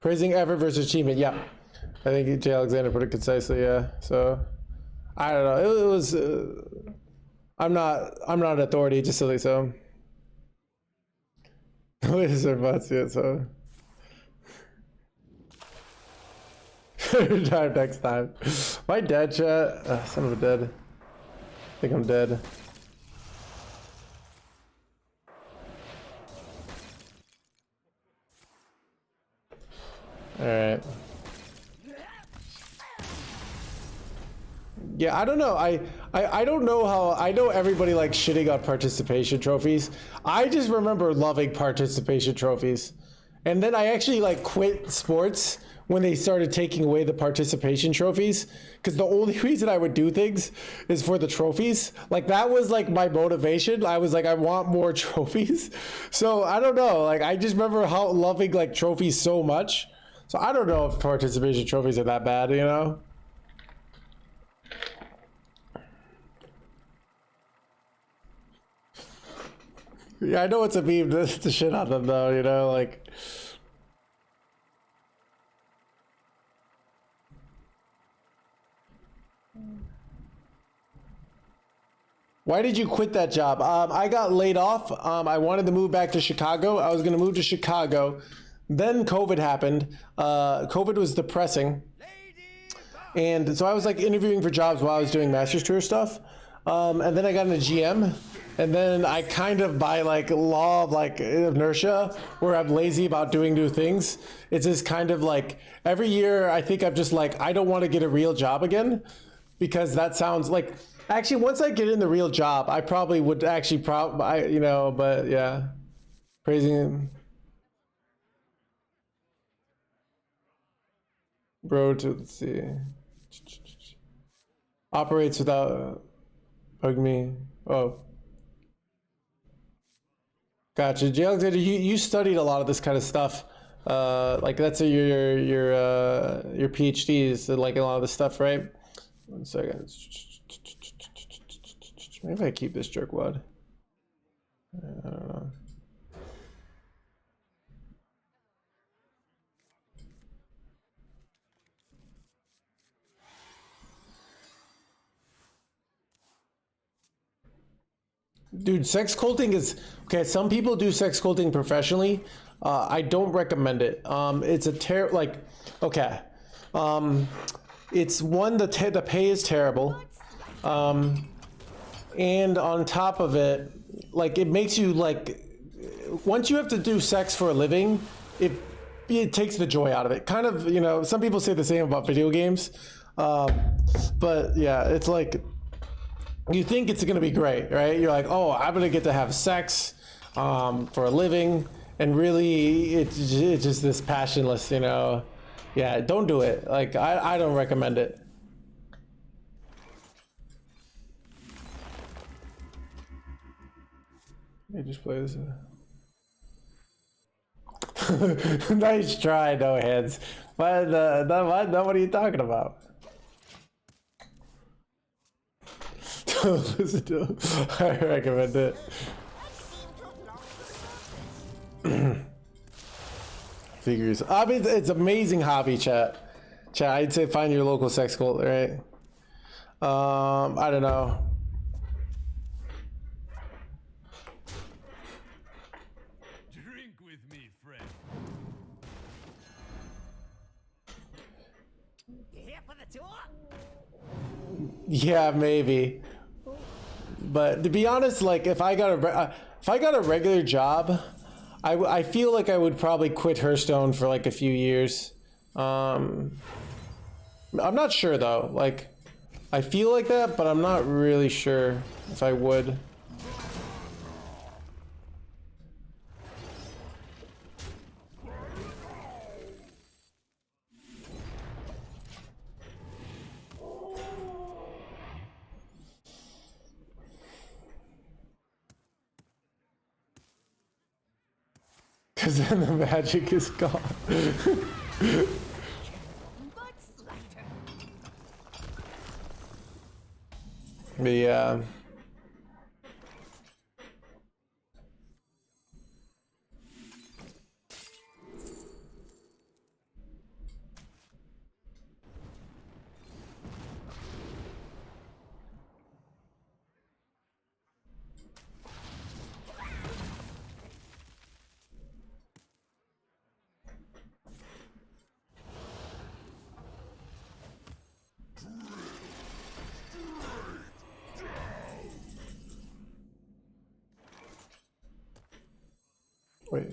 Praising effort versus achievement. Yeah, I think J. Alexander put it concisely. Yeah. So I don't know. It was. I'm not an authority. Just silly. So. Lasers are butts. Yeah. So. Time next time. Am I dead, chat? Son of a dead. I think I'm dead. Alright. Yeah, I don't know. I don't know how. I know everybody likes shitting on participation trophies. I just remember loving participation trophies. And then I actually like quit sports when they started taking away the participation trophies, because the only reason I would do things is for the trophies. Like that was like my motivation. I was like, I want more trophies. So I don't know. Like I just remember how loving like trophies so much. So I don't know if participation trophies are that bad, you know? Yeah, I know it's a meme to shit on them though, you know, like. Why did you quit that job? I got laid off. I wanted to move back to Chicago. I was gonna move to Chicago. Then COVID happened. COVID was depressing. And so I was like interviewing for jobs while I was doing master's tour stuff. And then I got into GM. And then I kind of, by like law of like inertia, where I'm lazy about doing new things, it's just kind of like every year I think I'm just like, I don't want to get a real job again, because that sounds like, actually once I get in the real job, I probably would actually you know, but yeah, praising him. Bro, let's see. Operates without, bug me. Oh. Gotcha. J. Alexander, you studied a lot of this kind of stuff. Like that's your PhDs, like a lot of the stuff, right? 1 second. Maybe I keep this jerkwad. I don't know. Dude, sex culting is okay. Some people do sex culting professionally. I don't recommend it. It's a like, okay. It's one, the pay is terrible. And on top of it, like it makes you like, once you have to do sex for a living, it takes the joy out of it. Kind of, you know, some people say the same about video games. But yeah, it's like, you think it's gonna be great, right? You're like, oh, I'm gonna get to have sex for a living, and really, it's just this passionless, you know. Yeah, don't do it. Like, I don't recommend it. Let me just play this. Nice try, no hands. What are you talking about? Listen to him. I recommend it. Figures. I mean, it's amazing hobby, chat. Chat, I'd say find your local sex cult, right? I don't know. Drink with me, friend. You here for the tour? Yeah, maybe. But to be honest, like if I got a regular job, I feel like I would probably quit Hearthstone for like a few years. I'm not sure though. Like I feel like that, but I'm not really sure if I would. Because then the magic is gone. But yeah. Wait.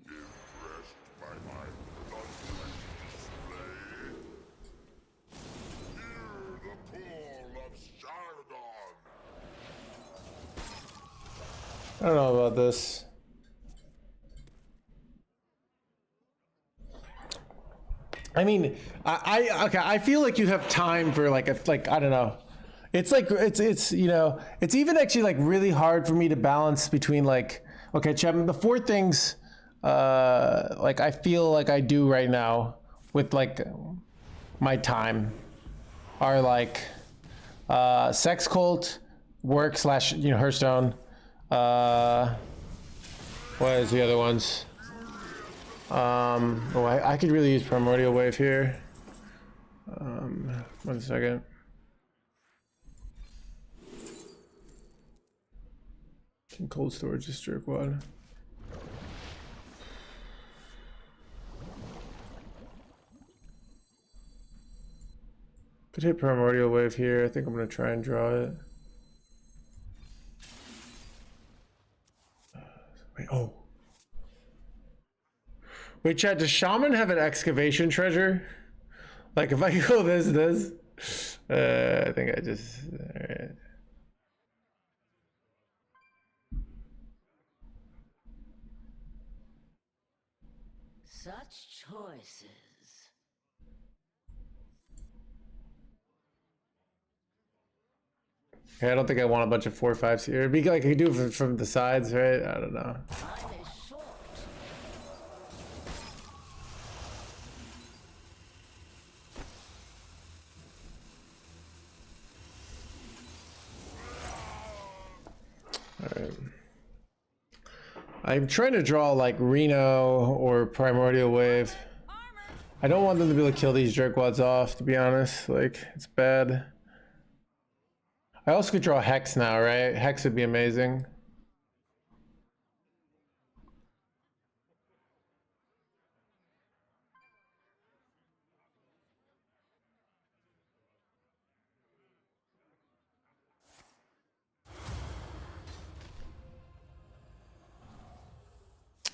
Impressed by my bloodless display? Hear the call of Showdown! I don't know about this. I mean, okay. I feel like you have time for like I don't know. It's like it's you know it's even actually like really hard for me to balance between like okay, Chapman. The four things like I feel like I do right now with like my time are like sex cult, work slash Hearthstone. What is the other ones? Oh, I could really use Primordial Wave here. 1 second. Can cold storage this jerk one. Could hit Primordial Wave here. I think I'm gonna try and draw it. Wait, oh. Wait, Chad, does Shaman have an excavation treasure? Like if I go this, I think I just, all right. Such choices. Okay, I don't think I want a bunch of 4/5s here. It'd be like I could do it from the sides, right? I don't know. Time is short. All right. I'm trying to draw like Reno or Primordial Wave. I don't want them to be able to kill these jerkwads off, to be honest. Like, it's bad. I also could draw Hex now, right? Hex would be amazing.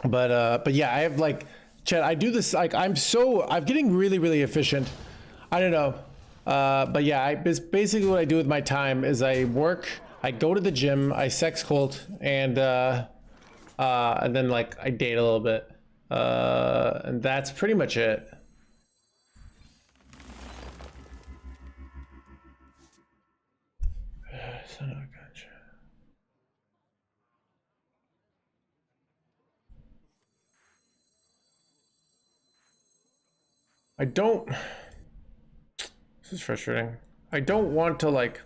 But yeah, I have like, Chad, I do this, like, I'm getting really, really efficient. I don't know. But yeah, basically what I do with my time is I work, I go to the gym, I sex cult, and then like I date a little bit. And that's pretty much it. Son of a gun. I don't. This is frustrating. I don't want to like.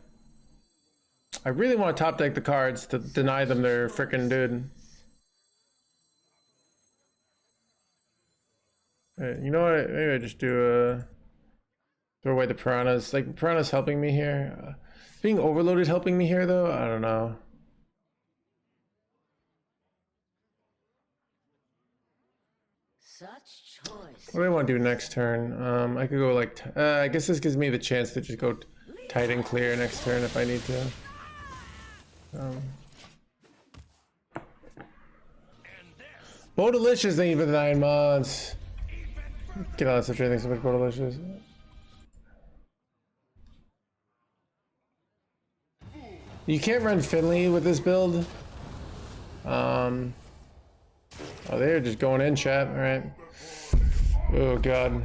I really want to top deck the cards to deny them their frickin' dude. You know what? Maybe I just do throw away the piranhas. Like piranhas helping me here. Being overloaded helping me here though. I don't know. Such choice. What do I want to do next turn? I could go like. I guess this gives me the chance to just go tight and clear next turn if I need to. Bodelicious, thank you for the 9 months. Get on such a thing so much Bodelicious. You can't run Finley with this build. Oh, they're just going in, chat. All right. Oh god.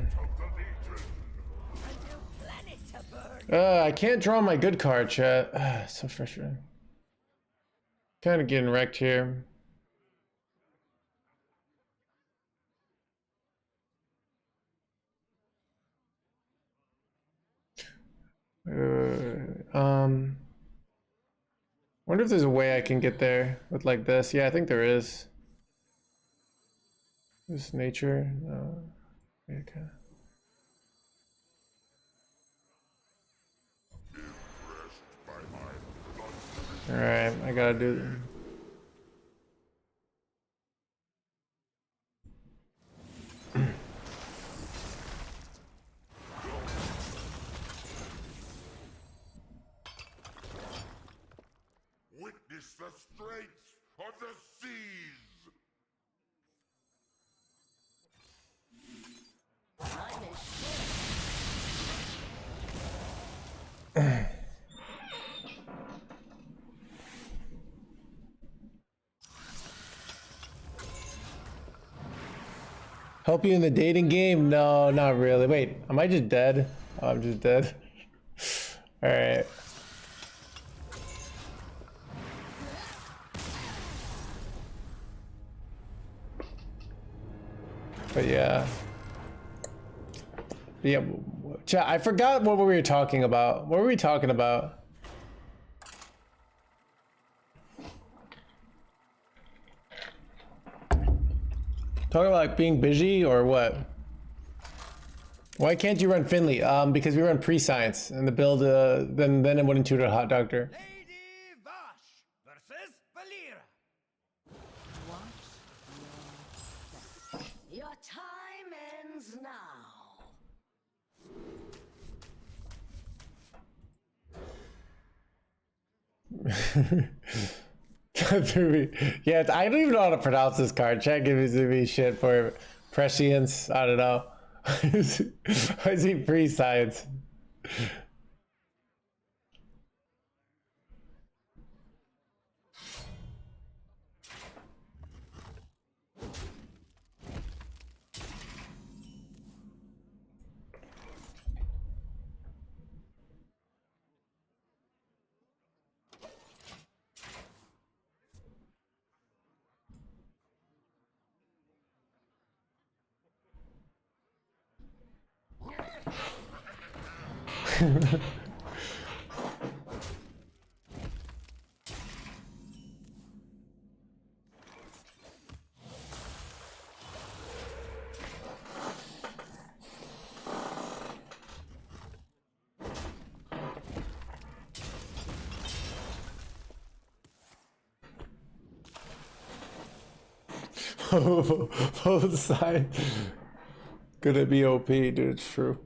I can't draw my good card, chat. So frustrating. Kind of getting wrecked here. Wonder if there's a way I can get there with like this. Yeah, I think there is. This nature. Okay. All right, I gotta do. Help you in the dating game? No, not really. Wait, am I just dead? Oh, I'm just dead. All right. But yeah. Yeah, chat, I forgot what we were talking about. What were we talking about? Talking about like being busy or what? Why can't you run Finley? Because we run pre-science and the build, then it went into the hot doctor. Lady Vash versus Valera. Your time ends now. Yeah, I don't even know how to pronounce this card. Chat gives me shit for prescience. I don't know. I see pre-science. Both sides. Gonna be OP, dude. It's true.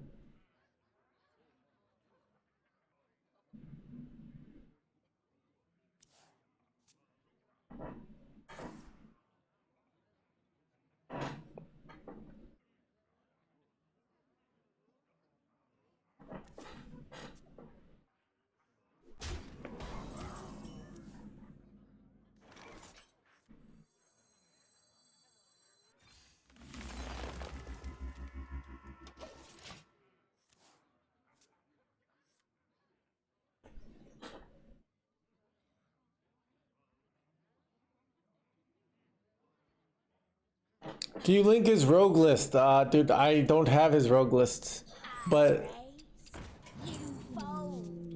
Do you link his rogue list? Dude, I don't have his rogue lists, but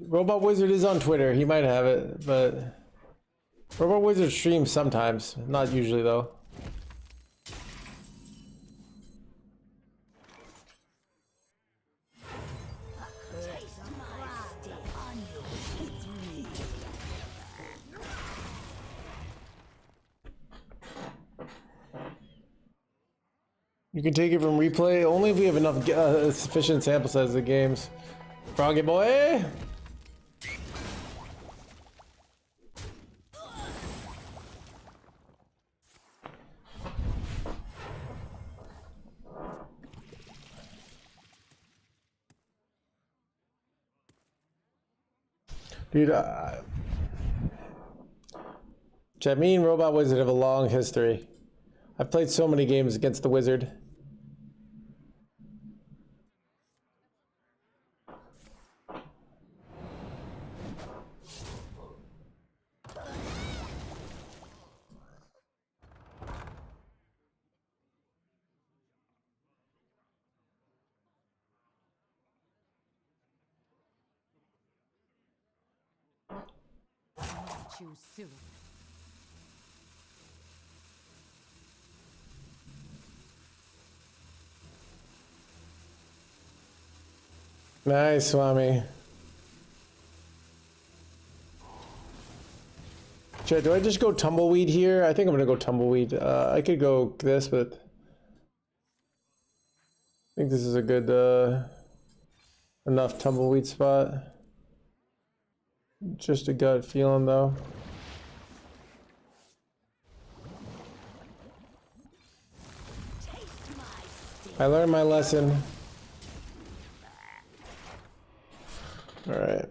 Robot Wizard is on Twitter. He might have it, but Robot Wizard streams sometimes, not usually though. You can take it from replay only if we have enough sufficient sample size of the games. Froggy boy. Dude, me and Robot Wizard have a long history. I've played so many games against the Wizard. Choose soon. Nice, Swami. Chat, do I just go Tumbleweed here? I think I'm gonna go Tumbleweed. I could go this, but I think this is a good enough Tumbleweed spot. Just a gut feeling though. I learned my lesson. All right.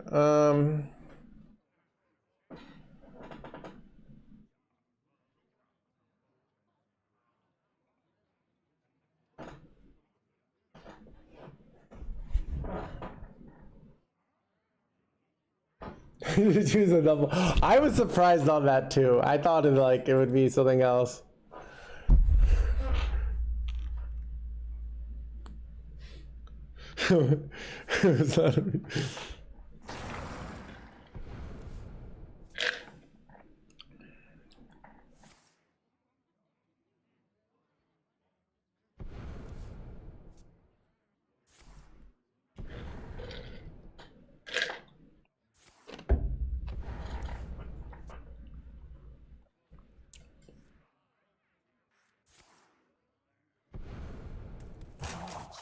Choose a double. I was surprised on that too. I thought it would be something else. It's not-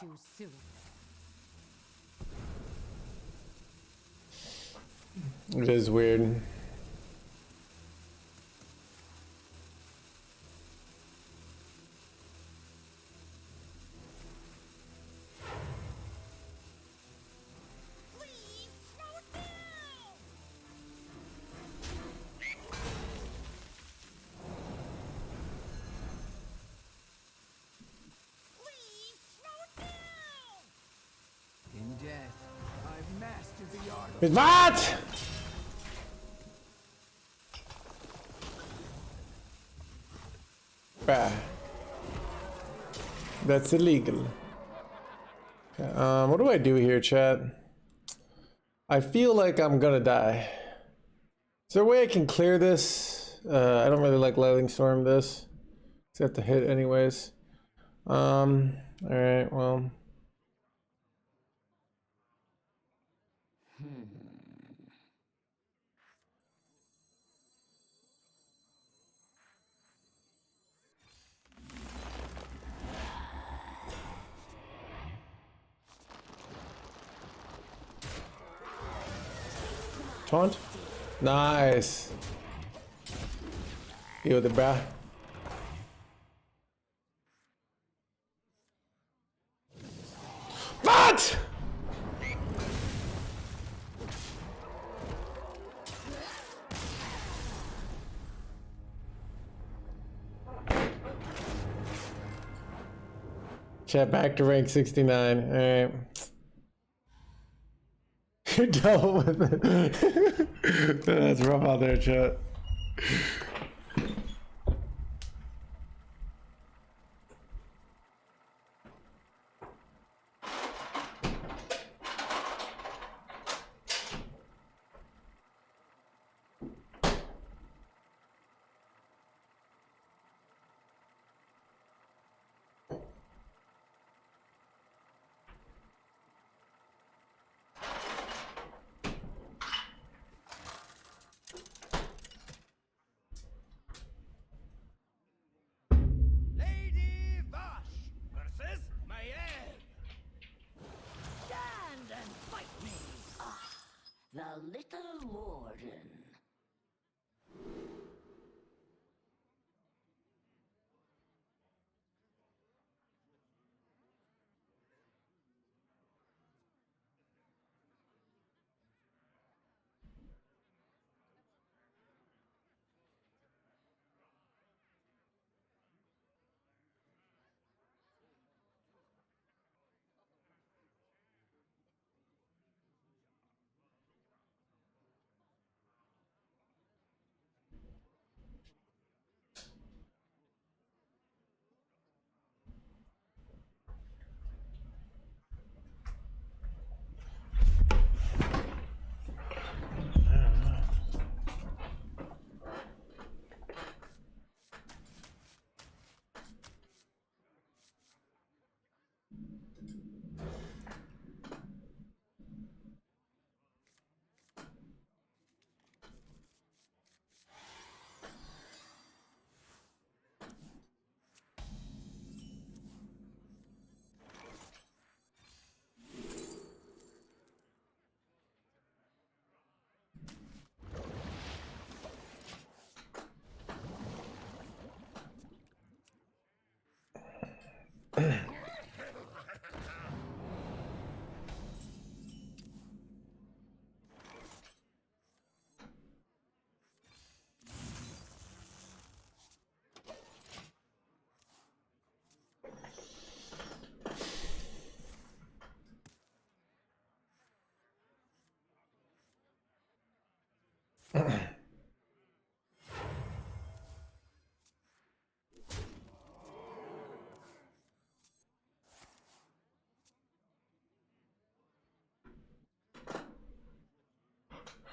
Too soon. It is weird. Please slow down! Please slow down! In death, I've mastered the art of... It's what? Bah. That's illegal. Okay, what do I do here, chat? I feel like I'm gonna die. Is there a way I can clear this? I don't really like Lightning Storm this. I have to hit anyways. Alright, well. Taunt? Nice. Deal with it, bruh. What? Chat back to rank 69. Alright. You're double with it. That's rough out there, chat. Lady Vosh versus Mayev. Stand and fight me! Ah, the little warden.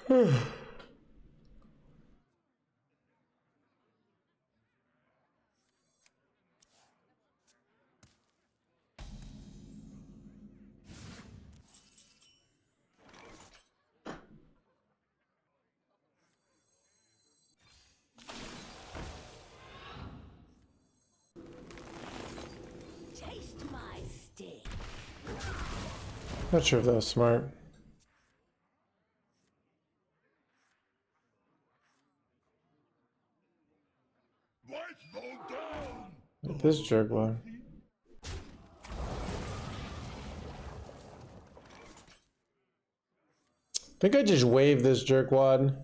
Taste my sting. Not sure if that was smart. Lights go down! This jerk one. I think I just wave this jerkwad.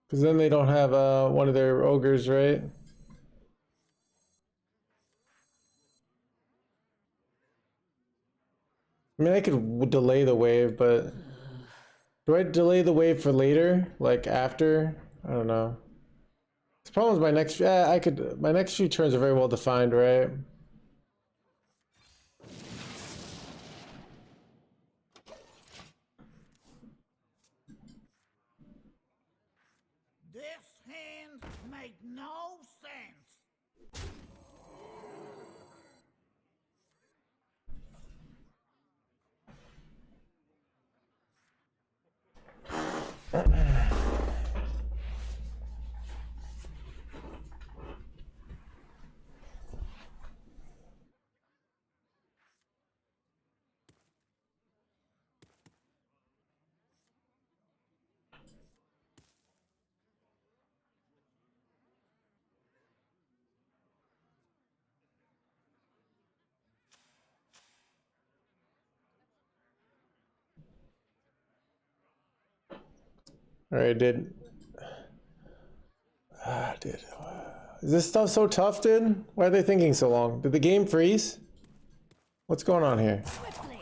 Because then they don't have one of their ogres, right? I mean, I could delay the wave, but do I delay the wave for later? Like after? I don't know. The problem is my next, my next few turns are very well defined, right? This hand make no sense. Alright, dude. Dude. Is this stuff so tough, dude? Why are they thinking so long? Did the game freeze? What's going on here? Swiftly.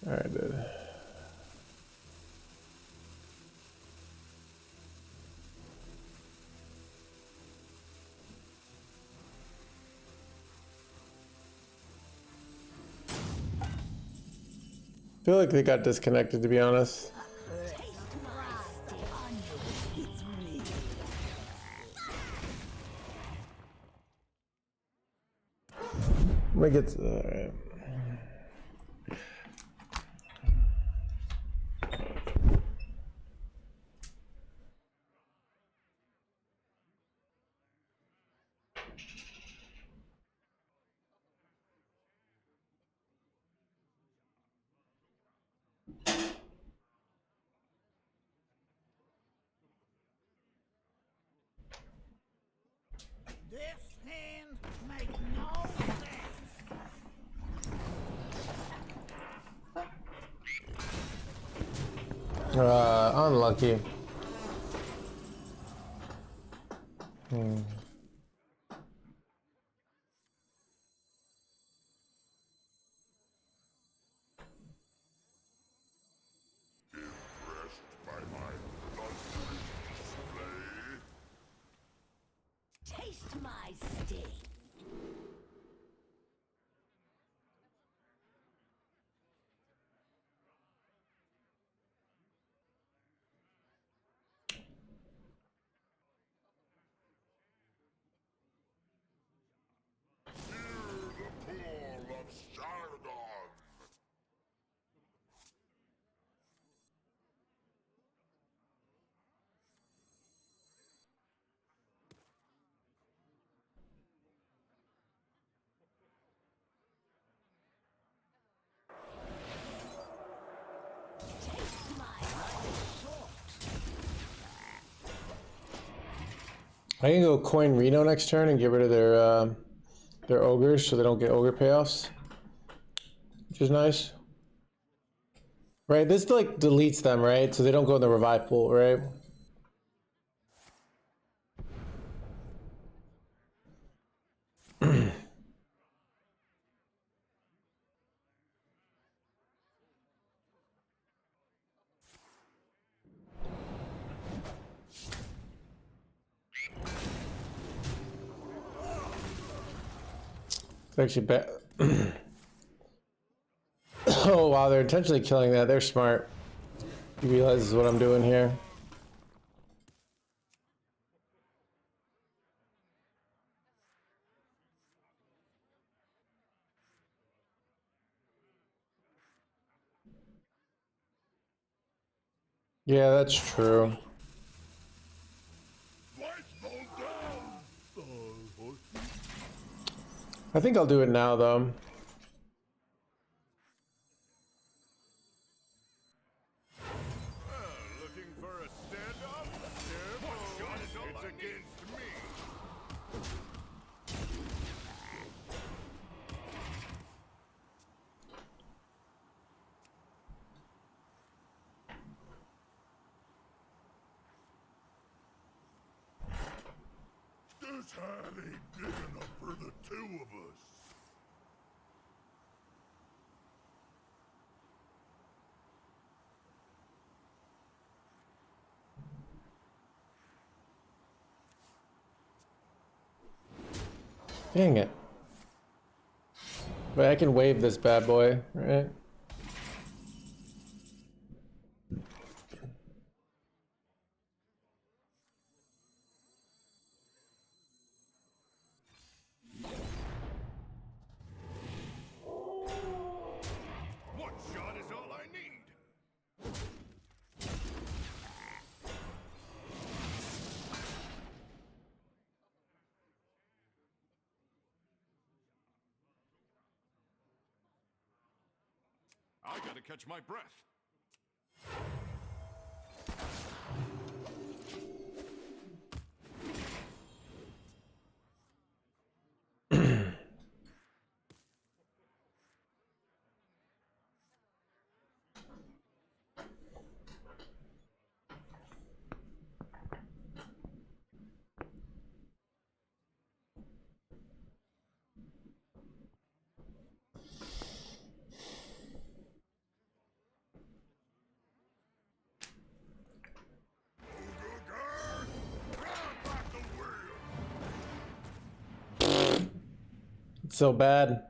Alright, dude. I feel like they got disconnected, to be honest. Taste my sting. It's me. Let me get. Alright. This hand make no sense. Unlucky. Impressed by my thundering display? Taste my sting. Hear the call of Showdown! Taste my sword. I can go coin Reno next turn and get rid of their ogres so they don't get ogre payoffs, which is nice. Right, this like deletes them, right? So they don't go in the revive pool, right? It's actually bad. Oh wow, they're intentionally killing that. They're smart. He realizes what I'm doing here. Yeah, that's true. I think I'll do it now, though. Looking for a standoff? One shot is all it's against me. This hand ain't big enough for the two of us. Dang it. But I can wave this bad boy, right? One shot is all I need. I gotta catch my breath. It's so bad.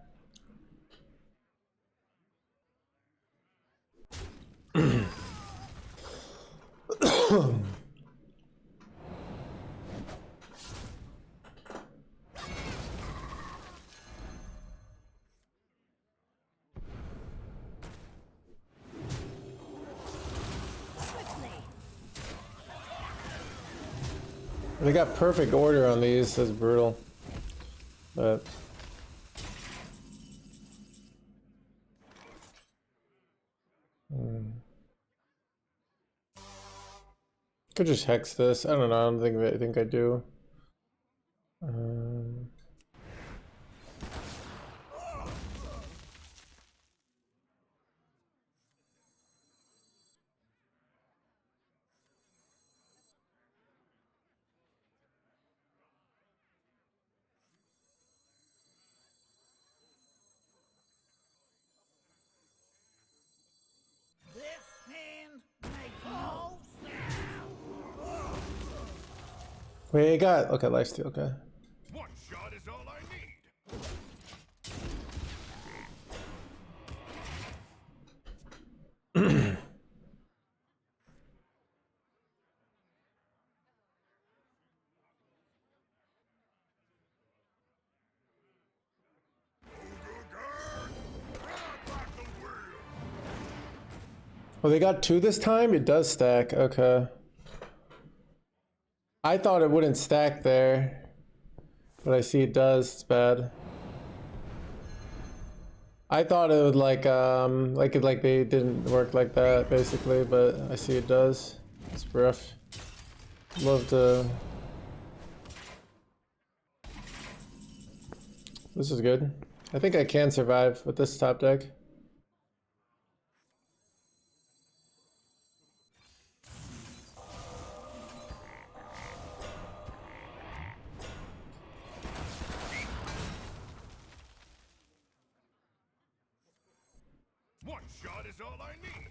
They got perfect order on these. That's brutal. But could just hex this. I don't know. I don't think I think I do. This hand makes no sound. Wait, I got okay. Lifesteal. Okay. One shot is all I need. Well, they got two this time. It does stack. Okay. I thought it wouldn't stack there, but I see it does. It's bad. I thought it would like they didn't work like that basically, but I see it does. It's rough. Love to. This is good. I think I can survive with this top deck. One shot is all I need.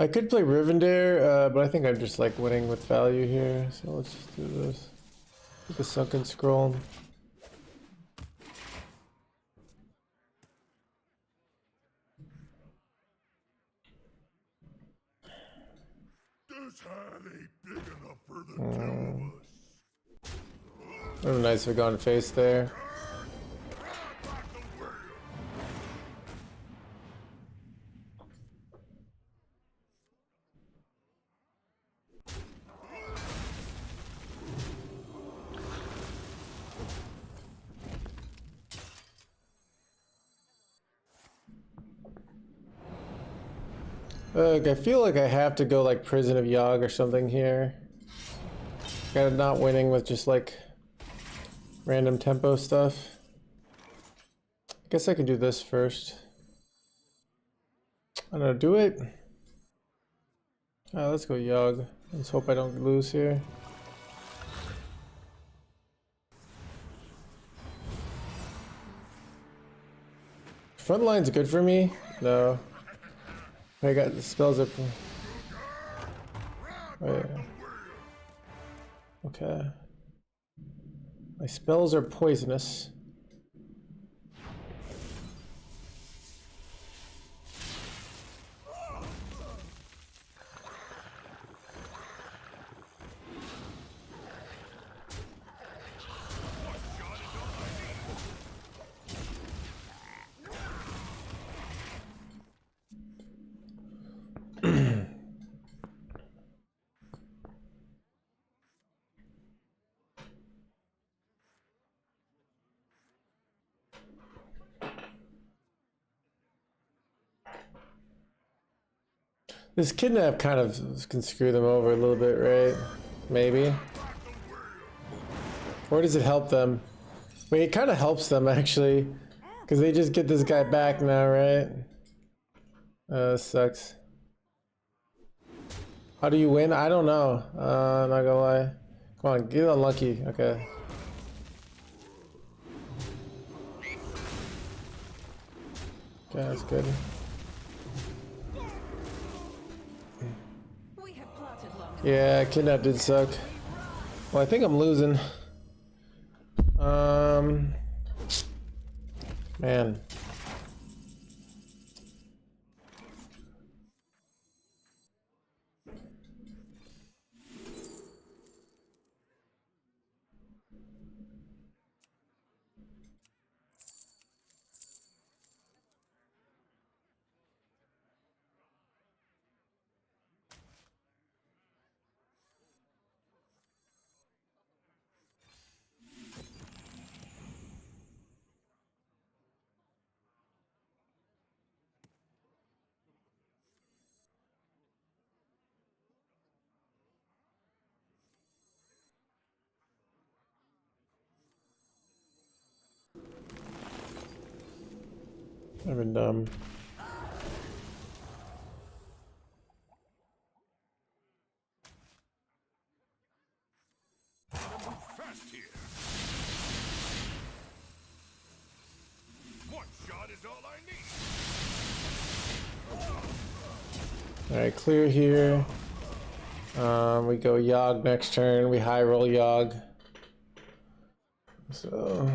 I could play Rivendare, but I think I'm just like winning with value here. So let's just do this. With the Sunken Scroll. This hand ain't big enough for the two of us. What a nice Vagon face there. I feel like I have to go like Prison of Yogg or something here. Kind of not winning with just like random tempo stuff. Guess I can do this first. I don't know, do it. Let's go Yogg. Let's hope I don't lose here. Front line's good for me. No. I got the spells up. Oh, yeah. Okay. My spells are poisonous. This kidnap kind of can screw them over a little bit, right? Maybe. Or does it help them? Wait, it kind of helps them actually. Because they just get this guy back now, right? Sucks. How do you win? I don't know. Not gonna lie. Come on, get unlucky. Okay. Okay, that's good. Yeah, kidnap did suck. Well, I think I'm losing. Man. I've been dumb. Fast here. One shot is all I need. Alright, clear here. We go Yogg next turn. We high roll Yogg. So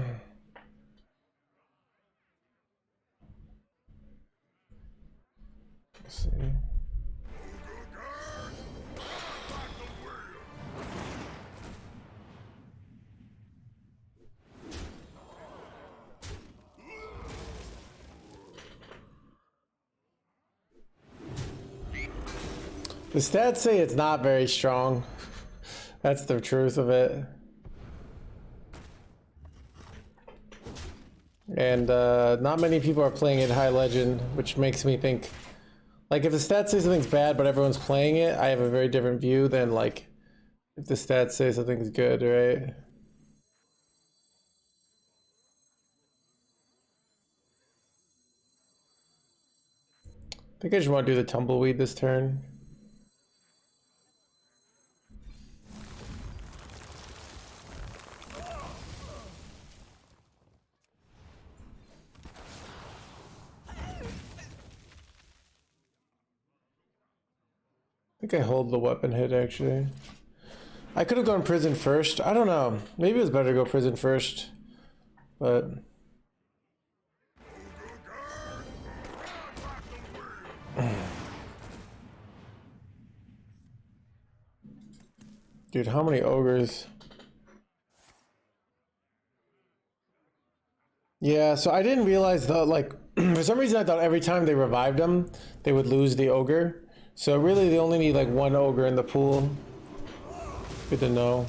let's see. The stats say it's not very strong. That's the truth of it. And not many people are playing it high legend, which makes me think, like, if the stats say something's bad but everyone's playing it, I have a very different view than like if the stats say something's good, right? I think I just want to do the tumbleweed this turn. think I hold the weapon hit actually. I could have gone prison first. I don't know. Maybe it was better to go prison first. But dude, how many ogres? Yeah, so I didn't realize though, like, for some reason I thought every time they revived them, they would lose the ogre. So really they only need like one ogre in the pool. Good to know.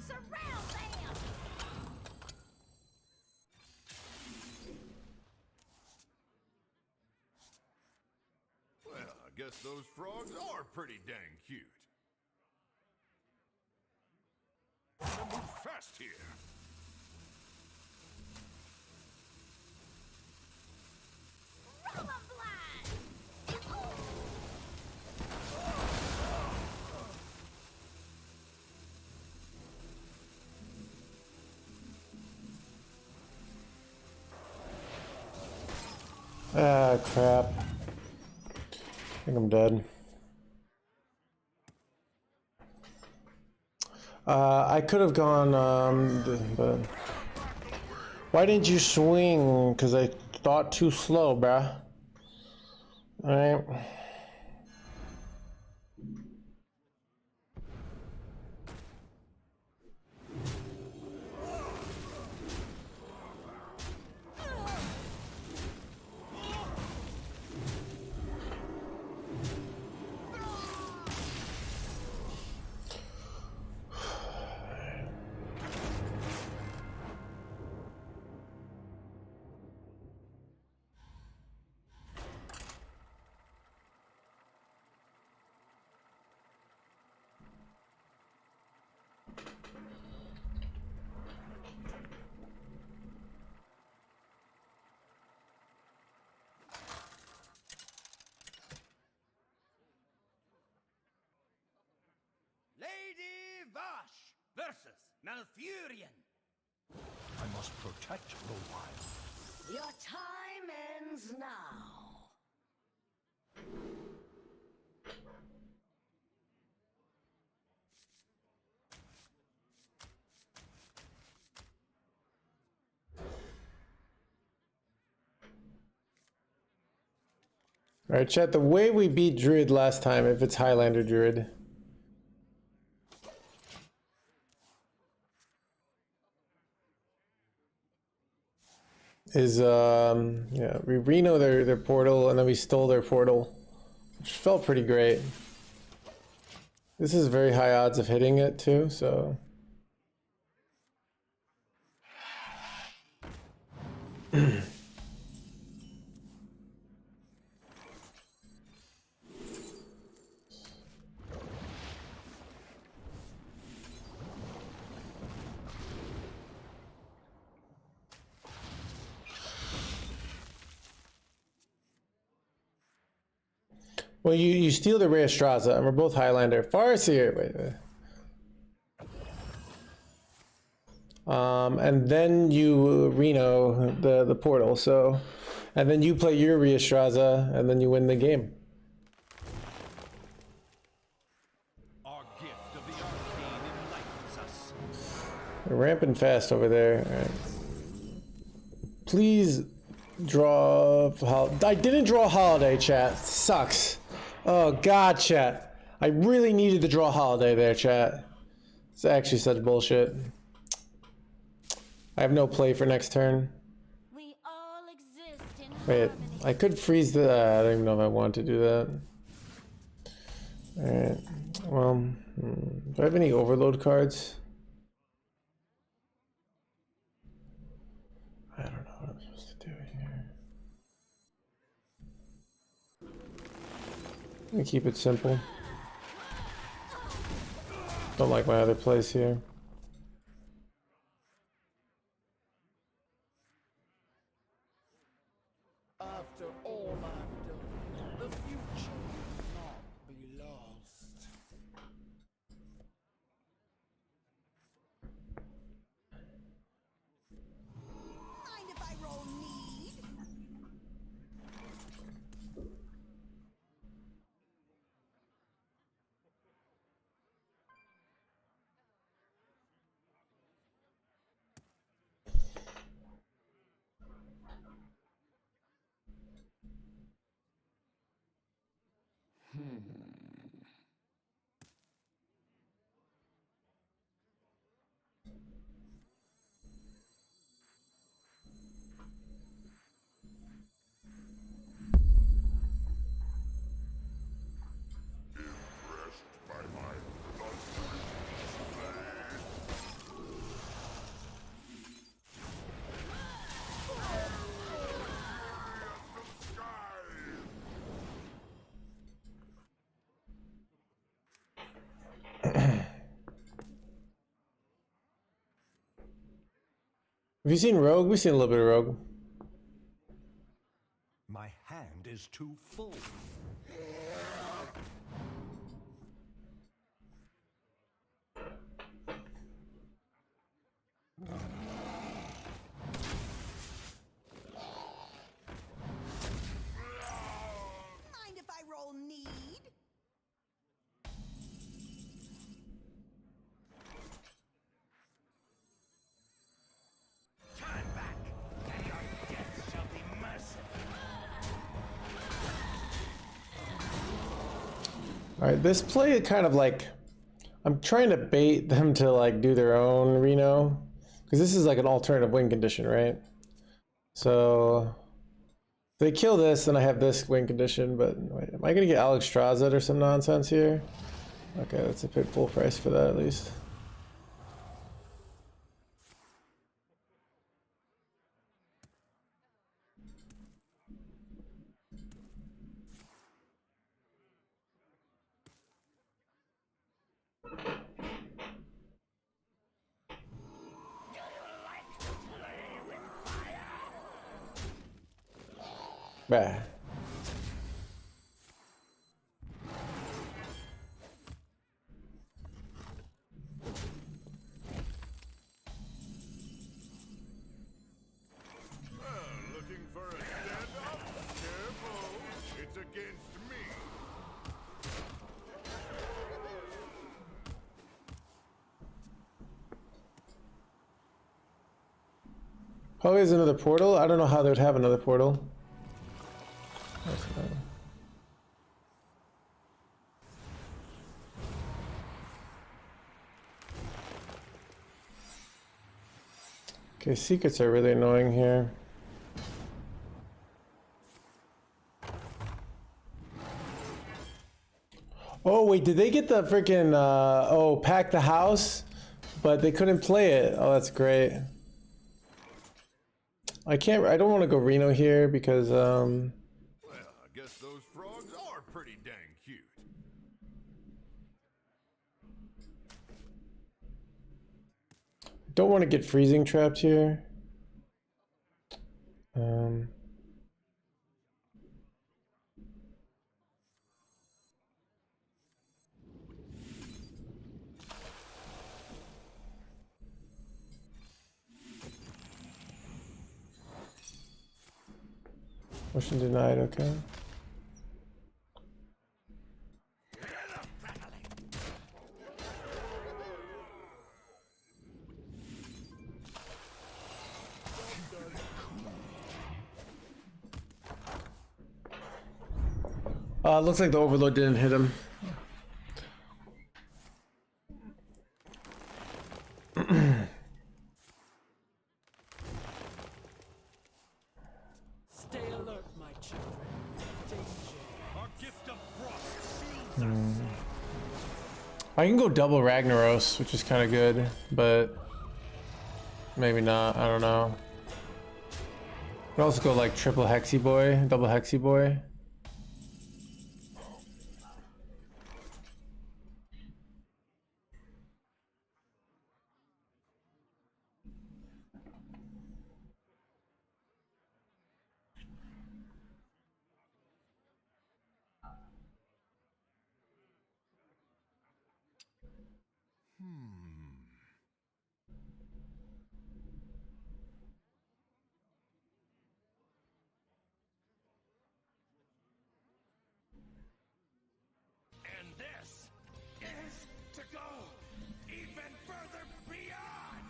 Surround them! Well, I guess those frogs are pretty dang cute. Gotta move fast here. Rub 'em blind! Ah, crap. I think I'm dead. I could have gone, but why didn't you swing? Because I thought too slow, bruh. Alright. Lady Vash versus Malfurion. I must protect the wild. Your time ends now. Alright, chat, the way we beat Druid last time, if it's Highlander Druid, is yeah, we reno their portal and then we stole their portal, which felt pretty great. This is very high odds of hitting it too, so well, you steal the Reastraza, and we're both Highlander. Farseer, wait. And then you reno the portal, so, and then you play your Reastraza, and then you win the game. Our gift of the arcane enlightens us. We're ramping fast over there. All right. Please draw. I didn't draw Holiday, chat. Sucks. Oh god, chat. I really needed to draw Holiday there, chat. It's actually such bullshit. I have no play for next turn. We all exist in Wait, harmony. I could freeze the. I don't even know if I want to do that. Alright, well, do I have any overload cards? I don't know what I'm supposed to do here. Let me keep it simple. Don't like my other plays here. After all I've done, the future will not be lost. Mind if I roll need? Impressed by my thunderous plan? The skies! Have you seen Rogue? We've seen a little bit of Rogue. My hand is too full. Mind if I roll need? Turn back, and your death shall be merciful. Alright, this play kind of like, I'm trying to bait them to like do their own Reno, because this is like an alternative win condition, right? So if they kill this, then I have this win condition, but wait, am I gonna get Alex Strazed or some nonsense here? Okay, that's a bit full price for that at least. Bah. Looking for a standoff? Careful, it's against me. Probably has another portal. I don't know how they would have another portal. That's fine. Okay, secrets are really annoying here. Oh wait, did they get the freaking oh, pack the house, but they couldn't play it? Oh, that's great. I don't want to go Reno here because Well, I guess those frogs are pretty dang cute. don't want to get freezing trapped here. Motion denied, okay. Looks like the overload didn't hit him. I can go double Ragnaros, which is kind of good, but maybe not. I don't know. I could also go like triple Hexy Boy, double Hexy Boy. And this is to go even further beyond.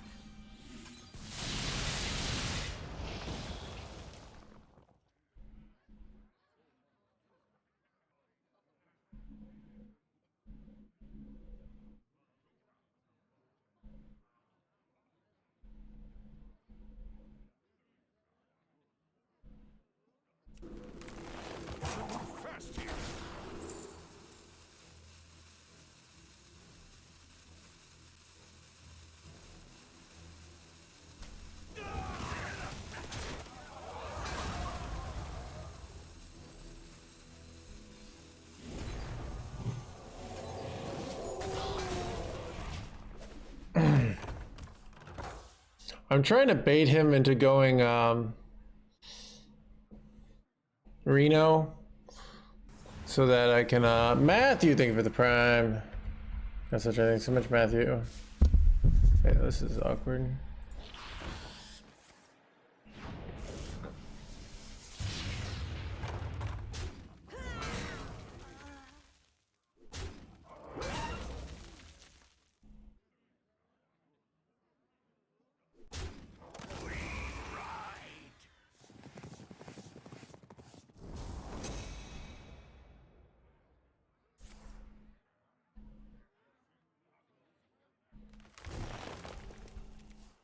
Fast here. I'm trying to bait him into going Reno so that I can Matthew, thank you for the prime. That's such a thing. So much Matthew. Okay, this is awkward.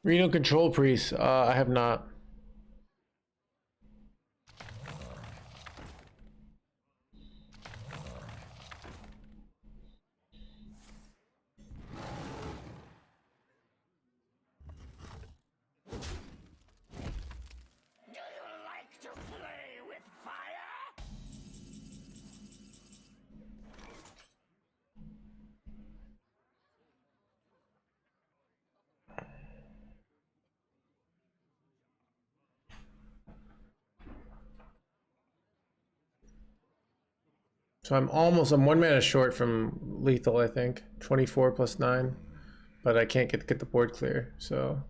Reno Control Priest. I have not. Do you like to play with fire? So I'm 1 mana short from lethal, I think. 24 plus 9. But I can't get the board clear, so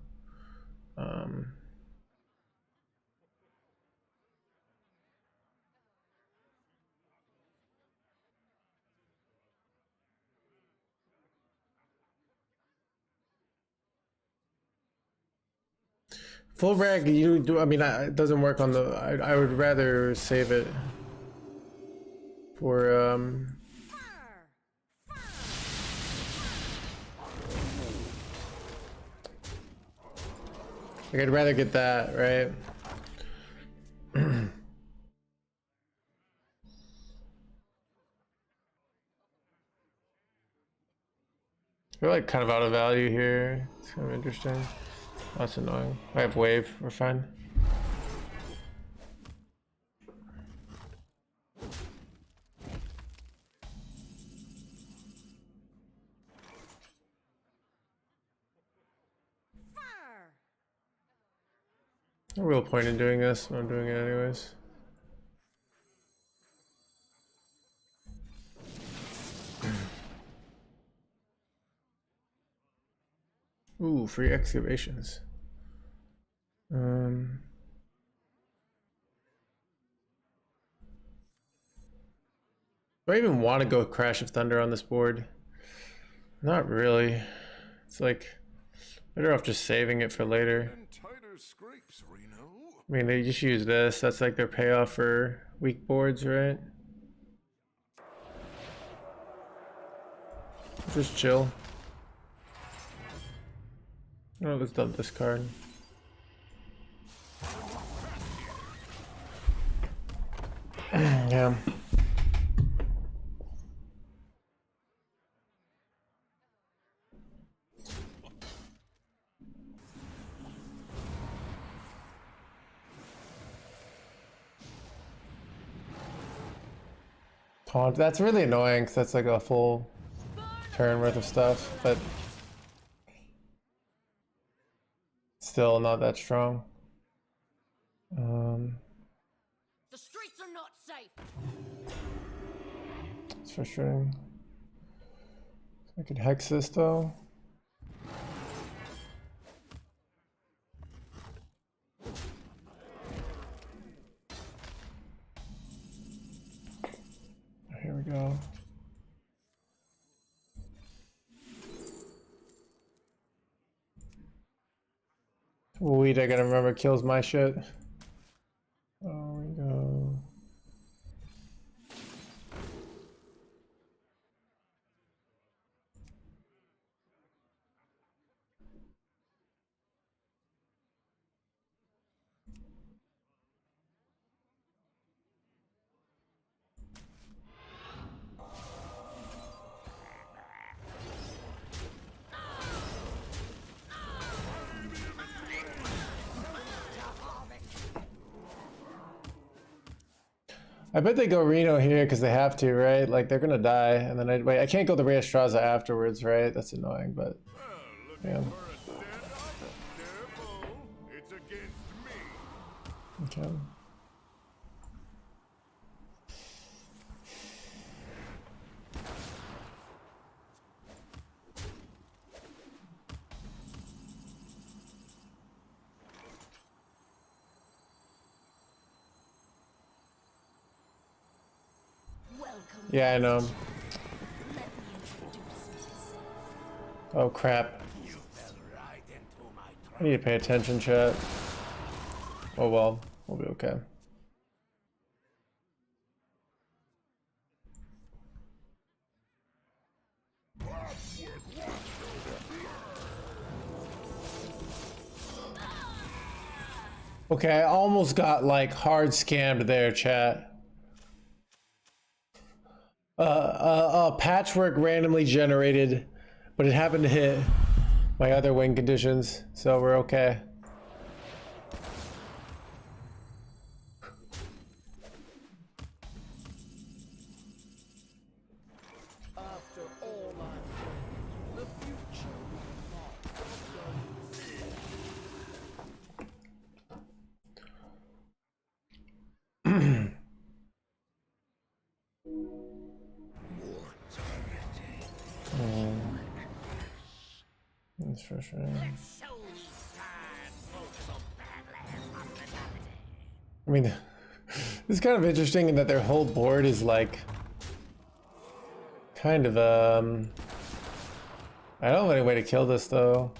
full rag, you do. I mean, it doesn't work on the. I would rather save it for like I'd rather get that, right? We're like kind of out of value here. It's kind of interesting. That's annoying. I have wave. We're fine. No real point in doing this, but I'm doing it anyways. Ooh, free excavations. Do I even want to go Crash of Thunder on this board? Not really. It's like better off just saving it for later. And tighter scrapes, Reno. I mean, they just use this. That's like their payoff for weak boards, right? Just chill. Oh, let's dump this card. Yeah. Taunt. That's really annoying because that's like a full turn worth of stuff, but still not that strong. The streets are not safe. It's frustrating. I could hex this though. Here we go. Weed, I gotta remember, kills my shit. Oh, we go. I bet they go Reno here because they have to, right? Like they're gonna die, and then wait. I can't go the Reastraza afterwards, right? That's annoying, but yeah. It's against me. Okay. Welcome. Yeah, I know. Let me introduce myself. Oh crap. You fell right into my I need to pay attention, chat. Oh well, we'll be okay. Okay, I almost got like hard scammed there, chat. Patchwork randomly generated, but it happened to hit my other wing conditions, so we're okay. After all I've done, the future will not go easy. That's frustrating. So we stand folks of Badlands hospitality. I mean, it's kind of interesting in that their whole board is like kind of I don't have any way to kill this though.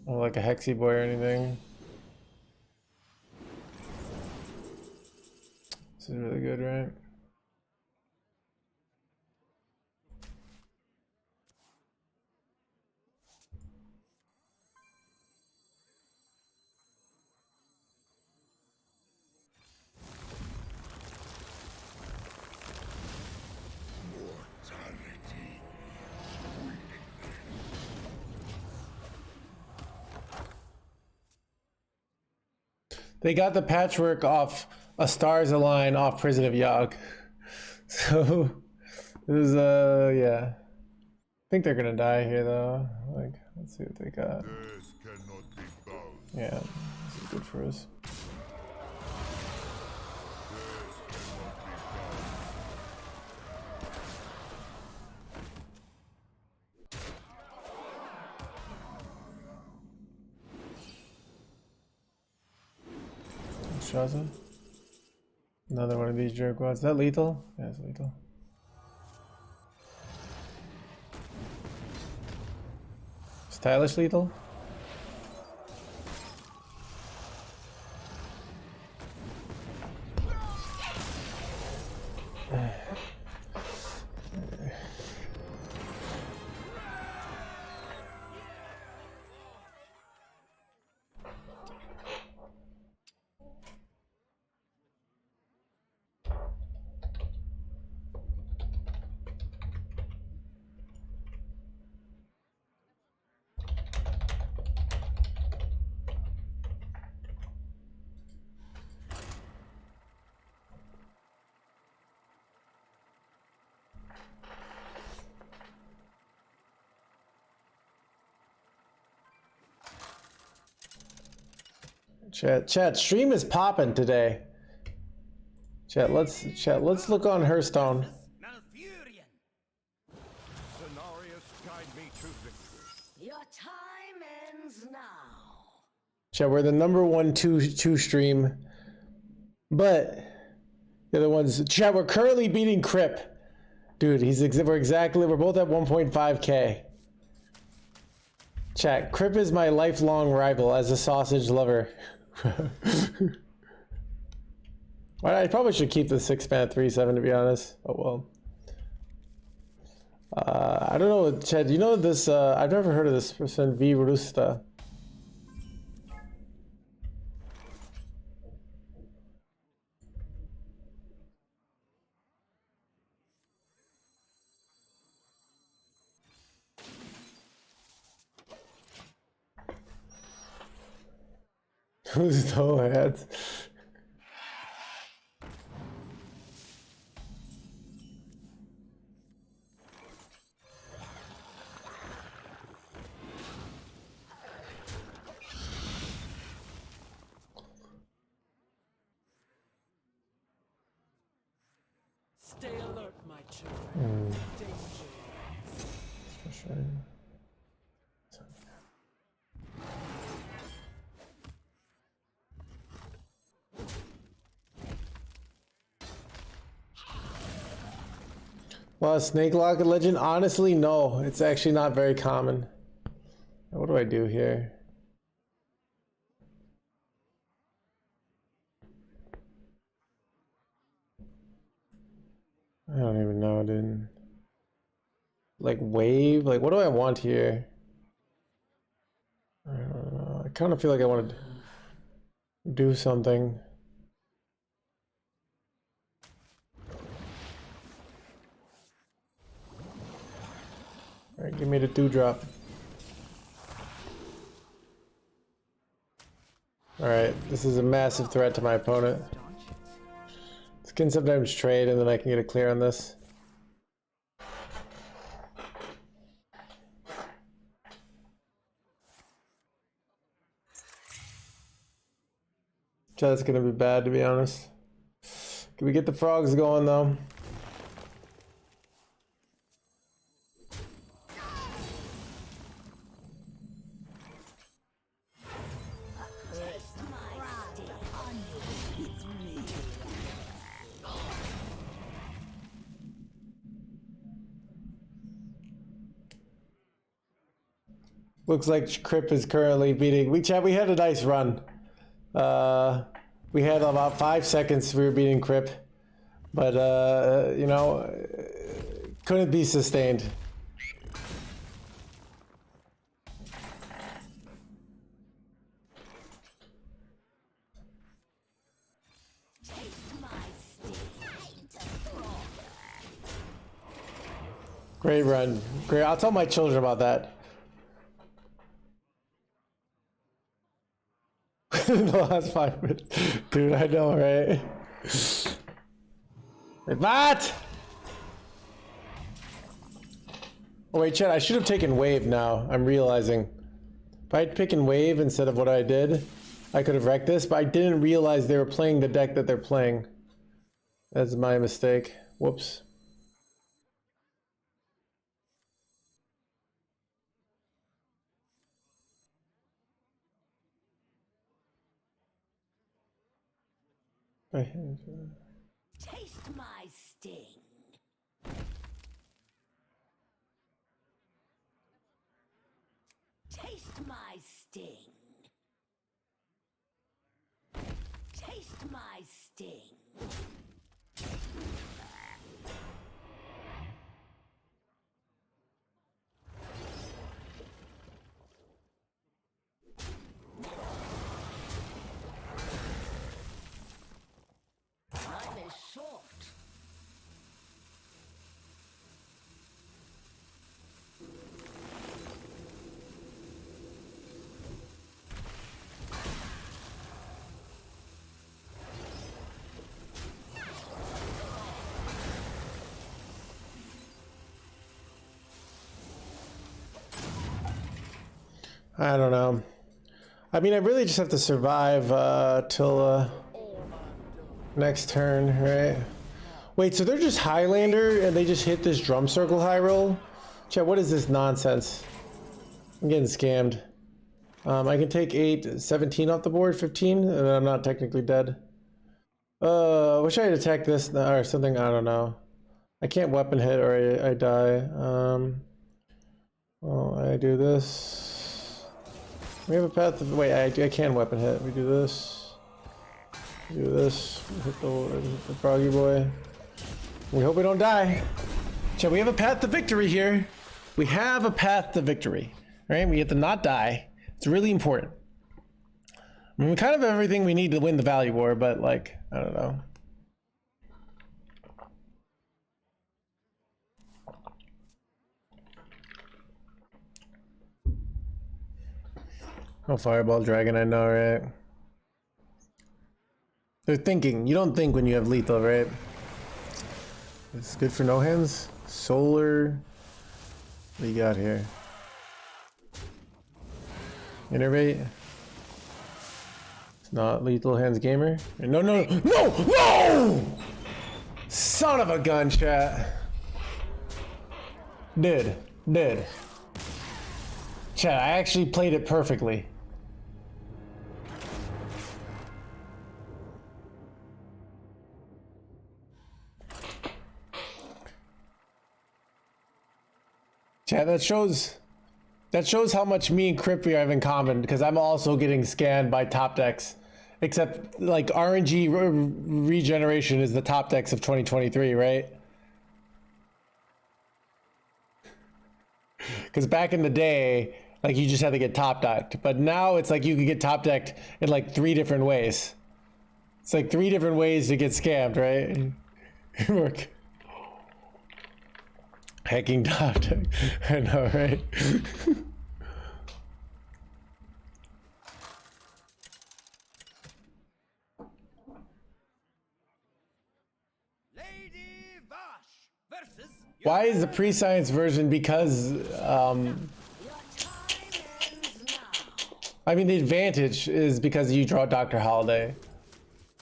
Or like a Hexy boy or anything. This is really good, right? They got the patchwork off A Stars Align off Prison of Yogg. So this is yeah. I think they're gonna die here though. Like, let's see what they got. This cannot be bound. Yeah, this is good for us. Shaza. Another one of these jerkwads. Is that lethal? Yeah, it's lethal. Stylish lethal? Chat, stream is popping today. Chat, let's look on Hearthstone. Malfurion. Cenarius, guide me to victory. Your time ends now. Chat, we're the #1 two stream, but the other ones. Chat, we're currently beating Crip. Dude, we're both at 1.5K. Chat, Crip is my lifelong rival as a sausage lover. Well, I probably should keep the 6-man at 3-7 to be honest. Oh well. I don't know, Chad, you know this, I've never heard of this person, V Rusta. Who's NoHands? Stay alert, my children. Danger. For sure. Well, Snake Locket Legend? Honestly, no. It's actually not very common. What do I do here? I don't even know, dude. Like wave? Like what do I want here? I don't know. I kind of feel like I want to do something. Alright, give me the dewdrop. Alright, this is a massive threat to my opponent. This can sometimes trade and then I can get a clear on this. That's gonna be bad to be honest. Can we get the frogs going though? Looks like Crip is currently beating. We had a nice run. We had about 5 seconds we were beating Crip, but you know, couldn't be sustained. Great run. Great. I'll tell my children about that. The last 5 minutes. Dude, I know, right? Wait, what? Oh wait, Chad, I should have taken wave now. I'm realizing. If I had taken wave instead of what I did, I could have wrecked this, but I didn't realize they were playing the deck that they're playing. That's my mistake. Whoops. Taste my sting. Taste my sting. Taste my sting. Time is short. I don't know. I mean, I really just have to survive till next turn, right? Wait, so they're just Highlander and they just hit this drum circle high roll? Chat, what is this nonsense? I'm getting scammed. I can take 8, 17 off the board, 15, and then I'm not technically dead. Wish I had attacked this or something, I don't know. I can't weapon hit or I die. Well, I do this. We have a path of, wait, I can weapon hit. We do this. We do this. Hit the froggy boy. We hope we don't die. So we have a path to victory here. We have a path to victory, right? We have to not die. It's really important. I mean, we kind of have everything we need to win the value war, but like, I don't know. Oh, Fireball Dragon, I know, right? They're thinking. You don't think when you have lethal, right? It's good for no hands. Solar. What do you got here? Innervate. It's not lethal hands gamer. No, no, no, no! Son of a gun, chat. Did. Chat, I actually played it perfectly. Chat, that shows how much me and Crippy have in common, because I'm also getting scanned by top decks. Except, like, RNG regeneration is the top decks of 2023, right? Because back in the day, like, you just had to get top decked. But now it's like you can get top decked in, like, 3 different ways. It's like 3 different ways to get scammed, right? Work. Hacking top deck. I know, right? Lady Vash versus Why is the pre-science version? Because, I mean, the advantage is because you draw Dr. Holiday.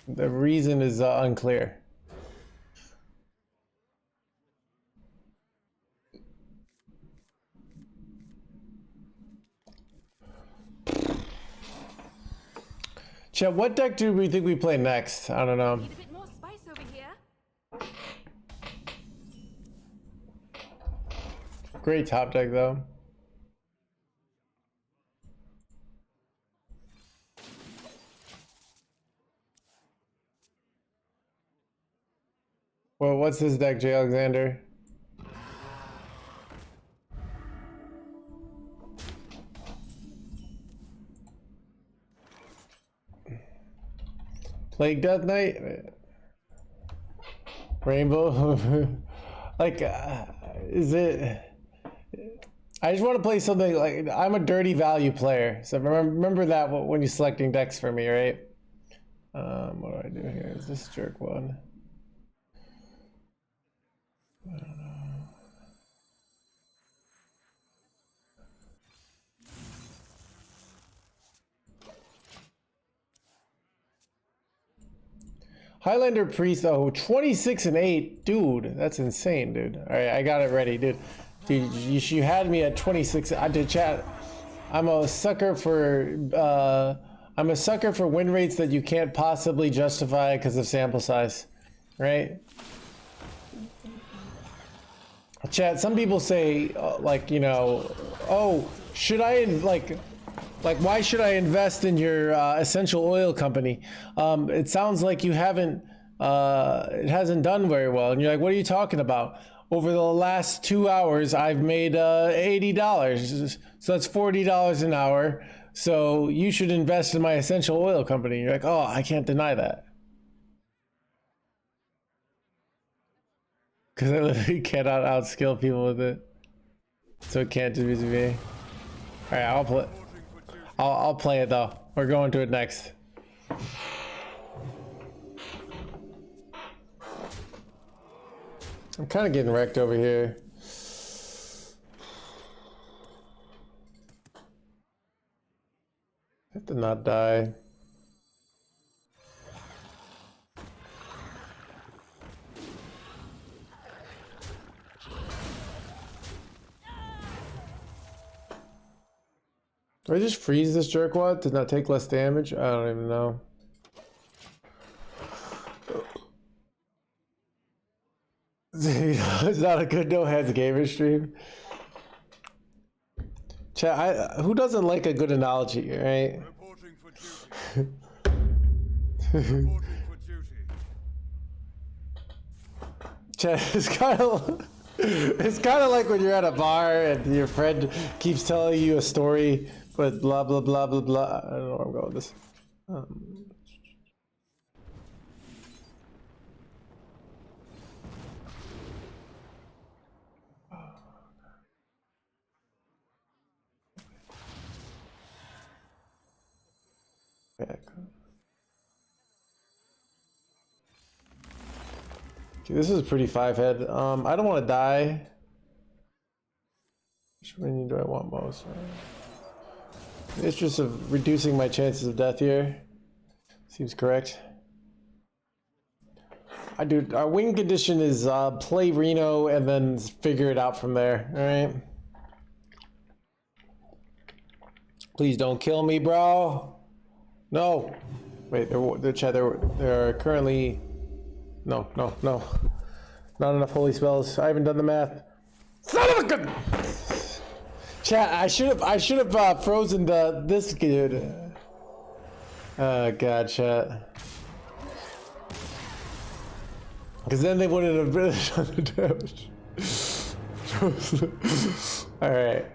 The reason is unclear. Chat, what deck do we think we play next? I don't know. Need a bit more spice over here. Great top deck, though. Well, what's this deck, J. Alexander? Plague Death Knight? Rainbow? Like, is it... I just want to play something like... I'm a dirty value player, so remember that when you're selecting decks for me, right? What do I do here? Is this jerk one? I don't know. Highlander Priest, oh, 26 and 8. Dude, that's insane, dude. All right, I got it ready, dude. Dude, you had me at 26. I did chat. I'm a sucker for win rates that you can't possibly justify because of sample size, right? Chat, some people say, like, you know, oh, should I, like, why should I invest in your essential oil company? It sounds like you haven't, it hasn't done very well. And you're like, what are you talking about? Over the last 2 hours, I've made $80. So that's $40 an hour. So you should invest in my essential oil company. You're like, oh, I can't deny that. Because I literally cannot outskill people with it. So it can't do me. All right, I'll play. I'll play it though. We're going to it next. I'm kind of getting wrecked over here. That did not die. Do I just freeze this jerkwad? Does not take less damage? I don't even know. It's not a good NoHandsGamer stream. Chat, who doesn't like a good analogy, right? Reporting for duty. Reporting for duty. Chat, it's kind of like when you're at a bar and your friend keeps telling you a story, but blah blah blah blah blah. I don't know where I'm going with this. Okay, this is a pretty 5-head. I don't want to die. Which menu do I want most? In the interest of reducing my chances of death here. Seems correct. Our win condition is play Reno and then figure it out from there. Alright. Please don't kill me, bro. No. Wait, there are currently... No. Not enough holy spells. I haven't done the math. Son of a gun! Chat, I should have frozen this dude. Oh god, chat. Because then they wouldn't have really done the damage. Alright.